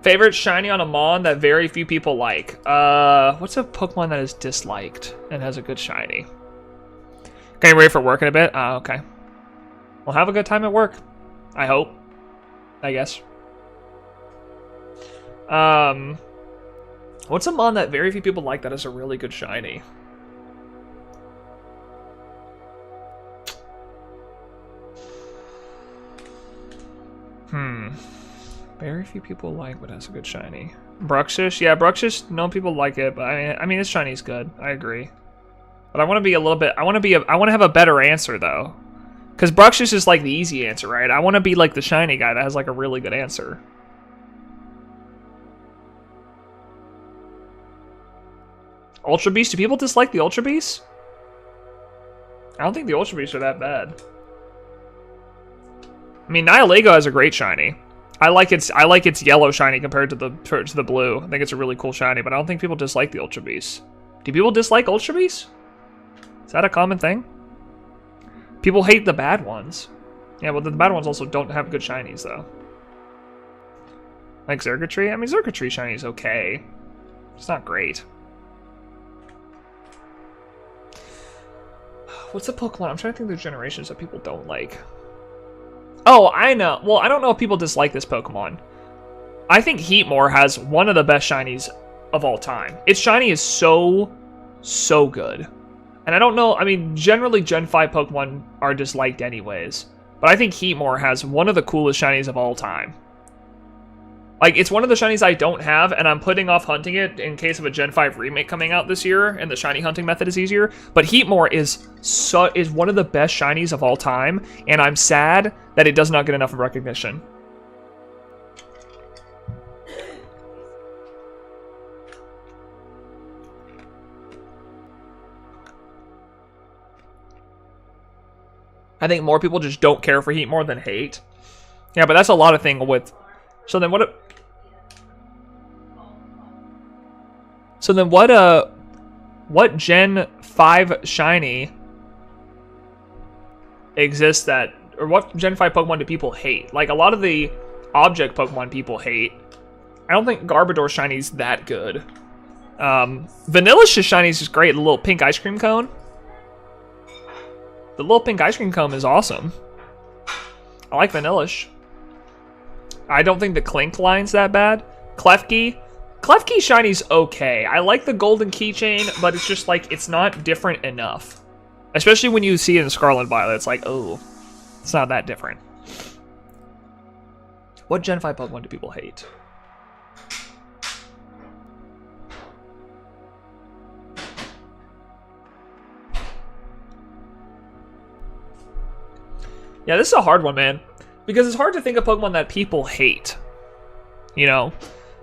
Favorite shiny on a Mon that very few people like. What's a Pokemon that is disliked and has a good shiny? Getting ready for work in a bit? Okay. Well, have a good time at work. I hope. I guess. What's a Mon that very few people like that has a really good shiny? Very few people like, but has a good shiny. Bruxish, yeah, Bruxish. No people like it, but I mean, its shiny's good. I agree. But I want to be a little bit. I want to have a better answer though, because Bruxish is like the easy answer, right? I want to be like the shiny guy that has like a really good answer. Ultra Beast. Do people dislike the Ultra Beast? I don't think the Ultra Beasts are that bad. I mean, Nihilego has a great shiny. I like its yellow shiny compared to the blue. I think it's a really cool shiny, but I don't think people dislike the Ultra Beast. Do people dislike Ultra Beast? Is that a common thing? People hate the bad ones. Yeah, well, the bad ones also don't have good shinies, though. Like Xurkitree? I mean, Xurkitree shiny is okay. It's not great. What's a Pokemon? I'm trying to think of the generations that people don't like. Oh, I know. Well, I don't know if people dislike this Pokemon. I think Heatmore has one of the best shinies of all time. Its shiny is so good. And I don't know, I mean, generally Gen 5 Pokemon are disliked anyways. But I think Heatmore has one of the coolest shinies of all time. Like, it's one of the shinies I don't have, and I'm putting off hunting it in case of a Gen 5 remake coming out this year, and the shiny hunting method is easier. But Heatmore is one of the best shinies of all time, and I'm sad that it does not get enough of recognition. I think more people just don't care for Heatmore than hate. Yeah, but that's a lot of thing with... So then what Gen 5 shiny exists that, or what Gen 5 Pokemon do people hate? Like, a lot of the object Pokemon people hate. I don't think Garbodor's shiny's that good. Vanillish's shiny's just great. The little pink ice cream cone. The little pink ice cream cone is awesome. I like Vanillish. I don't think the Clink line's that bad. Klefki shiny's okay. I like the golden keychain, but it's just like, it's not different enough. Especially when you see it in Scarlet and Violet, it's like, oh, it's not that different. What Gen 5 Pokemon do people hate? Yeah, this is a hard one, man. Because it's hard to think of Pokemon that people hate. You know?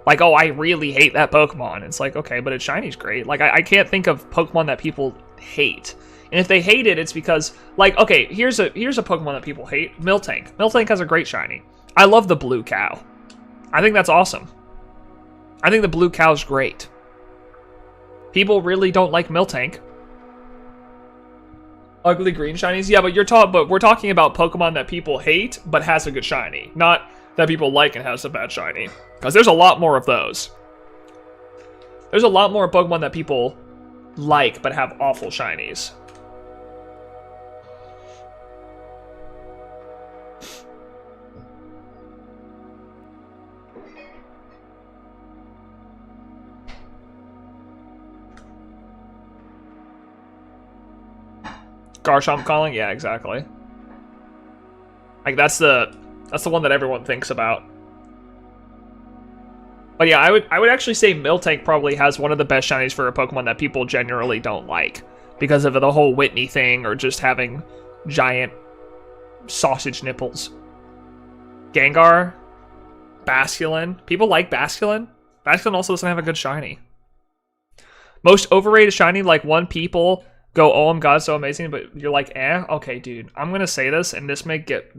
Like, oh, I really hate that Pokemon. It's like, okay, but its shiny's great. Like, I can't think of Pokemon that people hate. And if they hate it, it's because, like, okay, here's a Pokemon that people hate. Miltank. Miltank has a great shiny. I love the blue cow. I think that's awesome. I think the blue cow's great. People really don't like Miltank. Ugly green shinies? Yeah, but we're talking about Pokemon that people hate, but has a good shiny. Not that people like and has a bad shiny. Because there's a lot more of those. There's a lot more Pokemon that people like, but have awful shinies. Garchomp calling? Yeah, exactly. Like, that's the one that everyone thinks about. But yeah, I would actually say Miltank probably has one of the best shinies for a Pokemon that people generally don't like. Because of the whole Whitney thing, or just having giant sausage nipples. Gengar? Basculin? People like Basculin? Basculin also doesn't have a good shiny. Most overrated shiny, like one people go, oh my god, so amazing, but you're like, eh? Okay, dude, I'm gonna say this, and this may get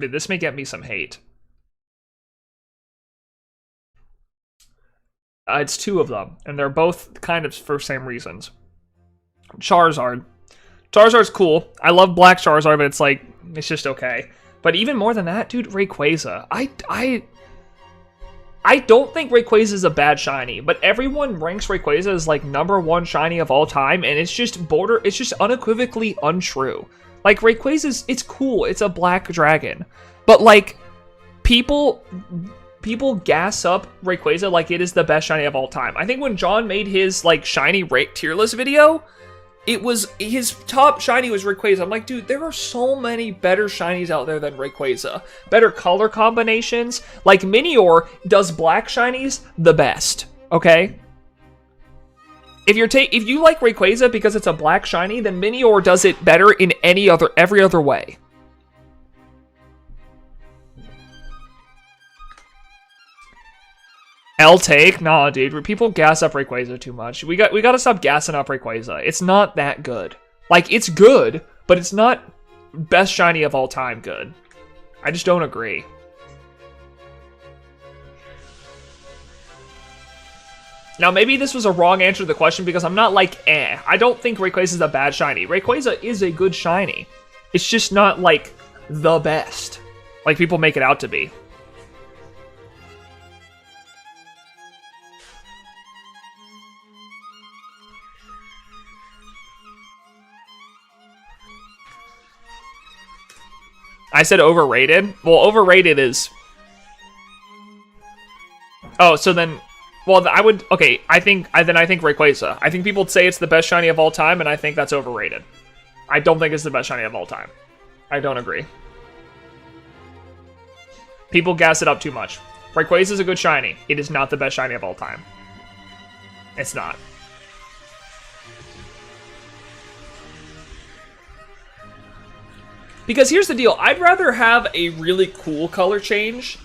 me some hate. It's two of them, and they're both kind of for same reasons. Charizard. Charizard's cool. I love Black Charizard, but it's like, it's just okay. But even more than that, dude, Rayquaza. I don't think Rayquaza is a bad shiny, but everyone ranks Rayquaza as like #1 shiny of all time, and it's just unequivocally untrue. Like, Rayquaza's, it's cool, it's a black dragon, but like, people gas up Rayquaza like it is the best shiny of all time. I think when John made his like shiny tier list video, it was his top shiny was Rayquaza. I'm like, dude, there are so many better shinies out there than Rayquaza. Better color combinations. Like, Minior does black shinies the best, okay? If you like Rayquaza because it's a black shiny, then Minior does it better in every other way. L-Take? Nah, dude. People gas up Rayquaza too much. We gotta stop gassing up Rayquaza. It's not that good. Like, it's good, but it's not best shiny of all time good. I just don't agree. Now, maybe this was a wrong answer to the question because I'm not like, eh. I don't think Rayquaza is a bad shiny. Rayquaza is a good shiny. It's just not, like, the best. Like people make it out to be. I said overrated? Well, overrated is... Oh, so then... Well, I would... Okay, I think Rayquaza. I think people say it's the best shiny of all time, and I think that's overrated. I don't think it's the best shiny of all time. I don't agree. People gas it up too much. Rayquaza is a good shiny. It is not the best shiny of all time. It's not. Because here's the deal, I'd rather have a really cool color change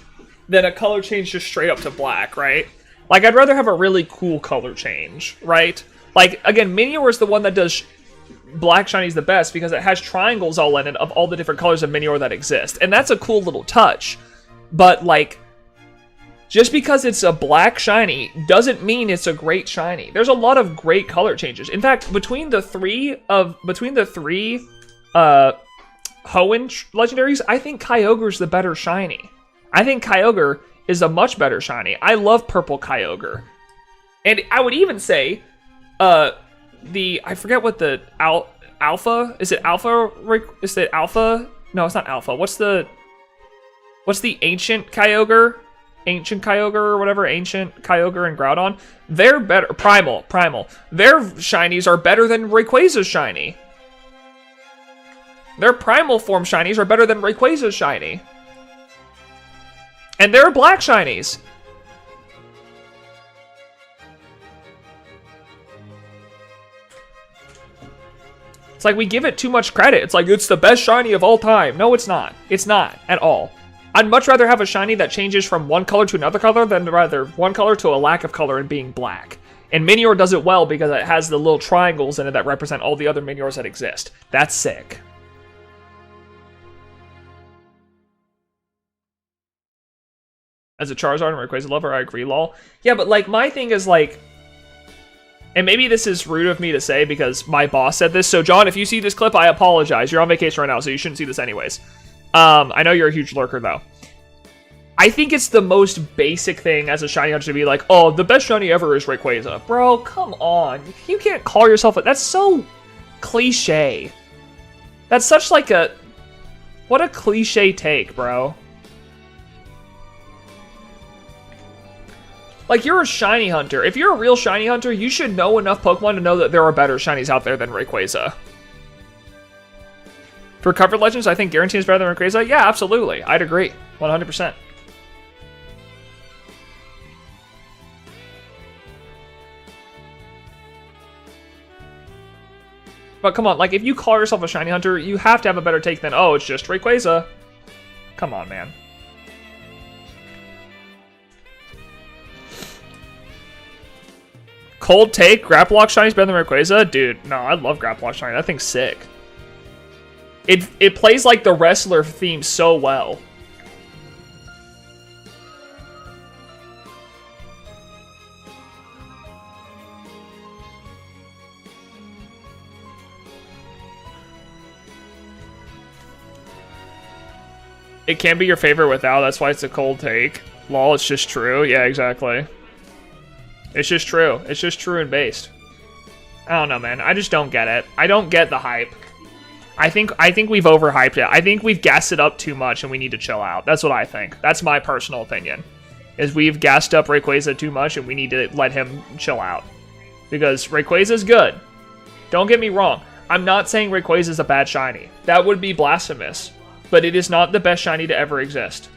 than a color change just straight up to black, right? Like, I'd rather have a really cool color change, right? Like, again, Minior is the one that does black shinies the best because it has triangles all in it of all the different colors of Minior that exist. And that's a cool little touch. But, like, just because it's a black shiny doesn't mean it's a great shiny. There's a lot of great color changes. In fact, between the three Hoenn legendaries, I think Kyogre's the better shiny. I think Kyogre is a much better shiny. I love purple Kyogre. And I would even say, I forget what the alpha, is it alpha? Is it alpha? No, it's not alpha. What's the ancient Kyogre? Ancient Kyogre or whatever, ancient Kyogre and Groudon. They're better, primal. Their shinies are better than Rayquaza's shiny. Their primal form shinies are better than Rayquaza's shiny. And they're black shinies. It's like we give it too much credit. It's like, it's the best shiny of all time. No, it's not. It's not at all. I'd much rather have a shiny that changes from one color to another color than rather one color to a lack of color and being black. And Minior does it well because it has the little triangles in it that represent all the other Miniors that exist. That's sick. As a Charizard and Rayquaza lover, I agree, lol. Yeah, but, like, my thing is, like... And maybe this is rude of me to say because my boss said this. So, John, if you see this clip, I apologize. You're on vacation right now, so you shouldn't see this anyways. I know you're a huge lurker, though. I think it's the most basic thing as a shiny hunter to be like, oh, the best shiny ever is Rayquaza. Bro, come on. You can't call yourself... That's so cliche. That's such, like, a... What a cliche take, bro. Like, you're a shiny hunter. If you're a real shiny hunter, you should know enough Pokemon to know that there are better shinies out there than Rayquaza. For covered legends, I think Guarantee is better than Rayquaza. Yeah, absolutely. I'd agree. 100%. But come on, like, if you call yourself a shiny hunter, you have to have a better take than, oh, it's just Rayquaza. Come on, man. Cold take, Graplock Shiny's better than Rayquaza? Dude, no, I love Graplock Shiny. That thing's sick. It plays like the wrestler theme so well. It can be your favorite without, that's why it's a cold take. Lol, it's just true. Yeah, exactly. It's just true. It's just true and based. I don't know, man. I just don't get it. I don't get the hype. I think we've overhyped it. I think we've gassed it up too much and we need to chill out. That's what I think. That's my personal opinion. Is we've gassed up Rayquaza too much and we need to let him chill out. Because Rayquaza's good. Don't get me wrong. I'm not saying Rayquaza's a bad shiny. That would be blasphemous. But it is not the best shiny to ever exist.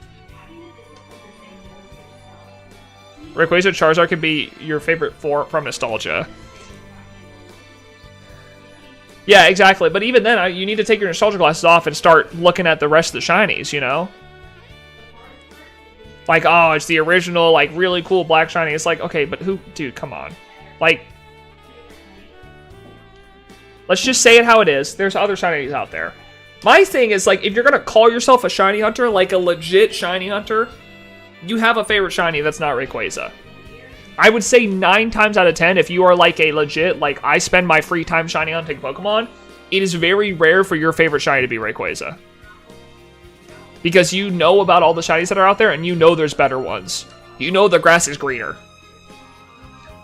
Rayquaza Charizard could be your favorite from nostalgia. Yeah, exactly. But even then, you need to take your nostalgia glasses off and start looking at the rest of the shinies, you know? Like, oh, it's the original, like, really cool black shiny. It's like, okay, but who... Dude, come on. Like... Let's just say it how it is. There's other shinies out there. My thing is, like, if you're gonna call yourself a shiny hunter, like a legit shiny hunter, you have a favorite shiny that's not Rayquaza. I would say 9 times out of 10, if you are like a legit, like, I spend my free time shiny hunting Pokemon, it is very rare for your favorite shiny to be Rayquaza. Because you know about all the shinies that are out there, and you know there's better ones. You know the grass is greener.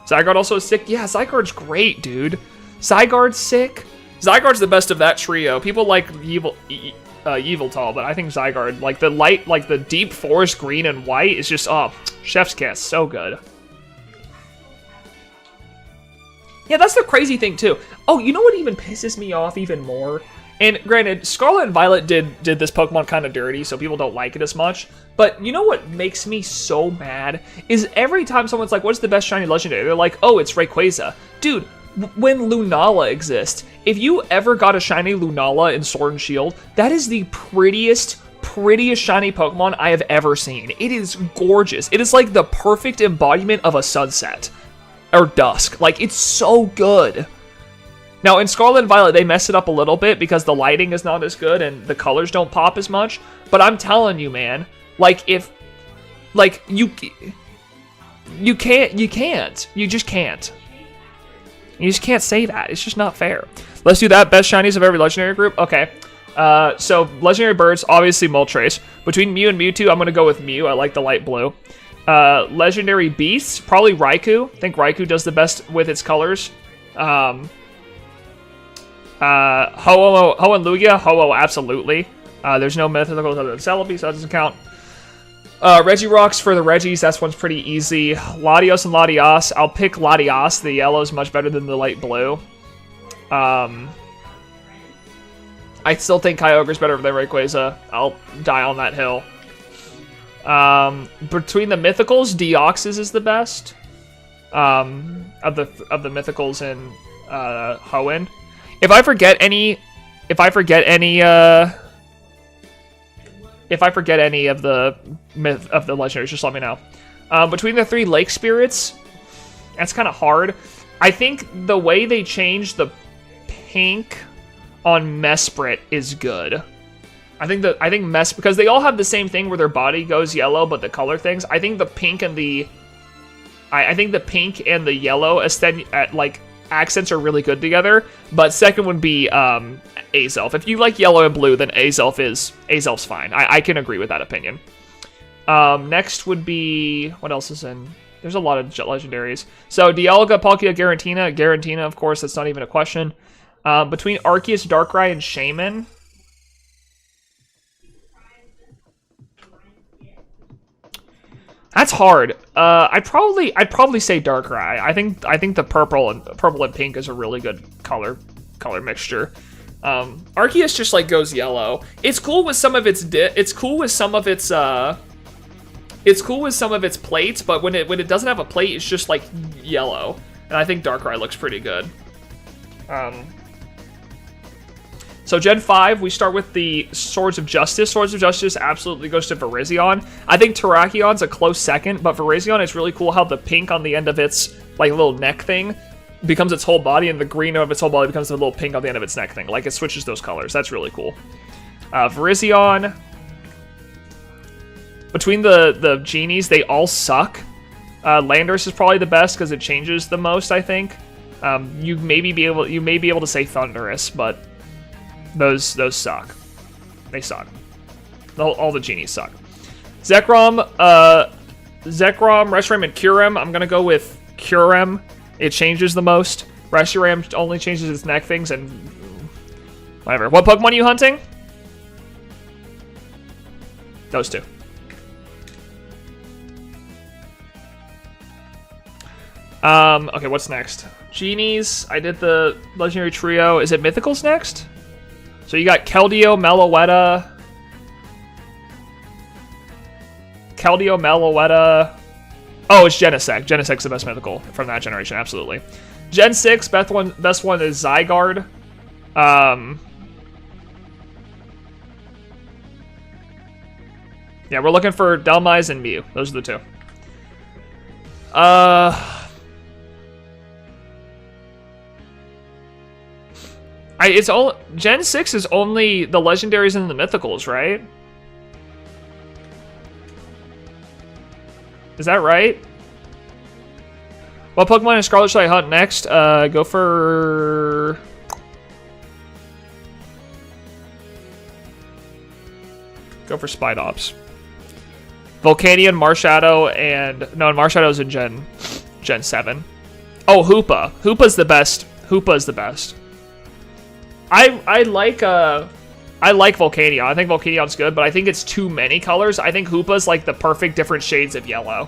Zygarde also is sick. Yeah, Zygarde's great, dude. Zygarde's sick. Zygarde's the best of that trio. People like Yveltal, but I think Zygarde, like the light, like the deep forest green and white is just, oh, chef's kiss. So good. Yeah, that's the crazy thing, too. Oh, you know what even pisses me off even more? And granted, Scarlet and Violet did this Pokemon kind of dirty, so people don't like it as much. But you know what makes me so mad? Is every time someone's like, what's the best shiny legendary? They're like, oh, it's Rayquaza. Dude, when Lunala exists, if you ever got a shiny Lunala in Sword and Shield, that is the prettiest shiny Pokemon I have ever seen. It is gorgeous. It is like the perfect embodiment of a sunset. Or dusk. Like, it's so good. Now, in Scarlet and Violet, they mess it up a little bit because the lighting is not as good and the colors don't pop as much. But I'm telling you, man, like, if, like, you can't. You just can't. You just can't say that. It's just not fair. Let's do that. Best shinies of every legendary group. Okay. So, legendary birds, obviously Moltres. Between Mew and Mewtwo, I'm going to go with Mew. I like the light blue. Legendary beasts, probably Raikou. I think Raikou does the best with its colors. Ho and Lugia. Ho, absolutely. There's no mythicals other than Celebi, so that doesn't count. Regirox for the Regis, that one's pretty easy. Latios and Latias, I'll pick Latias. The yellow is much better than the light blue. I still think Kyogre's better than Rayquaza. I'll die on that hill. Between the mythicals, Deoxys is the best. Of the mythicals in Hoenn. If I forget any of the legendaries, just let me know. Between the 3 lake spirits, that's kind of hard. I think the way they changed the pink on Mesprit is good. I think because they all have the same thing where their body goes yellow, but the color things. I think the pink and the yellow like accents are really good together. But second would be Azelf. If you like yellow and blue, then Azelf's fine. I can agree with that opinion. Next would be, what else is in? There's a lot of legendaries. So Dialga, Palkia, Garantina, of course. That's not even a question. Between Arceus, Darkrai, and Shaman. That's hard. I'd probably say Darkrai. I think the purple and pink is a really good color mixture. Arceus just like goes yellow. It's cool with some of its it's cool with some of its plates, but when it doesn't have a plate, it's just like yellow. And I think Darkrai looks pretty good. So Gen 5, we start with the Swords of Justice. Swords of Justice absolutely goes to Virizion. I think Terrakion's a close second, but Virizion is really cool how the pink on the end of its like little neck thing becomes its whole body, and the green of its whole body becomes a little pink on the end of its neck thing. Like, it switches those colors. That's really cool. Virizion. Between the genies, they all suck. Landorus is probably the best because it changes the most, I think. You may be able to say Thundurus, but those suck. They suck. All the genies suck. Zekrom, Reshiram, and Kyurem. I'm gonna go with Kyurem. It changes the most. Reshiram only changes its neck things and whatever. What Pokemon are you hunting? Those two. Okay, what's next? Genies. I did the Legendary Trio. Is it Mythicals next? So you got Keldeo, Meloetta. Oh, it's Genesect. Genesect's the best mythical from that generation, absolutely. Gen 6, best one is Zygarde. Yeah, we're looking for Dhelmise and Mew. Those are the two. It's all Gen 6 is only the legendaries and the mythicals, right? Is that right? What Pokemon in Scarlet should I hunt next? Go for Spidops. Volcanion, Marshadow, and no, Marshadow's in Gen 7. Oh, Hoopa. Hoopa's the best. Hoopa is the best. I like Volcanion. I think Volcanion's good, but I think it's too many colors. I think Hoopa's like the perfect different shades of yellow.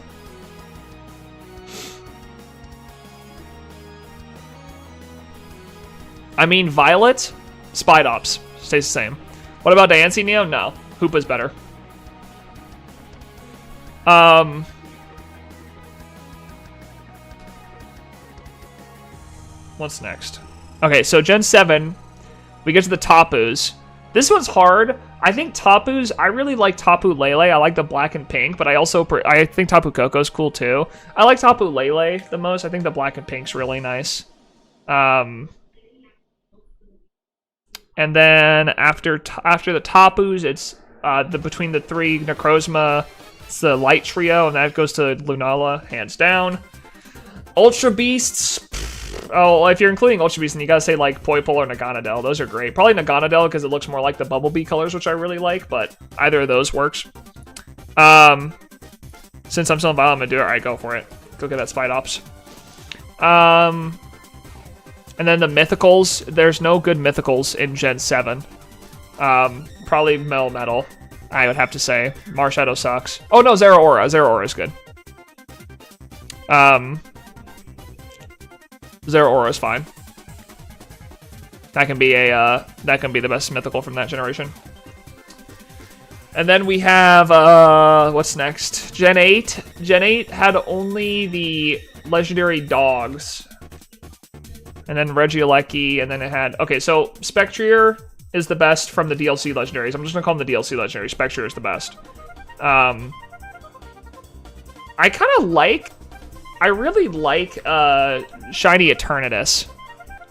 I mean, Violet, Spidops stays the same. What about Diancie Neo? No, Hoopa's better. What's next? Okay, so Gen 7, we get to the Tapus. This one's hard. I think Tapus, I really like Tapu Lele. I like the black and pink, but I think Tapu Koko's cool too. I like Tapu Lele the most. I think the black and pink's really nice. And then after the Tapus, it's between the three Necrozma, it's the Light Trio, and that goes to Lunala, hands down. Ultra Beasts. Oh, if you're including Ultra Beasts, then you gotta say like Poipole or Naganadel. Those are great. Probably Naganadel because it looks more like the Bumblebee colors, which I really like, but either of those works. Since I'm still in Violet, I'm gonna do it. Alright, go for it. Go get that Spidops. And then the Mythicals. There's no good Mythicals in Gen 7. Probably Metal, I would have to say. Marshadow sucks. Oh no, Zeraora. Zeraora is good. Zeraora is fine. That can be the best mythical from that generation. And then we have what's next? Gen 8. Gen 8 had only the legendary dogs. And then Regieleki, and then it had so Spectrier is the best from the DLC legendaries. I'm just gonna call them the DLC legendary. Spectrier is the best. I really like Shiny Eternatus.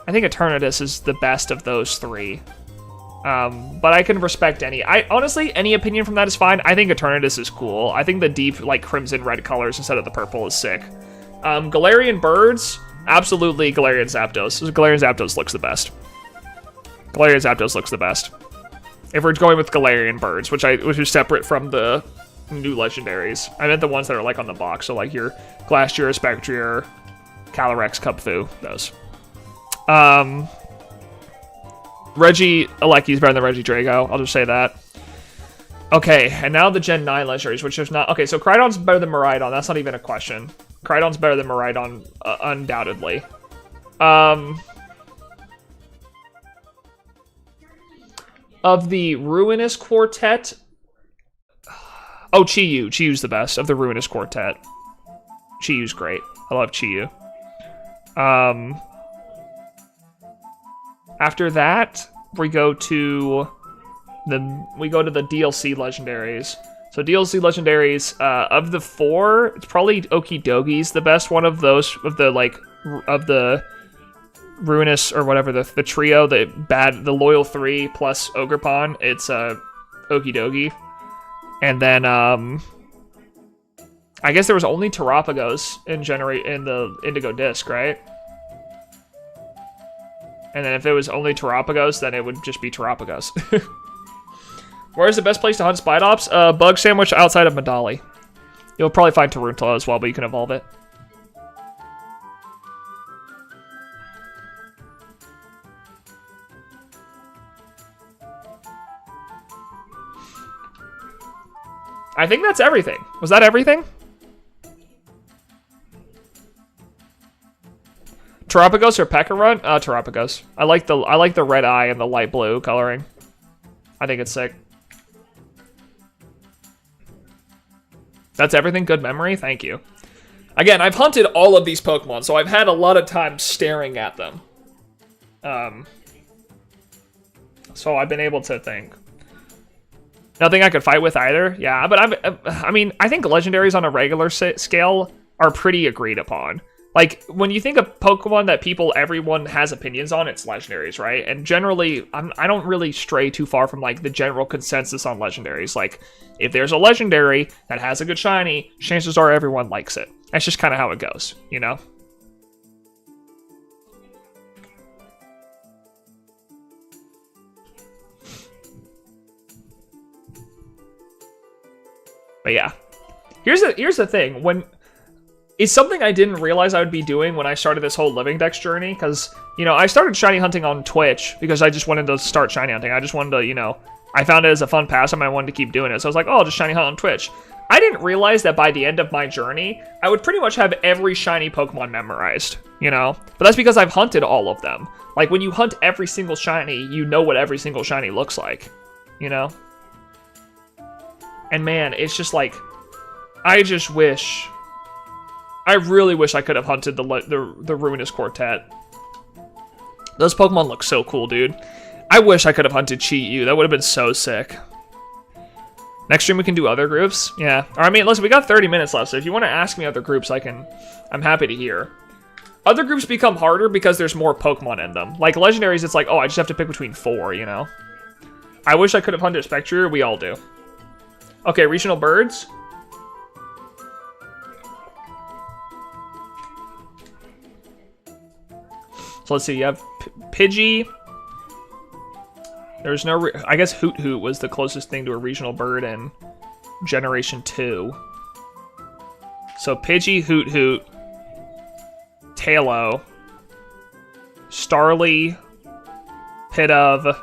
I think Eternatus is the best of those three. But I can respect any. Honestly, any opinion from that is fine. I think Eternatus is cool. I think the deep, like, crimson red colors instead of the purple is sick. Galarian Birds, absolutely Galarian Zapdos. Galarian Zapdos looks the best. Galarian Zapdos looks the best. If we're going with Galarian Birds, which is separate from the new legendaries. I meant the ones that are like on the box, so like your Glastrier, Spectrier, Calyrex, Cubfu, those. Regieleki is better than Regidrago, I'll just say that. Okay, and now the Gen 9 legendaries, which is not... Okay, so Crydon's better than Miraidon, that's not even a question. Crydon's better than Miraidon, undoubtedly. Of the Ruinous Quartet... Oh, Chi-Yu. Chi-Yu's the best of the Ruinous Quartet. Chi-Yu's great. I love Chi-Yu. After that, we go to the DLC legendaries. So DLC legendaries, of the 4, it's probably Okidogi's the best one of those, of the Ruinous, or whatever, the trio, the Loyal 3 plus Ogerpon, it's Okidogi. And then, I guess there was only Terapagos in the Indigo Disc, right? And then if it was only Terapagos, then it would just be Terapagos. Where's the best place to hunt Spidops? Bug Sandwich outside of Medali. You'll probably find Taruntula as well, but you can evolve it. I think that's everything. Was that everything? Terapagos or Pekarun? Terapagos. I like the red eye and the light blue coloring. I think it's sick. That's everything? Good memory? Thank you. Again, I've hunted all of these Pokemon, so I've had a lot of time staring at them. So I've been able to think. Nothing I could fight with either? Yeah, but I mean, I think legendaries on a regular scale are pretty agreed upon. Like, when you think of Pokemon that everyone has opinions on, it's legendaries, right? And generally, I don't really stray too far from, like, the general consensus on legendaries. Like, if there's a legendary that has a good shiny, chances are everyone likes it. That's just kind of how it goes, you know? But yeah. Here's the thing. It's something I didn't realize I would be doing when I started this whole Living Dex journey, because, you know, I started shiny hunting on Twitch because I just wanted to start shiny hunting. I just wanted to, you know, I found it as a fun pastime, I wanted to keep doing it. So I was like, oh, I'll just shiny hunt on Twitch. I didn't realize that by the end of my journey, I would pretty much have every shiny Pokemon memorized, you know? But that's because I've hunted all of them. Like, when you hunt every single shiny, you know what every single shiny looks like, you know? And man, it's just like, I really wish I could have hunted the Ruinous Quartet. Those Pokemon look so cool, dude. I wish I could have hunted Chi-Yu. That would have been so sick. Next stream we can do other groups. Yeah. Or, I mean, listen, we got 30 minutes left, so if you want to ask me other groups, I'm happy to hear. Other groups become harder because there's more Pokemon in them. Like legendaries, it's like, oh, I just have to pick between 4, you know? I wish I could have hunted Spectre. We all do. Okay, regional birds. So let's see, you have Pidgey. There's no... I guess Hoot Hoot was the closest thing to a regional bird in Generation 2. So Pidgey, Hoot Hoot, Tailo, Starly, Pidove,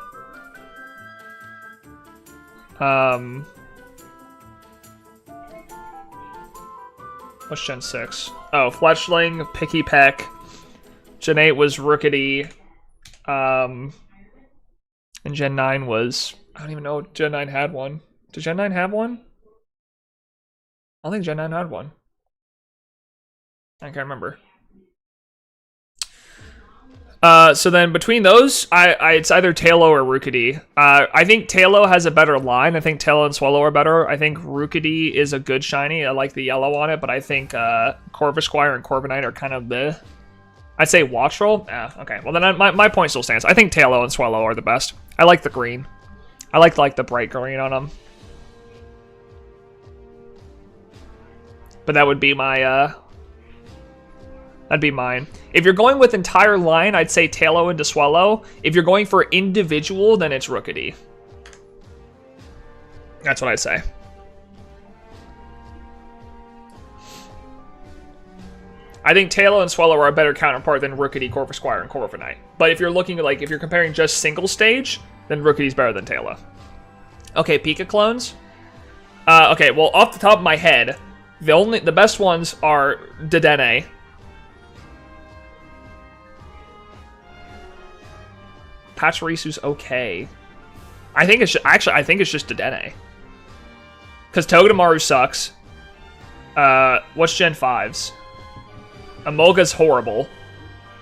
what's Gen 6? Oh, Fletchling, Pikipek. Gen 8 was Rookity. And Gen 9 was... I don't even know if Gen 9 had one. Did Gen 9 have one? I don't think Gen 9 had one. I can't remember. So then between those, it's either Tailo or Rookity. I think Tailo has a better line. I think Tailo and Swallow are better. I think Rookity is a good shiny. I like the yellow on it, but I think Corvisquire and Corviknight are kind of the... I'd say Watchroll. Okay. Well, then my point still stands. I think Tailo and Swallow are the best. I like the green. I like the bright green on them. But that would be my... That'd be mine. If you're going with entire line, I'd say Tailo into Swallow. If you're going for individual, then it's Rookity. That's what I'd say. I think Tailo and Swallow are a better counterpart than Rookity, Corvisquire, and Corviknight. But if you're looking at, like, if you're comparing just single stage, then Rookity's better than Tailo. Okay, Pika clones. Okay, well, off the top of my head, the best ones are Dedenne. Pachirisu's okay. I think it's actually I think it's just Dedenne. Because Togedemaru sucks. What's Gen 5's? Emolga's horrible.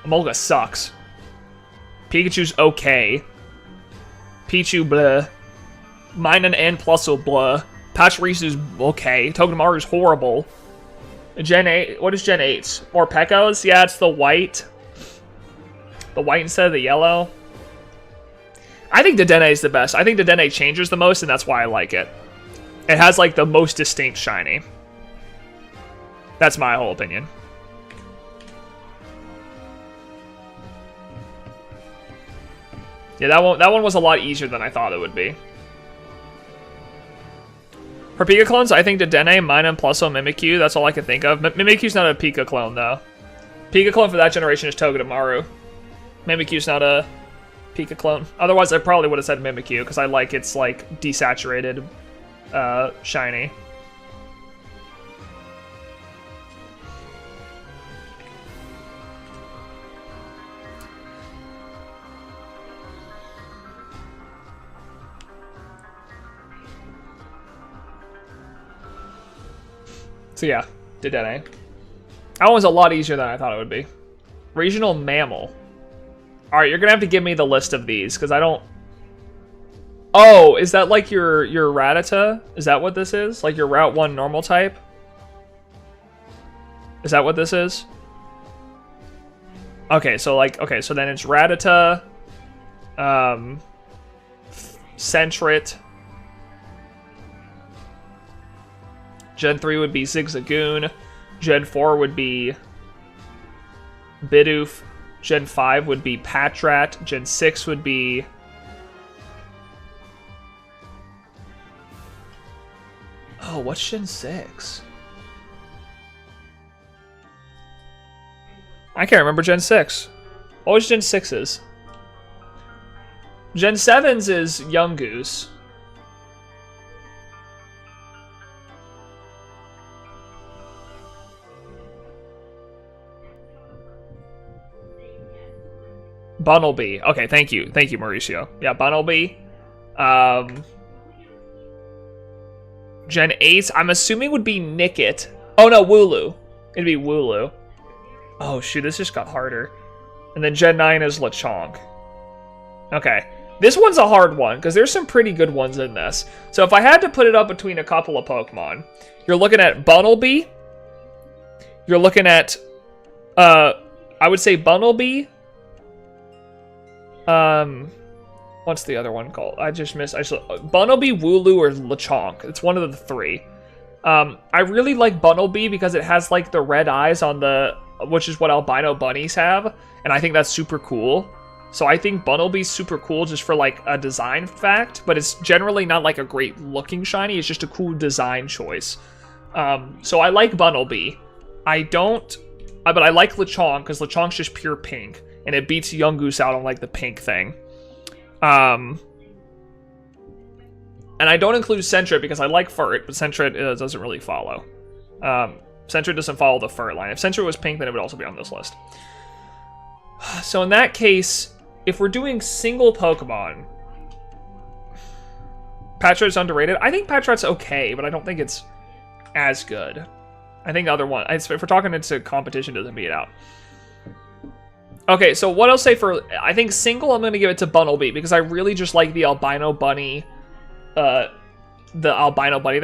Emolga sucks. Pikachu's okay. Pichu bleh. Minun and Plusle bleh. Pachirisu's okay. Togedemaru's horrible. Gen 8, what is Gen 8's? More Pekos? Yeah, it's the white. The white instead of the yellow. I think Dedenne is the best. I think Dedenne changes the most, and that's why I like it. It has, like, the most distinct shiny. That's my whole opinion. Yeah, that one was a lot easier than I thought it would be. For Pika clones, I think Dedenne, Minun, Plusle, Mimikyu. That's all I can think of. Mimikyu's not a Pika clone, though. Pika clone for that generation is Togedemaru. Mimikyu's not a Pika clone. Otherwise, I probably would have said Mimikyu, because I like its, like, desaturated shiny. So yeah, Dedenne. That one was a lot easier than I thought it would be. Regional mammal. Alright, you're gonna have to give me the list of these, because I don't... Oh, is that like your Rattata? Is that what this is? Like your Route 1 normal type? Is that what this is? Okay, so like, okay, so then it's Rattata, Sentret. Gen 3 would be Zigzagoon. Gen 4 would be Bidoof. Gen 5 would be Patrat. Gen 6 would be... Oh, what's Gen 6? I can't remember Gen 6. What was Gen 6's? Gen 7's is Young Goose. Bunnelby. Okay, thank you. Thank you, Mauricio. Yeah, Bunnelby. Gen 8, I'm assuming would be Nickit. Oh no, Wooloo. It'd be Wooloo. Oh shoot, this just got harder. And then Gen 9 is Lechonk. Okay. This one's a hard one, because there's some pretty good ones in this. So if I had to put it up between a couple of Pokemon, you're looking at Bunnelby. You're looking at, I would say Bunnelby. What's the other one called? I just missed. Bunnelby, Wooloo, or Lechonk. It's one of the three. I really like Bunnelby because it has like the red eyes on the, which is what albino bunnies have, and I think that's super cool. So I think Bunnelby's super cool just for like a design fact, but it's generally not like a great looking shiny. It's just a cool design choice. So I like Bunnelby. I don't, but I like Lechonk because Lechonk's just pure pink, and it beats Young Goose out on like the pink thing. And I don't include Sentret because I like Furt, but Sentret doesn't really follow. Sentret doesn't follow the Furt line. If Sentret was pink, then it would also be on this list. So in that case, if we're doing single Pokemon, Patrat's underrated. I think Patrat's okay, but I don't think it's as good. I think the other one, if we're talking into competition, doesn't beat it out. Okay, so what I'll say for, I think single, I'm going to give it to Bunnelby, because I really just like the albino bunny, that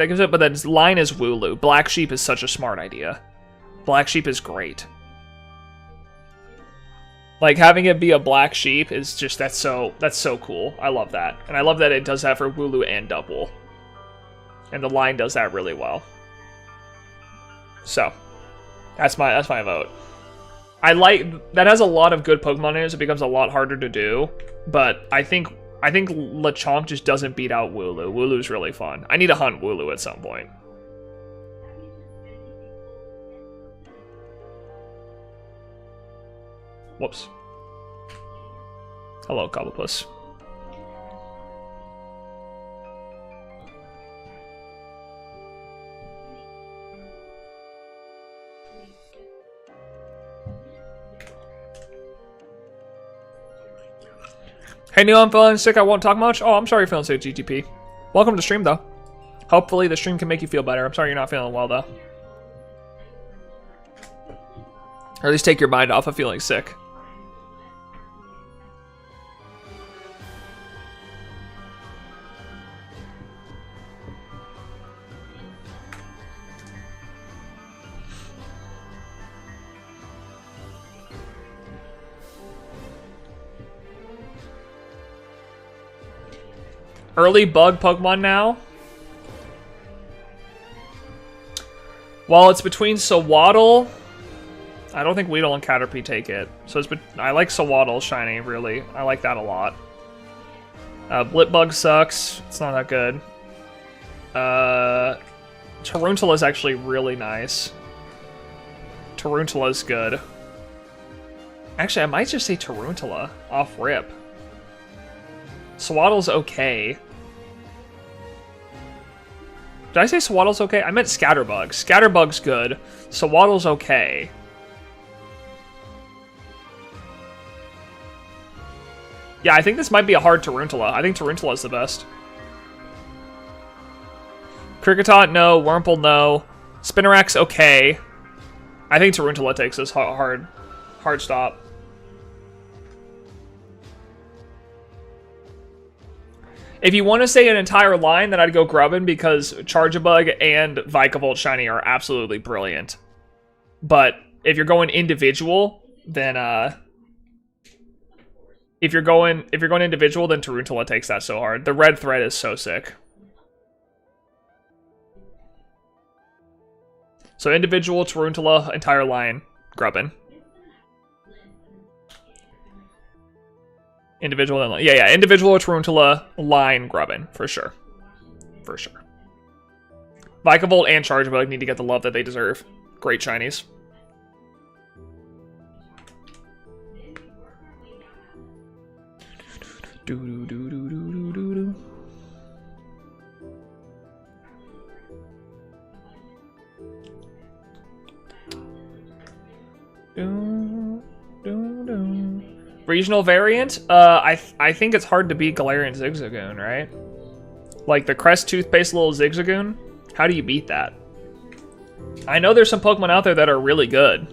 gives it, but then line is Wooloo. Black Sheep is such a smart idea. Black Sheep is great. Like, having it be a Black Sheep is just, that's so cool. I love that. And I love that it does that for Wooloo and Double. And the line does that really well. So, that's my vote. I like, that has a lot of good Pokemon in it, so it becomes a lot harder to do. But I think Lechonk just doesn't beat out Wooloo. Wooloo's really fun. I need to hunt Wooloo at some point. Whoops. Hello, Cobblepus. Hey Neil, I'm feeling sick. I won't talk much. Oh, I'm sorry you're feeling sick, GTP. Welcome to the stream, though. Hopefully the stream can make you feel better. I'm sorry you're not feeling well, though. Or at least take your mind off of feeling sick. Early bug Pokemon now. Well, it's between Sawaddle. I don't think Weedle and Caterpie take it. So I like Sawaddle shiny, really. I like that a lot. Blipbug sucks. It's not that good. Taruntula is actually really nice. Taruntula's good. Actually, I might just say Taruntula off rip. Sawaddle's okay. Did I say Sawaddle's okay? I meant Scatterbug. Scatterbug's good. Sawaddle's okay. Yeah, I think this might be a hard Taruntula. I think Taruntula's the best. Kricketot, no. Wurmple, no. Spinarak's okay. I think Taruntula takes this hard stop. If you want to say an entire line, then I'd go Grubbin because Charjabug and Vikavolt shiny are absolutely brilliant. But if you're going individual, then if you're going individual, then Taruntula takes that so hard. The red thread is so sick. So individual, Taruntula, entire line, Grubbin. Individual, yeah, individual Taruntula, line Grubbin, for sure. For sure. Vikavolt and Charjabug need to get the love that they deserve. Great shinies. Regional variant? I think it's hard to beat Galarian Zigzagoon, right? Like the Crest Toothpaste little Zigzagoon? How do you beat that? I know there's some Pokemon out there that are really good.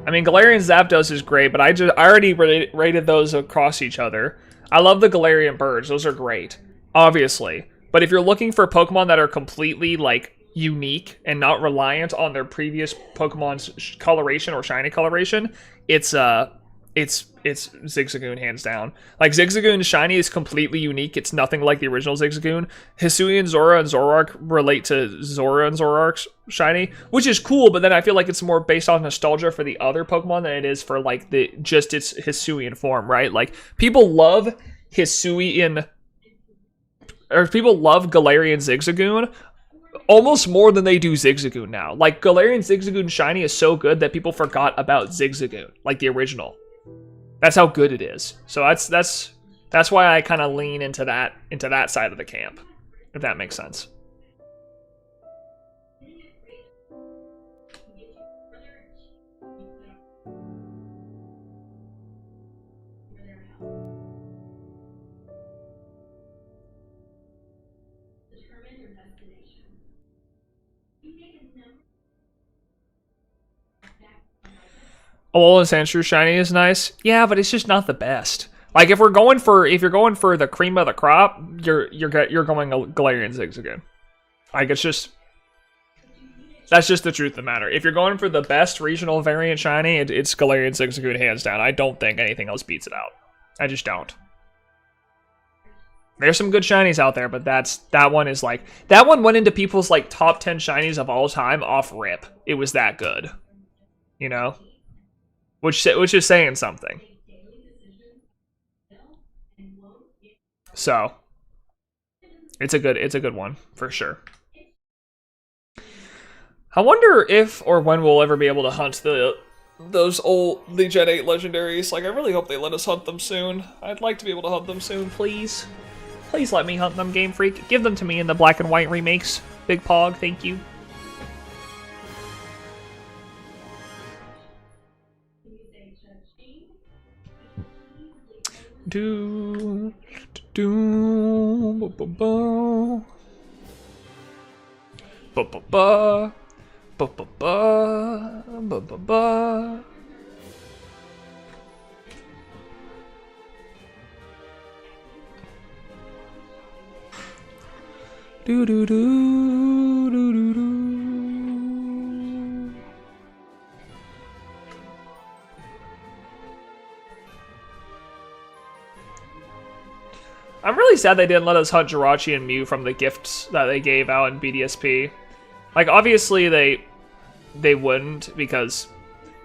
I mean, Galarian Zapdos is great, but I already rated those across each other. I love the Galarian Birds. Those are great, obviously. But if you're looking for Pokemon that are completely, like, unique and not reliant on their previous Pokemon's coloration or shiny coloration, it's Zigzagoon hands down. Like Zigzagoon's shiny is completely unique. It's nothing like the original Zigzagoon. Hisuian, Zora, and Zoroark relate to Zora and Zoroark's shiny, which is cool, but then I feel like it's more based on nostalgia for the other Pokemon than it is for like just its Hisuian form, right? Like people love Hisuian, or people love Galarian Zigzagoon almost more than they do Zigzagoon now. Like, Galarian Zigzagoon shiny is so good that people forgot about Zigzagoon, like the original. That's how good it is. So that's why I kind of lean into that side of the camp, if that makes sense. Alola Sandshrew shiny is nice. Yeah, but it's just not the best. Like if you're going for the cream of the crop, you're going Galarian Zigzagoon. Like that's just the truth of the matter. If you're going for the best regional variant shiny, it's Galarian Zigzagoon hands down. I don't think anything else beats it out. I just don't. There's some good shinies out there, but that one went into people's like top 10 shinies of all time off rip. It was that good. You know? Which is saying something. So it's a good one for sure. I wonder if or when we'll ever be able to hunt those old Gen 8 legendaries. Like I really hope they let us hunt them soon. I'd like to be able to hunt them soon, please. Please let me hunt them, Game Freak. Give them to me in the black and white remakes. Big Pog, thank you. do, do, ba ba ba ba ba ba ba ba ba ba. Do do do do do do. I'm really sad they didn't let us hunt Jirachi and Mew from the gifts that they gave out in BDSP. Like, obviously they wouldn't because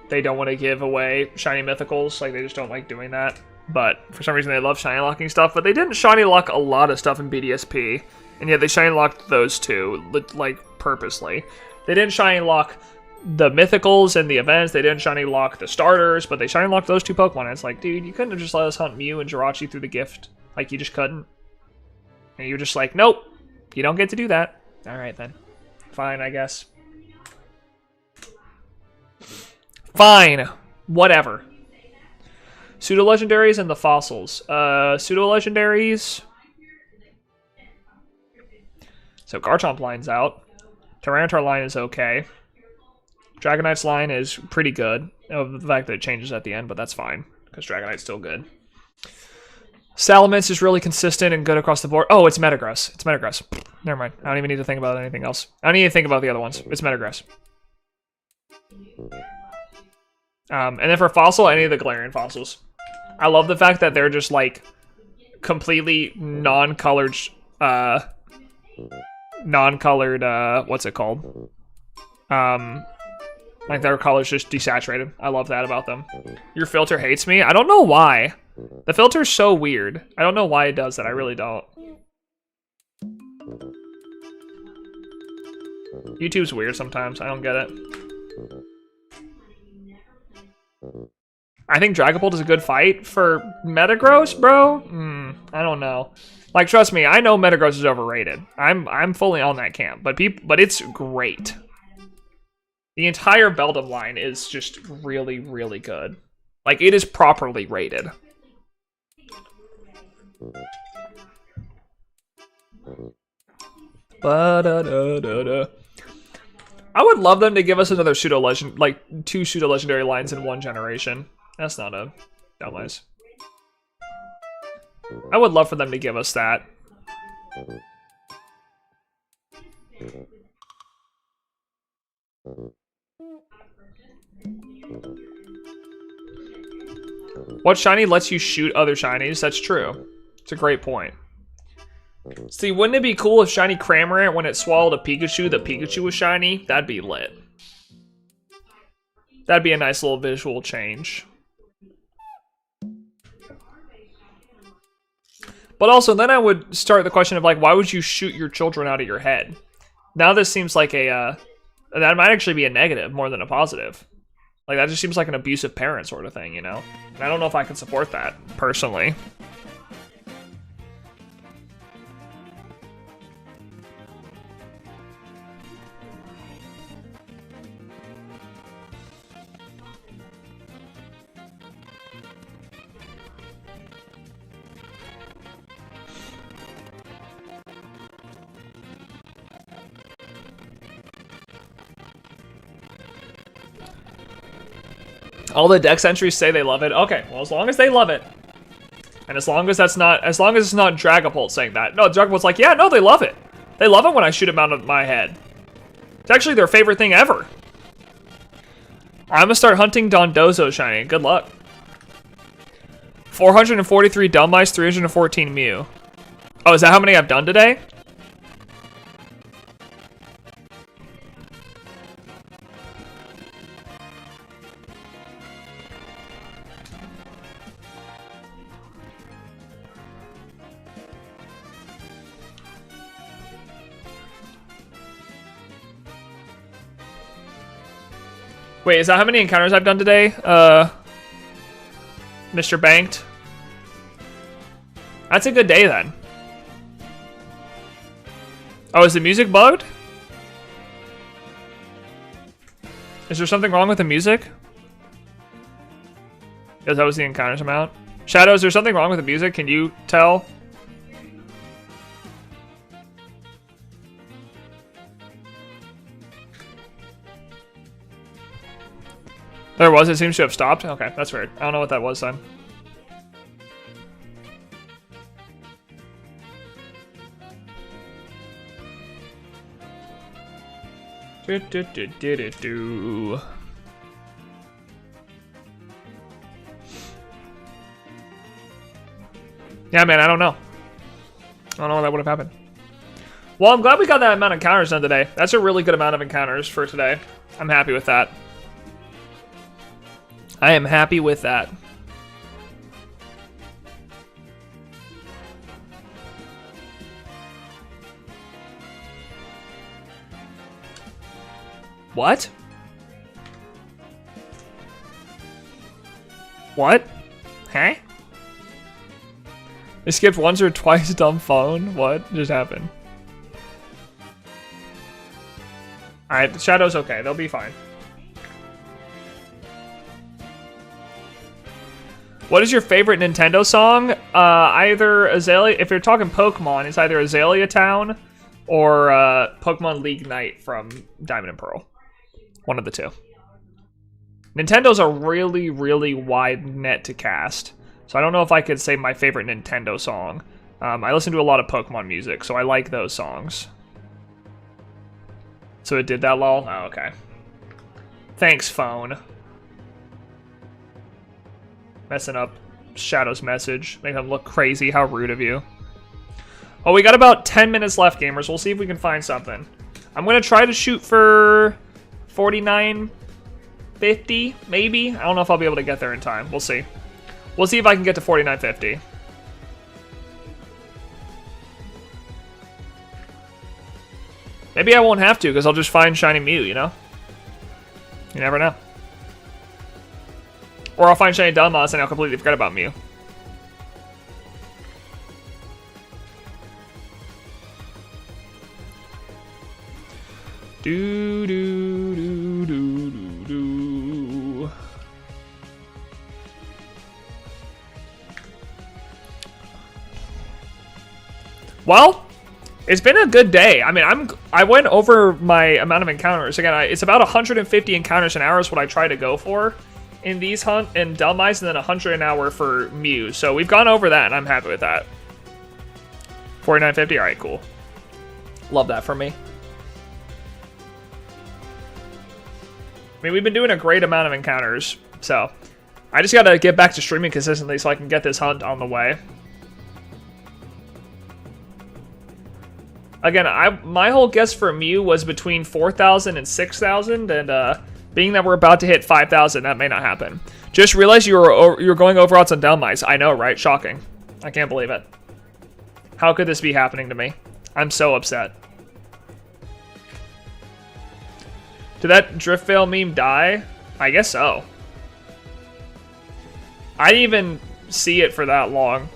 they don't want to give away shiny mythicals. Like, they just don't like doing that. But for some reason they love shiny locking stuff. But they didn't shiny lock a lot of stuff in BDSP. And yet they shiny locked those two, like, purposely. They didn't shiny lock the mythicals and the events. They didn't shiny lock the starters, but they shiny locked those two Pokemon. And it's like, dude, you couldn't have just let us hunt Mew and Jirachi through the gift. Like, you just couldn't. And you're just like, nope, you don't get to do that. Alright, then. Fine, I guess. Fine. Whatever. Pseudo-legendaries and the fossils. Pseudo-legendaries. So Garchomp line's out. Tyranitar line is okay. Dragonite's line is pretty good. Oh, the fact that it changes at the end, but that's fine. Because Dragonite's still good. Salamence is really consistent and good across the board. Oh, it's Metagross. It's Metagross. Never mind. I don't even need to think about anything else. I don't need to think about the other ones. It's Metagross. And then for Fossil, any of the Galarian fossils. I love the fact that they're just, like, completely non-colored, what's it called? Like, their color's just desaturated. I love that about them. Your filter hates me? I don't know why. The filter's so weird. I don't know why it does that. I really don't. YouTube's weird sometimes. I don't get it. I think Dragapult is a good fight for Metagross, bro. I don't know. Like, trust me, I know Metagross is overrated. I'm fully on that camp, but it's great. The entire Beldum line is just really, really good. Like, it is properly rated. Ba-da-da-da-da. I would love them to give us another pseudo-legend, like 2 pseudo-legendary lines in one generation. That's not a dumbass. I would love for them to give us that. What shiny lets you shoot other shinies? That's true. It's a great point. See, wouldn't it be cool if shiny Cramorant, when it swallowed a Pikachu, the Pikachu was shiny? That'd be lit. That'd be a nice little visual change. But also, then I would start the question of, like, why would you shoot your children out of your head? Now this seems like a, that might actually be a negative more than a positive. Like, that just seems like an abusive parent sort of thing, you know? And I don't know if I can support that, personally. All the Dex entries say they love it. Okay, well, as long as they love it. And as long as it's not Dragapult saying that. No, Dragapult's like, yeah, no, they love it. They love it when I shoot him out of my head. It's actually their favorite thing ever. I'm gonna start hunting Dondozo shiny. Good luck. 443 Dummice, 314 Mew. Oh, is that how many I've done today? Wait, is that how many encounters I've done today? Mr. Banked? That's a good day then. Oh, is the music bugged? Is there something wrong with the music? Because that was the encounters amount. Shadow, is there something wrong with the music? Can you tell? There was. It seems to have stopped. Okay, that's weird. I don't know what that was then. Do. Yeah, man, I don't know. I don't know when that would have happened. Well, I'm glad we got that amount of encounters done today. That's a really good amount of encounters for today. I'm happy with that. I am happy with that. What? What? Huh? I skipped once or twice dumb phone? What just happened? Alright, Shadow's okay. They'll be fine. What is your favorite Nintendo song? Either Azalea... If you're talking Pokemon, it's either Azalea Town or Pokemon League Night from Diamond and Pearl. One of the two. Nintendo's a really, really wide net to cast. So I don't know if I could say my favorite Nintendo song. I listen to a lot of Pokemon music, so I like those songs. So it did that, lol? Oh, okay. Thanks, phone. Messing up Shadow's message. Make him look crazy. How rude of you. Oh, we got about 10 minutes left, gamers. We'll see if we can find something. I'm going to try to shoot for 49.50, maybe? I don't know if I'll be able to get there in time. We'll see. We'll see if I can get to 49.50. Maybe I won't have to, because I'll just find Shiny Mew, you know? You never know. Or I'll find Shiny Dunmouse and I'll completely forget about Mew. Do do do do do do. Well, it's been a good day. I mean, I went over my amount of encounters. Again, it's about 150 encounters an hour is what I try to go for in these hunt and Dunmice, and then 100 an hour for Mew. So we've gone over that, and I'm happy with that. 49.50. All right, cool. Love that for me. I mean, we've been doing a great amount of encounters, so I just gotta get back to streaming consistently so I can get this hunt on the way. Again, my whole guess for Mew was between 4,000 and 6,000, and being that we're about to hit 5,000, that may not happen. Just realize you're going over odds on Dunmice. I know, right? Shocking. I can't believe it. How could this be happening to me? I'm so upset. Did that Driftveil meme die? I guess so. I didn't even see it for that long.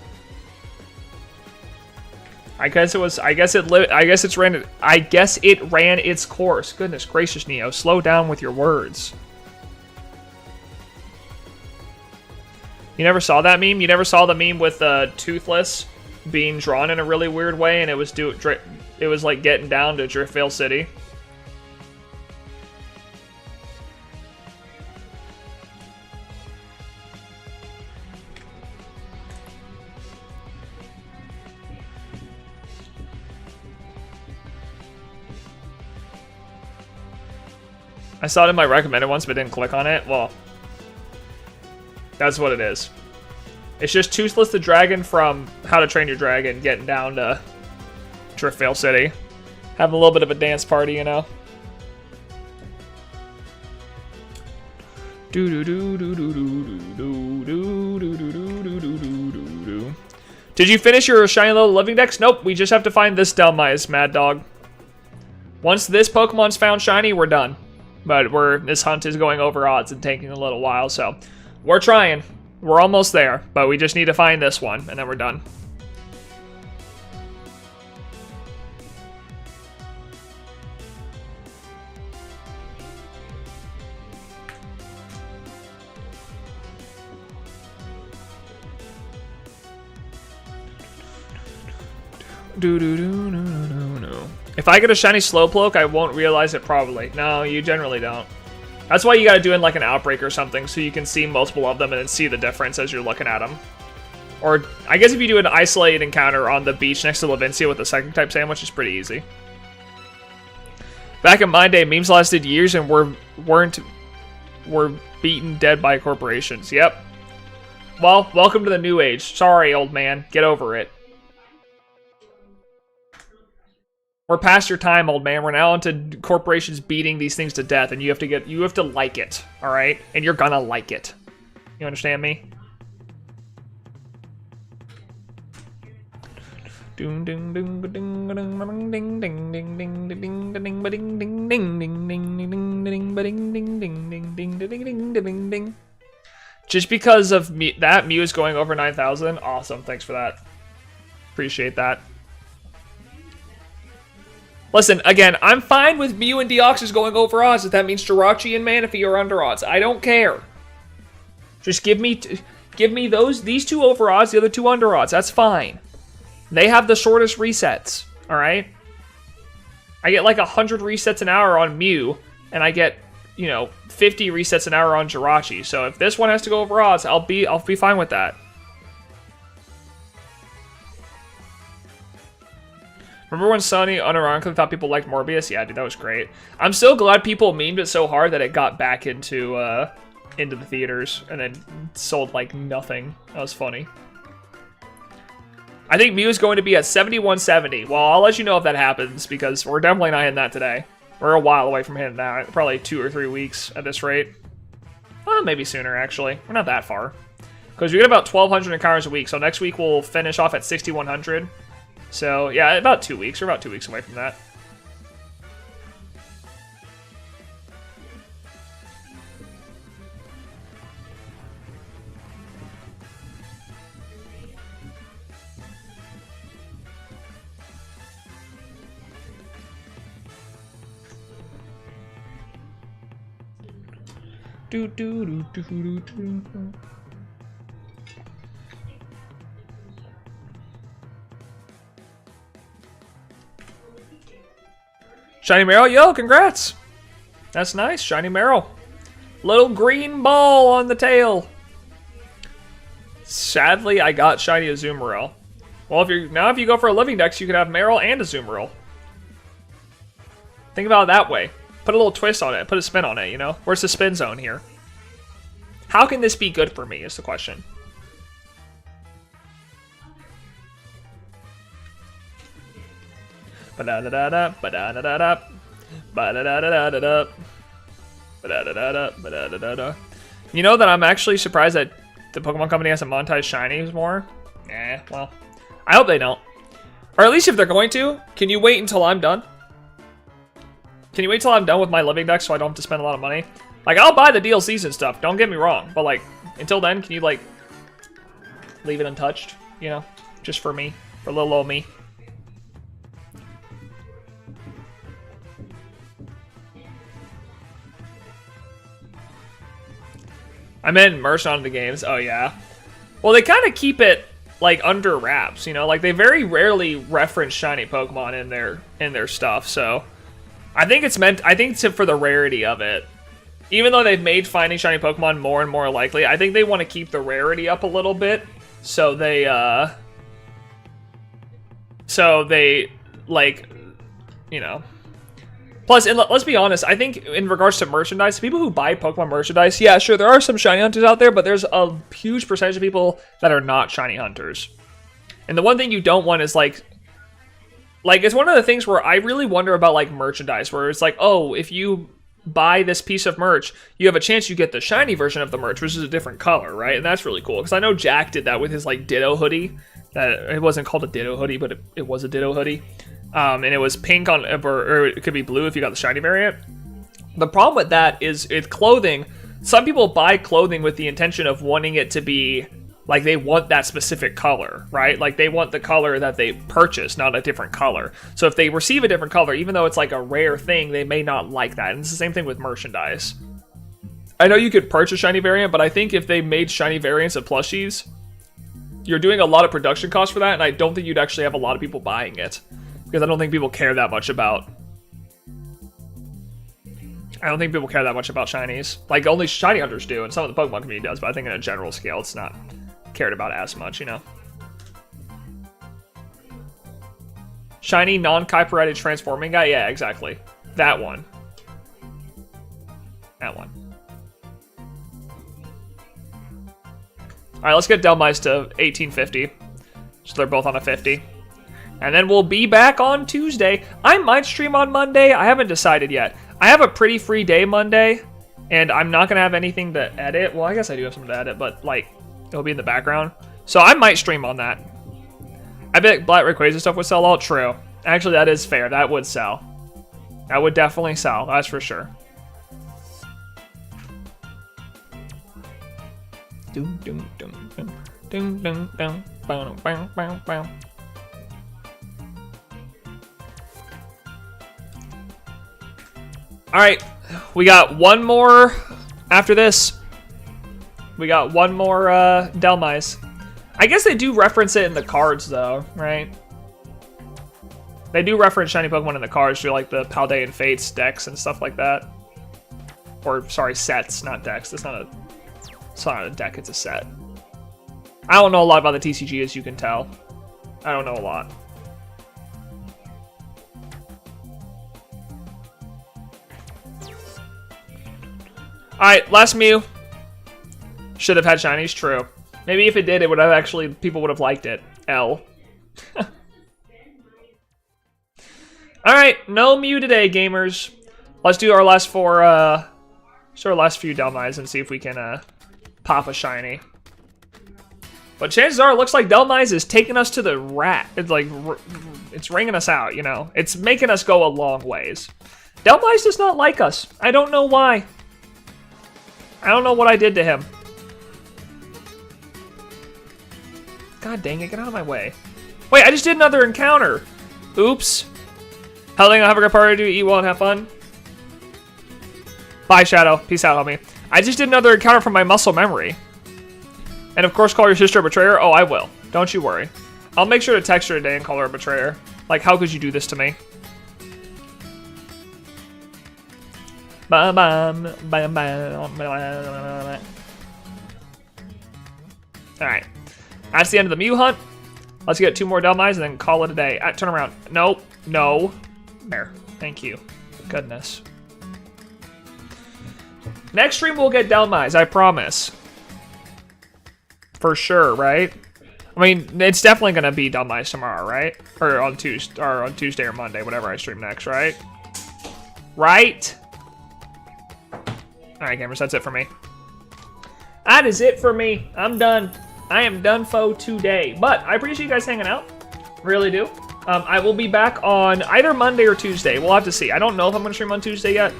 I guess it ran its course. Goodness gracious, Neo, slow down with your words. You never saw that meme? You never saw the meme with Toothless being drawn in a really weird way, and it was like getting down to Driftveil City. I saw it in my recommended once, but didn't click on it. Well, that's what it is. It's just Toothless the Dragon from How to Train Your Dragon getting down to Driftveil City. Having a little bit of a dance party, you know? Did you finish your Shiny Little Living Dex? Nope, we just have to find this Dunmice, Mad Dog. Once this Pokemon's found shiny, we're done. But this hunt is going over odds and taking a little while, so we're trying. We're almost there, but we just need to find this one, and then we're done. If I get a shiny Slowpoke, I won't realize it probably. No, you generally don't. That's why you gotta do in like an outbreak or something, so you can see multiple of them and then see the difference as you're looking at them. Or, I guess if you do an isolated encounter on the beach next to Levincia with a Psychic type sandwich, it's pretty easy. Back in my day, memes lasted years and were beaten dead by corporations. Yep. Well, welcome to the new age. Sorry, old man. Get over it. We're past your time, old man. We're now into corporations beating these things to death, and you have to like it, all right? And you're gonna like it. You understand me? Just because of that Mew is going over 9,000. Awesome, thanks for that. Appreciate that. Listen, again, I'm fine with Mew and Deoxys going over odds if that means Jirachi and Manaphy are under odds. I don't care. Just give me these two over odds, the other two under odds. That's fine. They have the shortest resets, all right? I get like 100 resets an hour on Mew, and I get, 50 resets an hour on Jirachi. So if this one has to go over odds, I'll be fine with that. Remember when Sony unironically thought people liked Morbius? Yeah, dude, that was great. I'm so glad people memed it so hard that it got back into the theaters and then sold like nothing. That was funny. I think Mew is going to be at 7170. Well, I'll let you know if that happens because we're definitely not hitting that today. We're a while away from hitting that. Probably 2 or 3 weeks at this rate. Well, maybe sooner, actually. We're not that far. Because we get about 1,200 encounters a week, so next week we'll finish off at 6,100. So, yeah, about 2 weeks. We're about 2 weeks away from that. Shiny Meryl, yo, congrats! That's nice, Shiny Meryl. Little green ball on the tail. Sadly, I got Shiny Azumarill. Well, if you go for a Living Dex, you could have Meryl and Azumarill. Think about it that way. Put a little twist on it. Put a spin on it, Where's the spin zone here? How can this be good for me is the question. Ba-da-da-da-da, ba-da-da-da-da, ba-da-da-da-da-da, ba-da-da-da-da, you know that I'm actually surprised that the Pokemon Company hasn't monetized Shinies more? Well, I hope they don't. Or at least if they're going to, can you wait until I'm done? Can you wait till I'm done with my Living Dex so I don't have to spend a lot of money? Like, I'll buy the DLCs and stuff, don't get me wrong. But, like, until then, can you, like, leave it untouched? Just for me. For little old me. I meant merch onto the games. Oh, yeah. Well, they kind of keep it, like, under wraps, Like, they very rarely reference shiny Pokemon in their stuff, so... I think it's for the rarity of it. Even though they've made finding shiny Pokemon more and more likely, I think they want to keep the rarity up a little bit. So they, Plus, and let's be honest, I think in regards to merchandise, people who buy Pokemon merchandise, yeah, sure, there are some shiny hunters out there, but there's a huge percentage of people that are not shiny hunters. And the one thing you don't want is, like, it's one of the things where I really wonder about, like, merchandise, where it's like, oh, if you buy this piece of merch, you have a chance you get the shiny version of the merch, which is a different color, right? And that's really cool, because I know Jack did that with his, like, Ditto hoodie. That it wasn't called a Ditto hoodie, but it was a Ditto hoodie. And it was pink on, or it could be blue if you got the shiny variant. The problem with that is with clothing, some people buy clothing with the intention of wanting it to be, like, they want that specific color, right? Like, they want the color that they purchase, not a different color. So if they receive a different color, even though it's like a rare thing, they may not like that. And it's the same thing with merchandise. I know you could purchase shiny variant, but I think if they made shiny variants of plushies, you're doing a lot of production costs for that, and I don't think you'd actually have a lot of people buying it. Because I don't think people care that much about... I don't think people care that much about shinies. Like, only shiny hunters do, and some of the Pokemon community does, but I think in a general scale, it's not cared about as much, you know? Shiny, non-Kyperated transforming guy? Yeah, exactly. That one. That one. Alright, let's get Delmise to 1850. So they're both on a 50. And then we'll be back on Tuesday. I might stream on Monday. I haven't decided yet. I have a pretty free day Monday, and I'm not going to have anything to edit. Well, I guess I do have something to edit, but, like, it'll be in the background. So I might stream on that. I bet Black Rayquaza stuff would sell all. True. Actually, that is fair. That would sell. That would definitely sell. That's for sure. Doom, doom, doom, doom, doom, doom, doom, bow, bow, bow, bow. Alright, we got one more after this. We got one more Delmise. I guess they do reference it in the cards though, right? They do reference shiny Pokemon in the cards through like the Paldean Fates decks and stuff like that. Or, sorry, sets, not decks. It's not a deck, it's a set. I don't know a lot about the TCG, as you can tell. I don't know a lot. Alright, last Mew. Should have had shinies, true. Maybe if it did, it would have actually, people would have liked it. L. Alright, no Mew today, gamers. Let's do our last four, our last few Delmise and see if we can, pop a shiny. But chances are, it looks like Delmise is taking us to the rat. It's like, it's ringing us out, you know? It's making us go a long ways. Delmise does not like us. I don't know why. I don't know what I did to him. God dang it, get out of my way. Wait, I just did another encounter. Oops. Helling, have a good party, eat well, and have fun. Bye, Shadow. Peace out, homie. I just did another encounter from my muscle memory. And of course, call your sister a betrayer. Oh, I will. Don't you worry. I'll make sure to text her today and call her a betrayer. Like, how could you do this to me? Bam, bam, bam, bam, bam. Alright. That's the end of the Mew hunt. Let's get 2 more Delmise and then call it a day. Turn around. Nope. No. There. Thank you. Goodness. Next stream we'll get Delmise, I promise. For sure, right? I mean, it's definitely gonna be Delmise tomorrow, right? Or on Tuesday or Monday, whatever I stream next, right? Right? Alright, gamers, that's it for me. That is it for me. I'm done. I am done for today. But I appreciate you guys hanging out. Really do. I will be back on either Monday or Tuesday. We'll have to see. I don't know if I'm going to stream on Tuesday yet.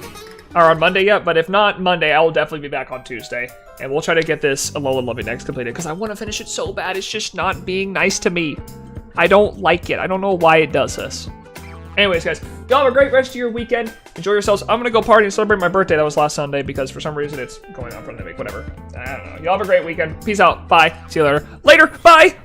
Or on Monday yet. But if not Monday, I will definitely be back on Tuesday. And we'll try to get this Alola Loving Next completed. Because I want to finish it so bad. It's just not being nice to me. I don't like it. I don't know why it does this. Anyways, guys, y'all have a great rest of your weekend. Enjoy yourselves. I'm going to go party and celebrate my birthday. That was last Sunday because for some reason it's going on for the week. Whatever. I don't know. Y'all have a great weekend. Peace out. Bye. See you later. Later. Bye.